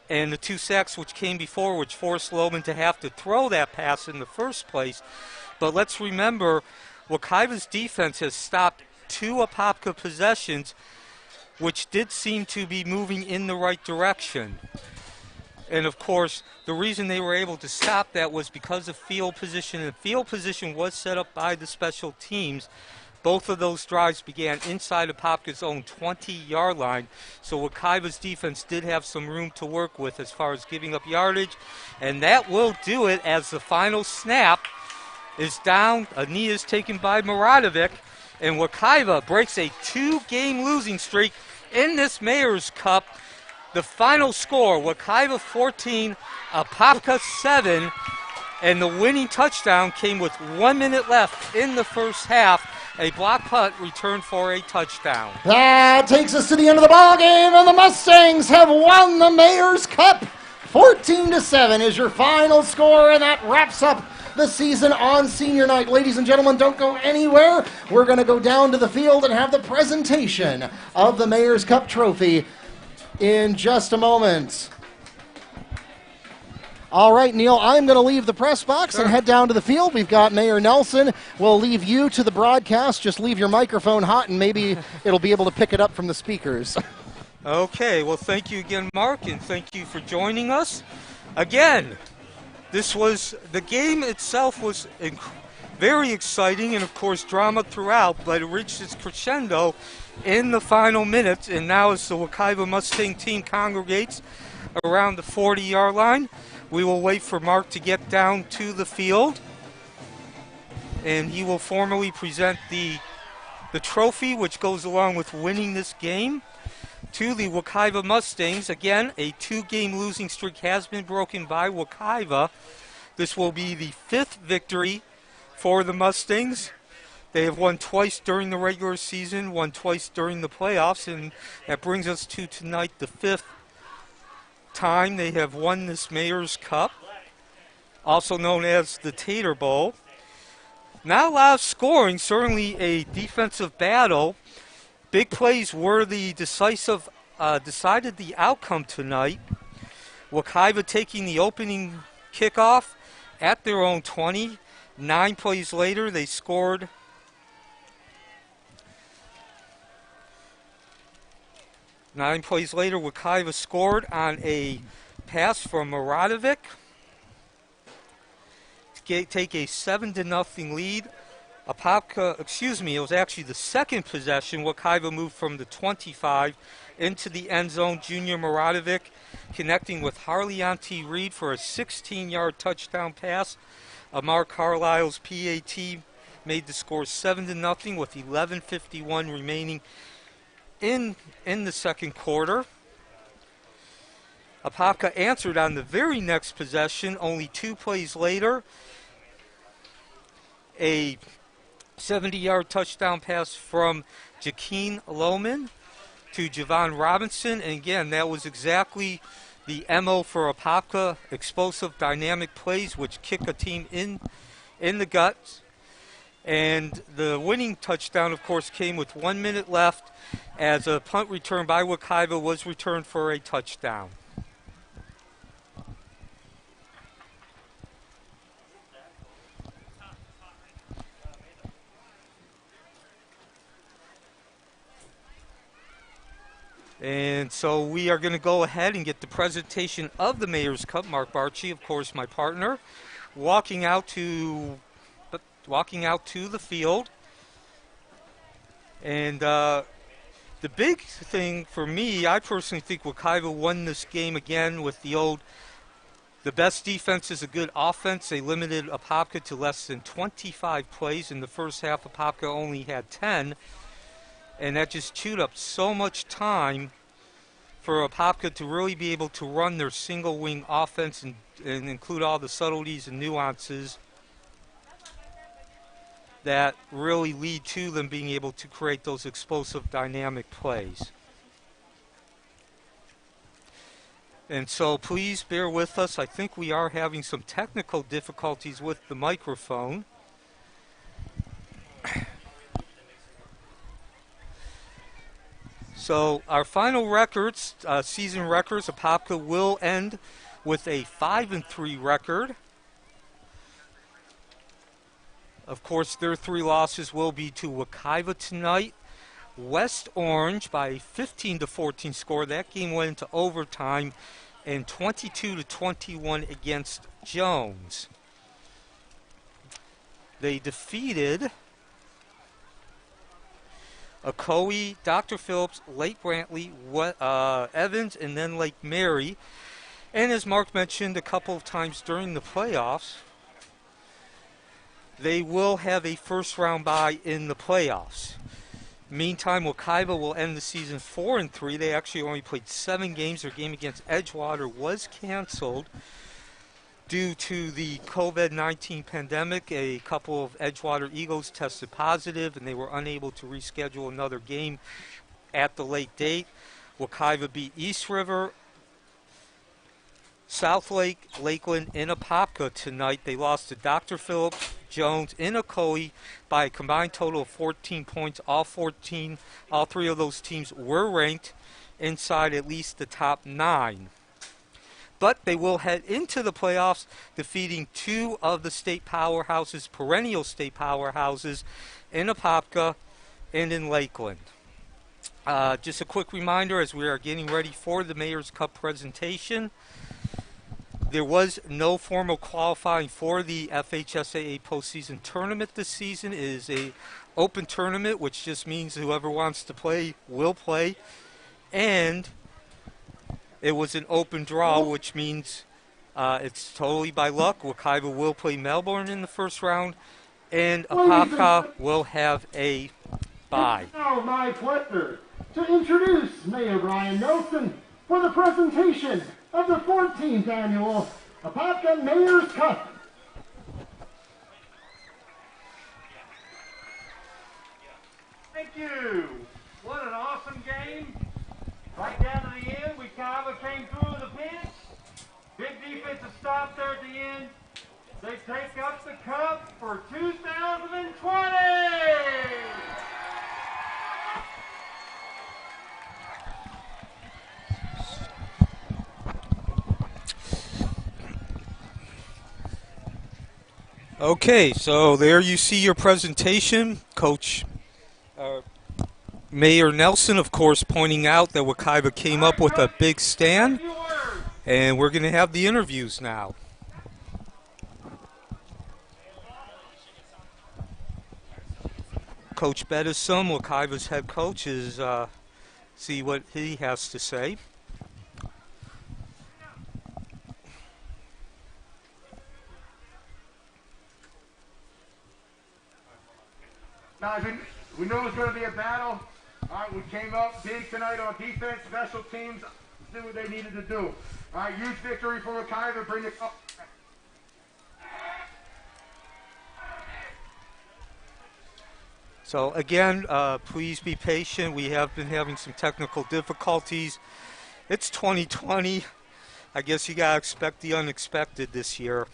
and the 2 sacks which came before, which forced Loman to have to throw that pass in the first place. But let's remember, Wekiva's defense has stopped 2 Apopka possessions, which did seem to be moving in the right direction. And, of course, the reason they were able to stop that was because of field position, and field position was set up by the special teams. Both of those drives began inside Apopka's own 20-yard line, so Wekiva's defense did have some room to work with as far as giving up yardage, and that will do it as the final snap is down. A knee is taken by Maradovic, and Wekiva breaks a 2-game losing streak in this Mayor's Cup. The final score, Wekiva 14, Apopka 7, and the winning touchdown came with 1 minute left in the first half. A block punt returned for a touchdown. That takes us to the end of the ball game, and the Mustangs have won the Mayor's Cup. 14-7 is your final score, and that wraps up the season on senior night. Ladies and gentlemen, don't go anywhere. We're going to go down to the field and have the presentation of the Mayor's Cup trophy in just a moment. All right, Neil, I'm going to leave the press box and head down to the field. We've got Mayor Nelson. We'll leave you to the broadcast. Just leave your microphone hot, and maybe it'll be able to pick it up from the speakers. Okay, well, thank you again, Mark, and thank you for joining us. Again, the game itself was very exciting and, of course, drama throughout, but it reached its crescendo in the final minutes, and now as the Wekiva Mustang team congregates around the 40-yard line, we will wait for Mark to get down to the field, and he will formally present the trophy, which goes along with winning this game, to the Wekiva Mustangs. Again, a 2-game losing streak has been broken by Wekiva. This will be the 5th victory for the Mustangs. They have won twice during the regular season, won twice during the playoffs, and that brings us to tonight, the 5th time they have won this Mayor's Cup, also known as the Tater Bowl. Not a lot of scoring, certainly a defensive battle. Big plays were the decided the outcome tonight. Wekiva taking the opening kickoff at their own 20. 9 plays later, they scored. 9 plays later, Wekiva scored on a pass from Maradovic to take a 7-0 lead. It was actually the second possession. Wekiva moved from the 25 into the end zone. Junior Maradovic connecting with Harleyanti Reed for a 16-yard touchdown pass. Amar Carlisle's PAT made the score 7-0 with 11:51 remaining in the second quarter. Apopka answered on the very next possession, only 2 plays later. A 70-yard touchdown pass from Jaqueen Loman to Javon Robinson. And again, that was exactly the MO for Apopka, explosive, dynamic plays which kick a team in the guts. And the winning touchdown, of course, came with 1 minute left as a punt return by Wekiva was returned for a touchdown. And so we are going to go ahead and get the presentation of the Mayor's Cup. Mark Barchi, of course, my partner, walking out to the field. And the big thing for me, I personally think Wekiva won this game again with the best defense is a good offense. They limited Apopka to less than 25 plays. In the first half, Apopka only had 10. And that just chewed up so much time for Apopka to really be able to run their single wing offense and include all the subtleties and nuances that really lead to them being able to create those explosive dynamic plays. And so please bear with us. I think we are having some technical difficulties with the microphone. So our final season records, Apopka will end with a 5-3 record. Of course, their 3 losses will be to Wekiva tonight, West Orange by 15-14 score. That game went into overtime, and 22-21 against Jones. They defeated Ocoee, Dr. Phillips, Lake Brantley, Evans, and then Lake Mary. And as Mark mentioned a couple of times during the playoffs, they will have a first-round bye in the playoffs. Meantime, Wekiva will end the season 4-3. They actually only played 7 games. Their game against Edgewater was canceled due to the COVID-19 pandemic. A couple of Edgewater Eagles tested positive, and they were unable to reschedule another game at the late date. Wekiva beat East River, South Lake, Lakeland, and Apopka tonight. They lost to Dr. Phillips, Jones, and Ocoee by a combined total of 14 points. All 3 of those teams were ranked inside at least the top 9. But they will head into the playoffs, defeating 2 of the state powerhouses, perennial state powerhouses, in Apopka and in Lakeland. Just a quick reminder as we are getting ready for the Mayor's Cup presentation. There was no formal qualifying for the FHSAA postseason tournament this season. It is an open tournament, which just means whoever wants to play will play. And it was an open draw, which means it's totally by luck. Wekiva will play Melbourne in the first round, and Apopka will have a bye. It's now my pleasure to introduce Mayor Brian Nelson for the presentation of the 14th annual Apopka Mayor's Cup. Thank you. What an awesome game. Right down to the end, Wekiva came through the pinch. Big defensive stop there at the end. They take up the cup for 2020. Okay, so there you see your presentation. Coach Mayor Nelson, of course, pointing out that Wekiva came up with a big stand, and we're going to have the interviews now. Coach Bedison, Wekiva's head coach, is see what he has to say. Guys, we knew it was going to be a battle. All right, we came up big tonight on defense, special teams, do what they needed to do. All right, huge victory for Wekiva, bring it up. So again, please be patient. We have been having some technical difficulties. It's 2020. I guess you gotta expect the unexpected this year.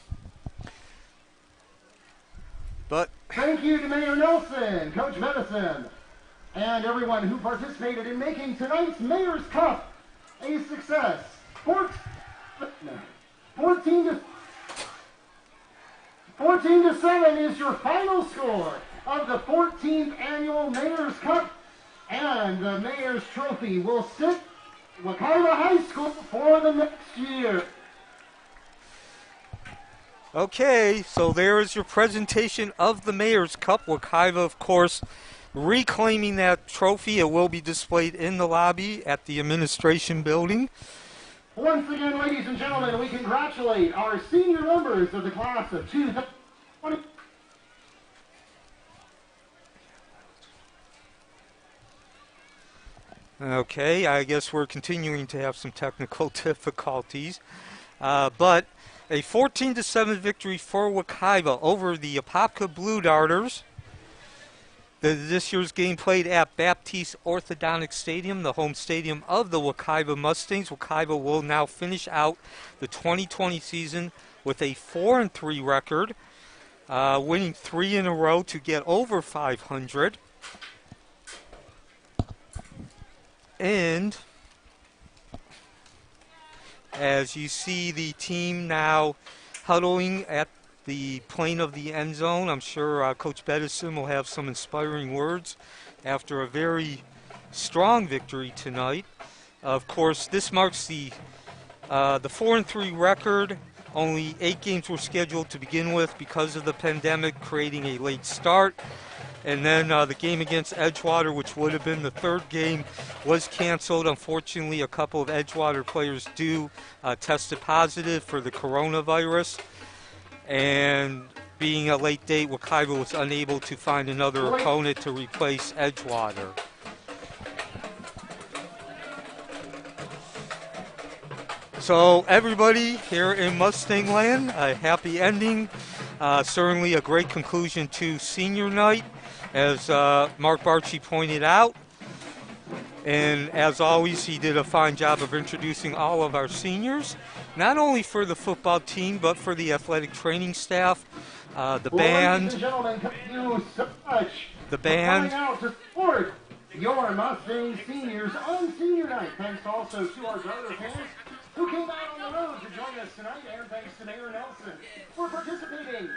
But Thank you to Mayor Nelson, Coach Medicine, and everyone who participated in making tonight's Mayor's Cup a success. 14 to 7 is your final score of the 14th annual Mayor's Cup, and the Mayor's Trophy will sit Wekiva High School for the next year. Okay, so there is your presentation of the Mayor's Cup. Wekiva, of course, reclaiming that trophy. It will be displayed in the lobby at the administration building. Once again, ladies and gentlemen, we congratulate our senior members of the class of 2020. Okay, I guess we're continuing to have some technical difficulties, but a 14 to 7 victory for Wekiva over the Apopka Blue Darters. This year's game played at Baptiste Orthodontic Stadium, the home stadium of the Wekiva Mustangs. Wekiva will now finish out the 2020 season with a 4-3 record, winning 3 in a row to get over 500. And as you see the team now huddling at the plane of the end zone, I'm sure Coach Bedison will have some inspiring words after a very strong victory tonight. Of course, this marks the 4-3 record. Only 8 games were scheduled to begin with because of the pandemic, creating a late start. And then the game against Edgewater, which would have been the 3rd game, was canceled. Unfortunately, a couple of Edgewater players tested positive for the coronavirus. And being a late date, Wekiva was unable to find another opponent to replace Edgewater. So everybody here in Mustang Land, a happy ending. Certainly a great conclusion to senior night, as Mark Barchi pointed out. And as always, he did a fine job of introducing all of our seniors, not only for the football team, but for the athletic training staff, the band. Ladies and gentlemen, thank you so much the for band. coming out to support your Mustang seniors on senior night. Thanks also to our Darter fans who came out on the road to join us tonight, and thanks to Mayor Nelson for participating.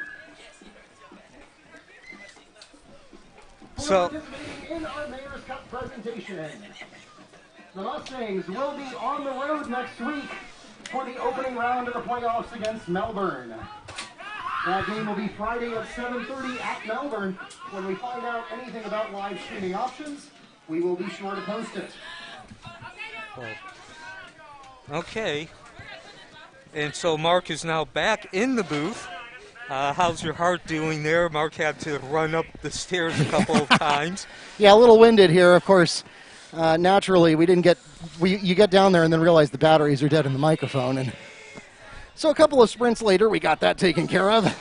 Participating in our Mayor's Cup presentation. The Mustangs will be on the road next week for the opening round of the playoffs against Melbourne. That game will be Friday at 7:30 at Melbourne. When we find out anything about live streaming options, we will be sure to post it. Okay. And so Mark is now back in the booth. How's your heart doing there? Mark had to run up the stairs a couple of times. Yeah, a little winded here, of course. Naturally, you get down there and then realize the batteries are dead in the microphone. And so a couple of sprints later, we got that taken care of.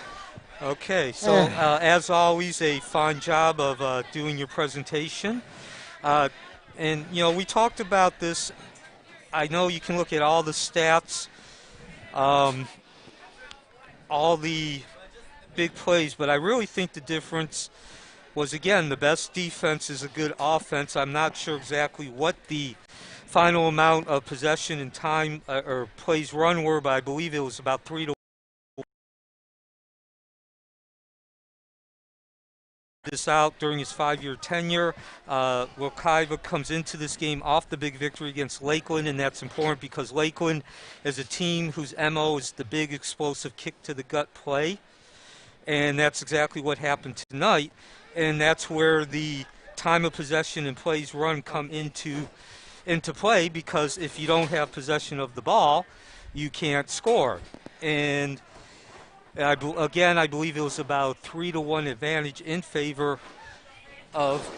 Okay, so as always, a fine job of doing your presentation. And, you know, we talked about this. I know you can look at all the stats, all the big plays, but I really think the difference was, again, the best defense is a good offense. I'm not sure exactly what the final amount of possession and time or plays run were, but I believe it was about 3 to 1. This out during his 5-year tenure. Wekiva comes into this game off the big victory against Lakeland, and that's important because Lakeland is a team whose MO is the big explosive kick to the gut play, and that's exactly what happened tonight. And that's where the time of possession and plays run come into play, because if you don't have possession of the ball, you can't score. And I believe it was about 3 to 1 advantage in favor of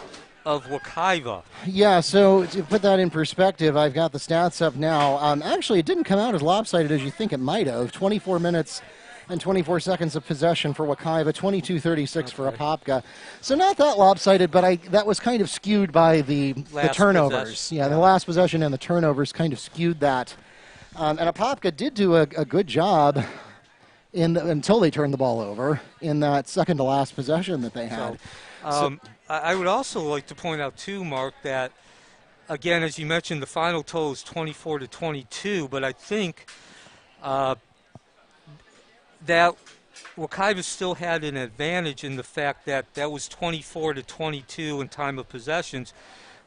Wekiva. Yeah, so to put that in perspective, I've got the stats up now. Actually, it didn't come out as lopsided as you think it might have. 24 minutes and 24 seconds of possession for Wekiva, 22-36 for Apopka. So not that lopsided, but that was kind of skewed by the turnovers. Yeah, the last possession and the turnovers kind of skewed that. And Apopka did do a good job until they turned the ball over in that second to last possession that they had. I would also like to point out too, Mark, that again, as you mentioned, the final total is 24-22, but I think that Wekiva still had an advantage in the fact that that was 24-22 in time of possessions,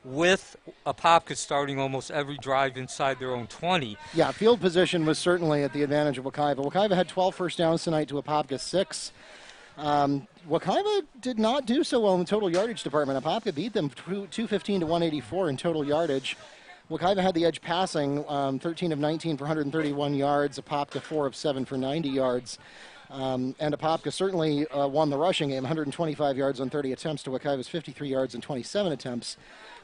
with Apopka starting almost every drive inside their own 20. Yeah, field position was certainly at the advantage of Wekiva. Wekiva had 12 first downs tonight to Apopka 6. Wekiva did not do so well in the total yardage department. Apopka beat them 215 to 184 in total yardage. Wekiva had the edge passing, 13 of 19 for 131 yards. Apopka 4 of 7 for 90 yards. And Apopka certainly won the rushing game, 125 yards on 30 attempts to Wekiva's 53 yards and 27 attempts.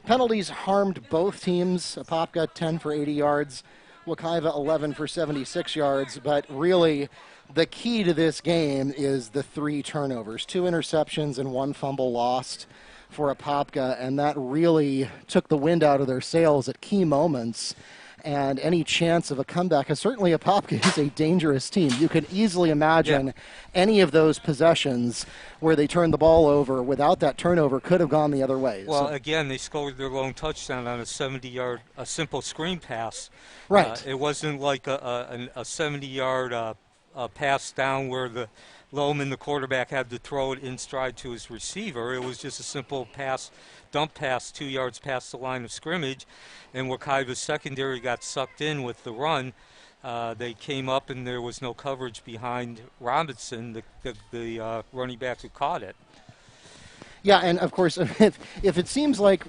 Penalties harmed both teams. Apopka 10 for 80 yards, Wekiva 11 for 76 yards. But really, the key to this game is the 3 turnovers, 2 interceptions and 1 fumble lost for Apopka, and that really took the wind out of their sails at key moments. And any chance of a comeback, and certainly Apopka is a dangerous team. You can easily imagine any of those possessions where they turned the ball over without that turnover could have gone the other way. Well, again, they scored their lone touchdown on a 70-yard, a simple screen pass. Right. It wasn't like a 70-yard pass down where the Lohman, the quarterback, had to throw it in stride to his receiver. It was just a simple pass, dump pass 2 yards past the line of scrimmage, and Wekiva's secondary got sucked in with the run. They came up and there was no coverage behind Robinson, the running back who caught it. Yeah, and of course, if it seems like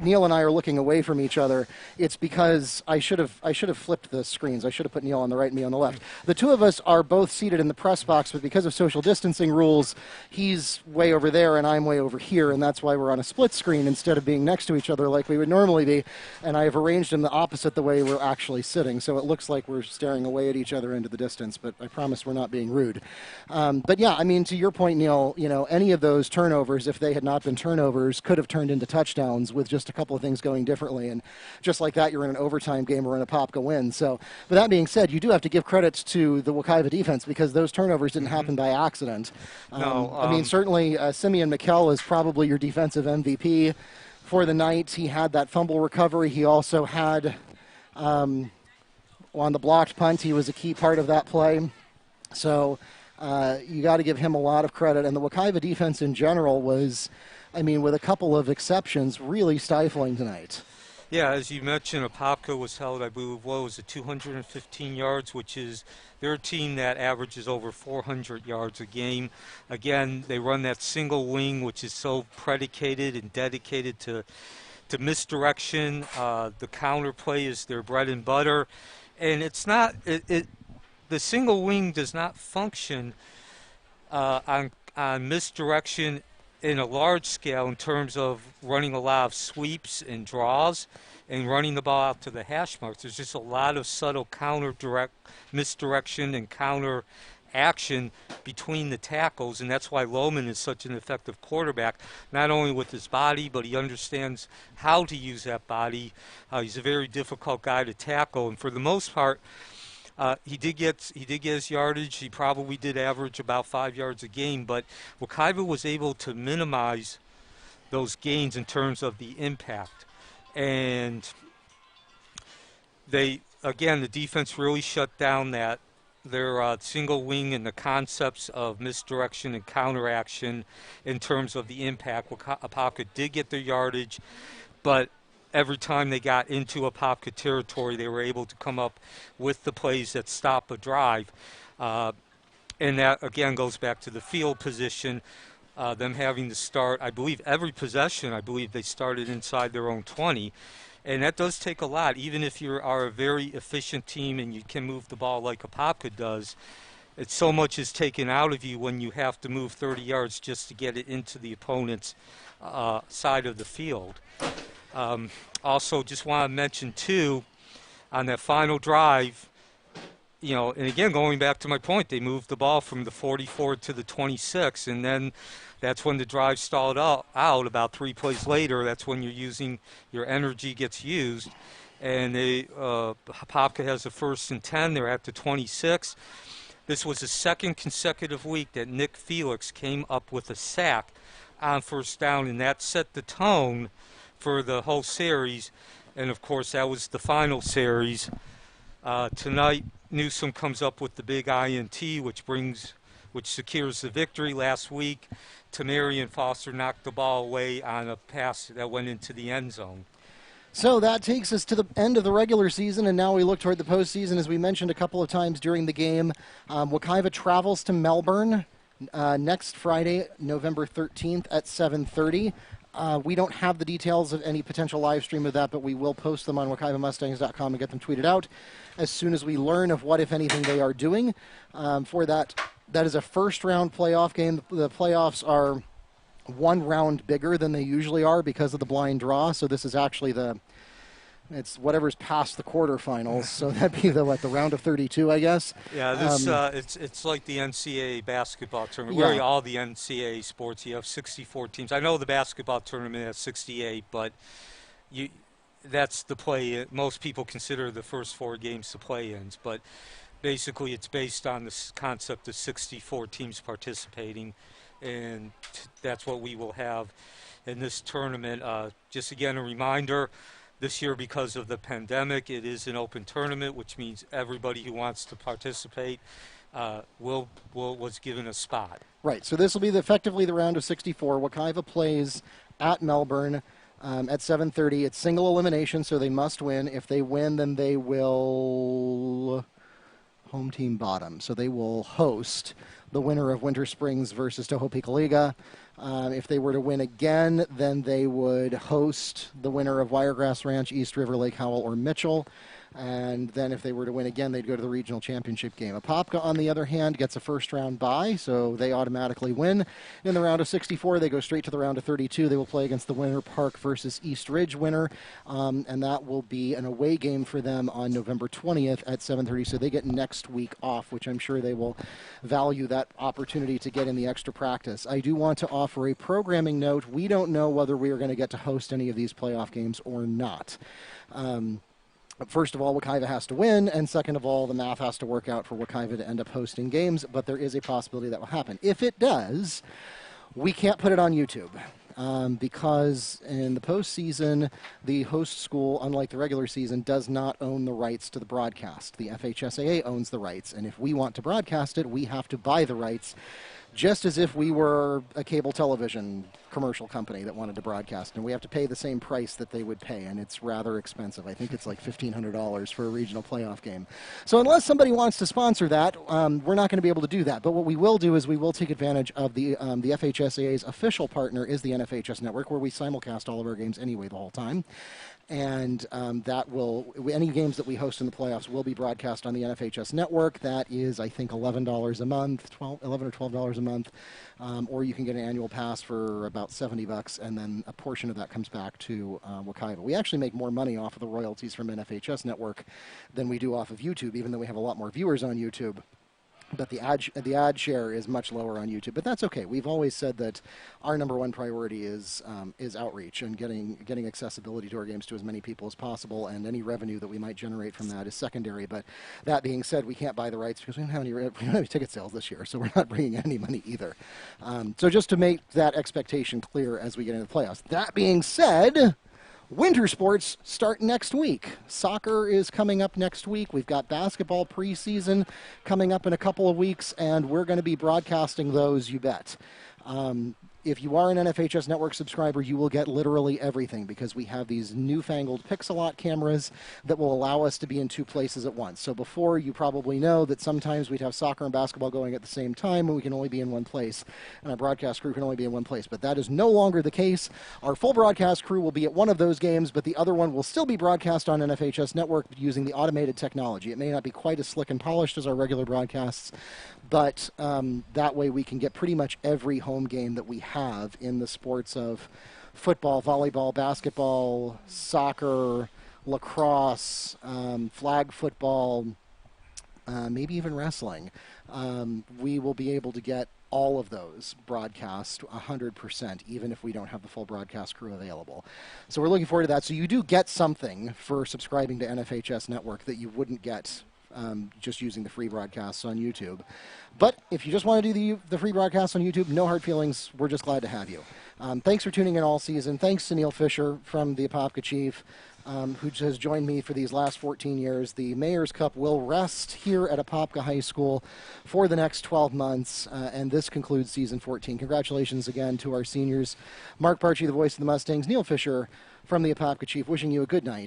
Neil and I are looking away from each other, it's because I should have flipped the screens. I should have put Neil on the right and me on the left. The two of us are both seated in the press box, but because of social distancing rules, he's way over there and I'm way over here, and that's why we're on a split screen instead of being next to each other like we would normally be. And I have arranged them the opposite the way we're actually sitting, so it looks like we're staring away at each other into the distance, but I promise we're not being rude. But yeah, I mean, to your point, Neil, you know, any of those turnovers, if they had not been turnovers, could have turned into touchdowns with just a couple of things going differently. And just like that, you're in an overtime game or in a Apopka win. So, but that being said, you do have to give credit to the Wekiva defense because those turnovers didn't happen by accident. I mean, certainly Simeon Mikkel is probably your defensive MVP for the night. He had that fumble recovery. He also had, on the blocked punt, he was a key part of that play. So, you got to give him a lot of credit. And the Wekiva defense in general was, I mean, with a couple of exceptions, really stifling tonight. Yeah, as you mentioned, Apopka was held, I believe, what was it, 215 yards, which is their team that averages over 400 yards a game. Again, they run that single wing, which is so predicated and dedicated to misdirection. The counter play is their bread and butter. And it's not, the single wing does not function on misdirection in a large scale in terms of running a lot of sweeps and draws and running the ball out to the hash marks. There's just a lot of subtle misdirection and counter action between the tackles, and that's why Lohman is such an effective quarterback, not only with his body, but he understands how to use that body. He's a very difficult guy to tackle, and for the most part, he did get his yardage. He probably did average about 5 yards a game, but Wekiva was able to minimize those gains in terms of the impact. And the defense really shut down their single wing and the concepts of misdirection and counteraction in terms of the impact. Apopka did get their yardage, but every time they got into Apopka territory, they were able to come up with the plays that stop a drive. And that, again, goes back to the field position, them having to start, I believe, every possession, I believe they started inside their own 20. And that does take a lot. Even if you are a very efficient team and you can move the ball like Apopka does, it's so much is taken out of you when you have to move 30 yards just to get it into the opponent's side of the field. Also, just want to mention, too, on that final drive, you know, and again, going back to my point, they moved the ball from the 44 to the 26, and then that's when the drive stalled out about 3 plays later. That's when your energy gets used. And Apopka has a 1st and 10. They're at the 26. This was the second consecutive week that Nick Felix came up with a sack on first down, and that set the tone for the whole series. And, of course, that was the final series. Tonight, Newsome comes up with the big INT, which secures the victory. Last week, Tamarian Foster knocked the ball away on a pass that went into the end zone. So that takes us to the end of the regular season, and now we look toward the postseason. As we mentioned a couple of times during the game, Wekiva travels to Melbourne next Friday, November 13th at 7:30. We don't have the details of any potential live stream of that, but we will post them on WekivaMustangs.com and get them tweeted out as soon as we learn of what, if anything, they are doing. For that is a first-round playoff game. The playoffs are one round bigger than they usually are because of the blind draw. So this is actually it's whatever's past the quarterfinals. So that'd be the round of 32, I guess. Yeah, this it's like the NCAA basketball tournament. Yeah. Really, all the NCAA sports, you have 64 teams. I know the basketball tournament has 68, but that's the play. Most people consider the first 4 games the play-ins, but basically it's based on this concept of 64 teams participating. And that's what we will have in this tournament. Just again, a reminder, this year because of the pandemic, it is an open tournament, which means everybody who wants to participate was given a spot. Right, so this will be effectively the round of 64. Wekiva plays at Melbourne at 7:30. It's single elimination, so they must win. If they win, then they will home team bottom. So they will host the winner of Winter Springs versus Tohopeka Liga. If they were to win again, then they would host the winner of Wiregrass Ranch, East River, Lake Howell, or Mitchell. And then if they were to win again, they'd go to the regional championship game. Apopka, on the other hand, gets a first-round bye, so they automatically win. In the round of 64, they go straight to the round of 32. They will play against the Winter Park versus East Ridge winner, and that will be an away game for them on November 20th at 7:30. So they get next week off, which I'm sure they will value that opportunity to get in the extra practice. I do want to offer a programming note. We don't know whether we are going to get to host any of these playoff games or not. First of all, Wekiva has to win, and second of all, the math has to work out for Wekiva to end up hosting games, but there is a possibility that will happen. If it does, we can't put it on YouTube because in the postseason, the host school, unlike the regular season, does not own the rights to the broadcast. The FHSAA owns the rights, and if we want to broadcast it, we have to buy the rights, just as if we were a cable television commercial company that wanted to broadcast, and we have to pay the same price that they would pay, and it's rather expensive. I think it's like $1,500 for a regional playoff game. So unless somebody wants to sponsor that, we're not going to be able to do that. But what we will do is we will take advantage of the FHSAA's official partner is the NFHS Network, where we simulcast all of our games anyway the whole time. And any games that we host in the playoffs will be broadcast on the NFHS network. That is, I think, $11 a month, $11 or $12 a month, or you can get an annual pass for about $70, and then a portion of that comes back to Wekiva. We actually make more money off of the royalties from NFHS network than we do off of YouTube, even though we have a lot more viewers on YouTube. But the ad share is much lower on YouTube, but that's okay. We've always said that our number one priority is outreach and getting accessibility to our games to as many people as possible, and any revenue that we might generate from that is secondary. But that being said, we can't buy the rights because we don't have any ticket sales this year, so we're not bringing in any money either. So just to make that expectation clear as we get into the playoffs. That being said, winter sports start next week. Soccer is coming up next week. We've got basketball preseason coming up in a couple of weeks, and we're going to be broadcasting those, you bet. If you are an NFHS Network subscriber, you will get literally everything because we have these newfangled Pixelot cameras that will allow us to be in 2 places at once. So before, you probably know that sometimes we'd have soccer and basketball going at the same time, and we can only be in one place, and our broadcast crew can only be in one place. But that is no longer the case. Our full broadcast crew will be at one of those games, but the other one will still be broadcast on NFHS Network using the automated technology. It may not be quite as slick and polished as our regular broadcasts, but that way we can get pretty much every home game that we have in the sports of football, volleyball, basketball, soccer, lacrosse, flag football, maybe even wrestling. We will be able to get all of those broadcast 100%, even if we don't have the full broadcast crew available. So we're looking forward to that. So you do get something for subscribing to NFHS Network that you wouldn't get just using the free broadcasts on YouTube. But if you just want to do the free broadcasts on YouTube, no hard feelings. We're just glad to have you. Thanks for tuning in all season. Thanks to Neil Fisher from the Apopka Chief, who has joined me for these last 14 years. The Mayor's Cup will rest here at Apopka High School for the next 12 months, and this concludes season 14. Congratulations again to our seniors. Mark Barchi, the voice of the Mustangs, Neil Fisher from the Apopka Chief, wishing you a good night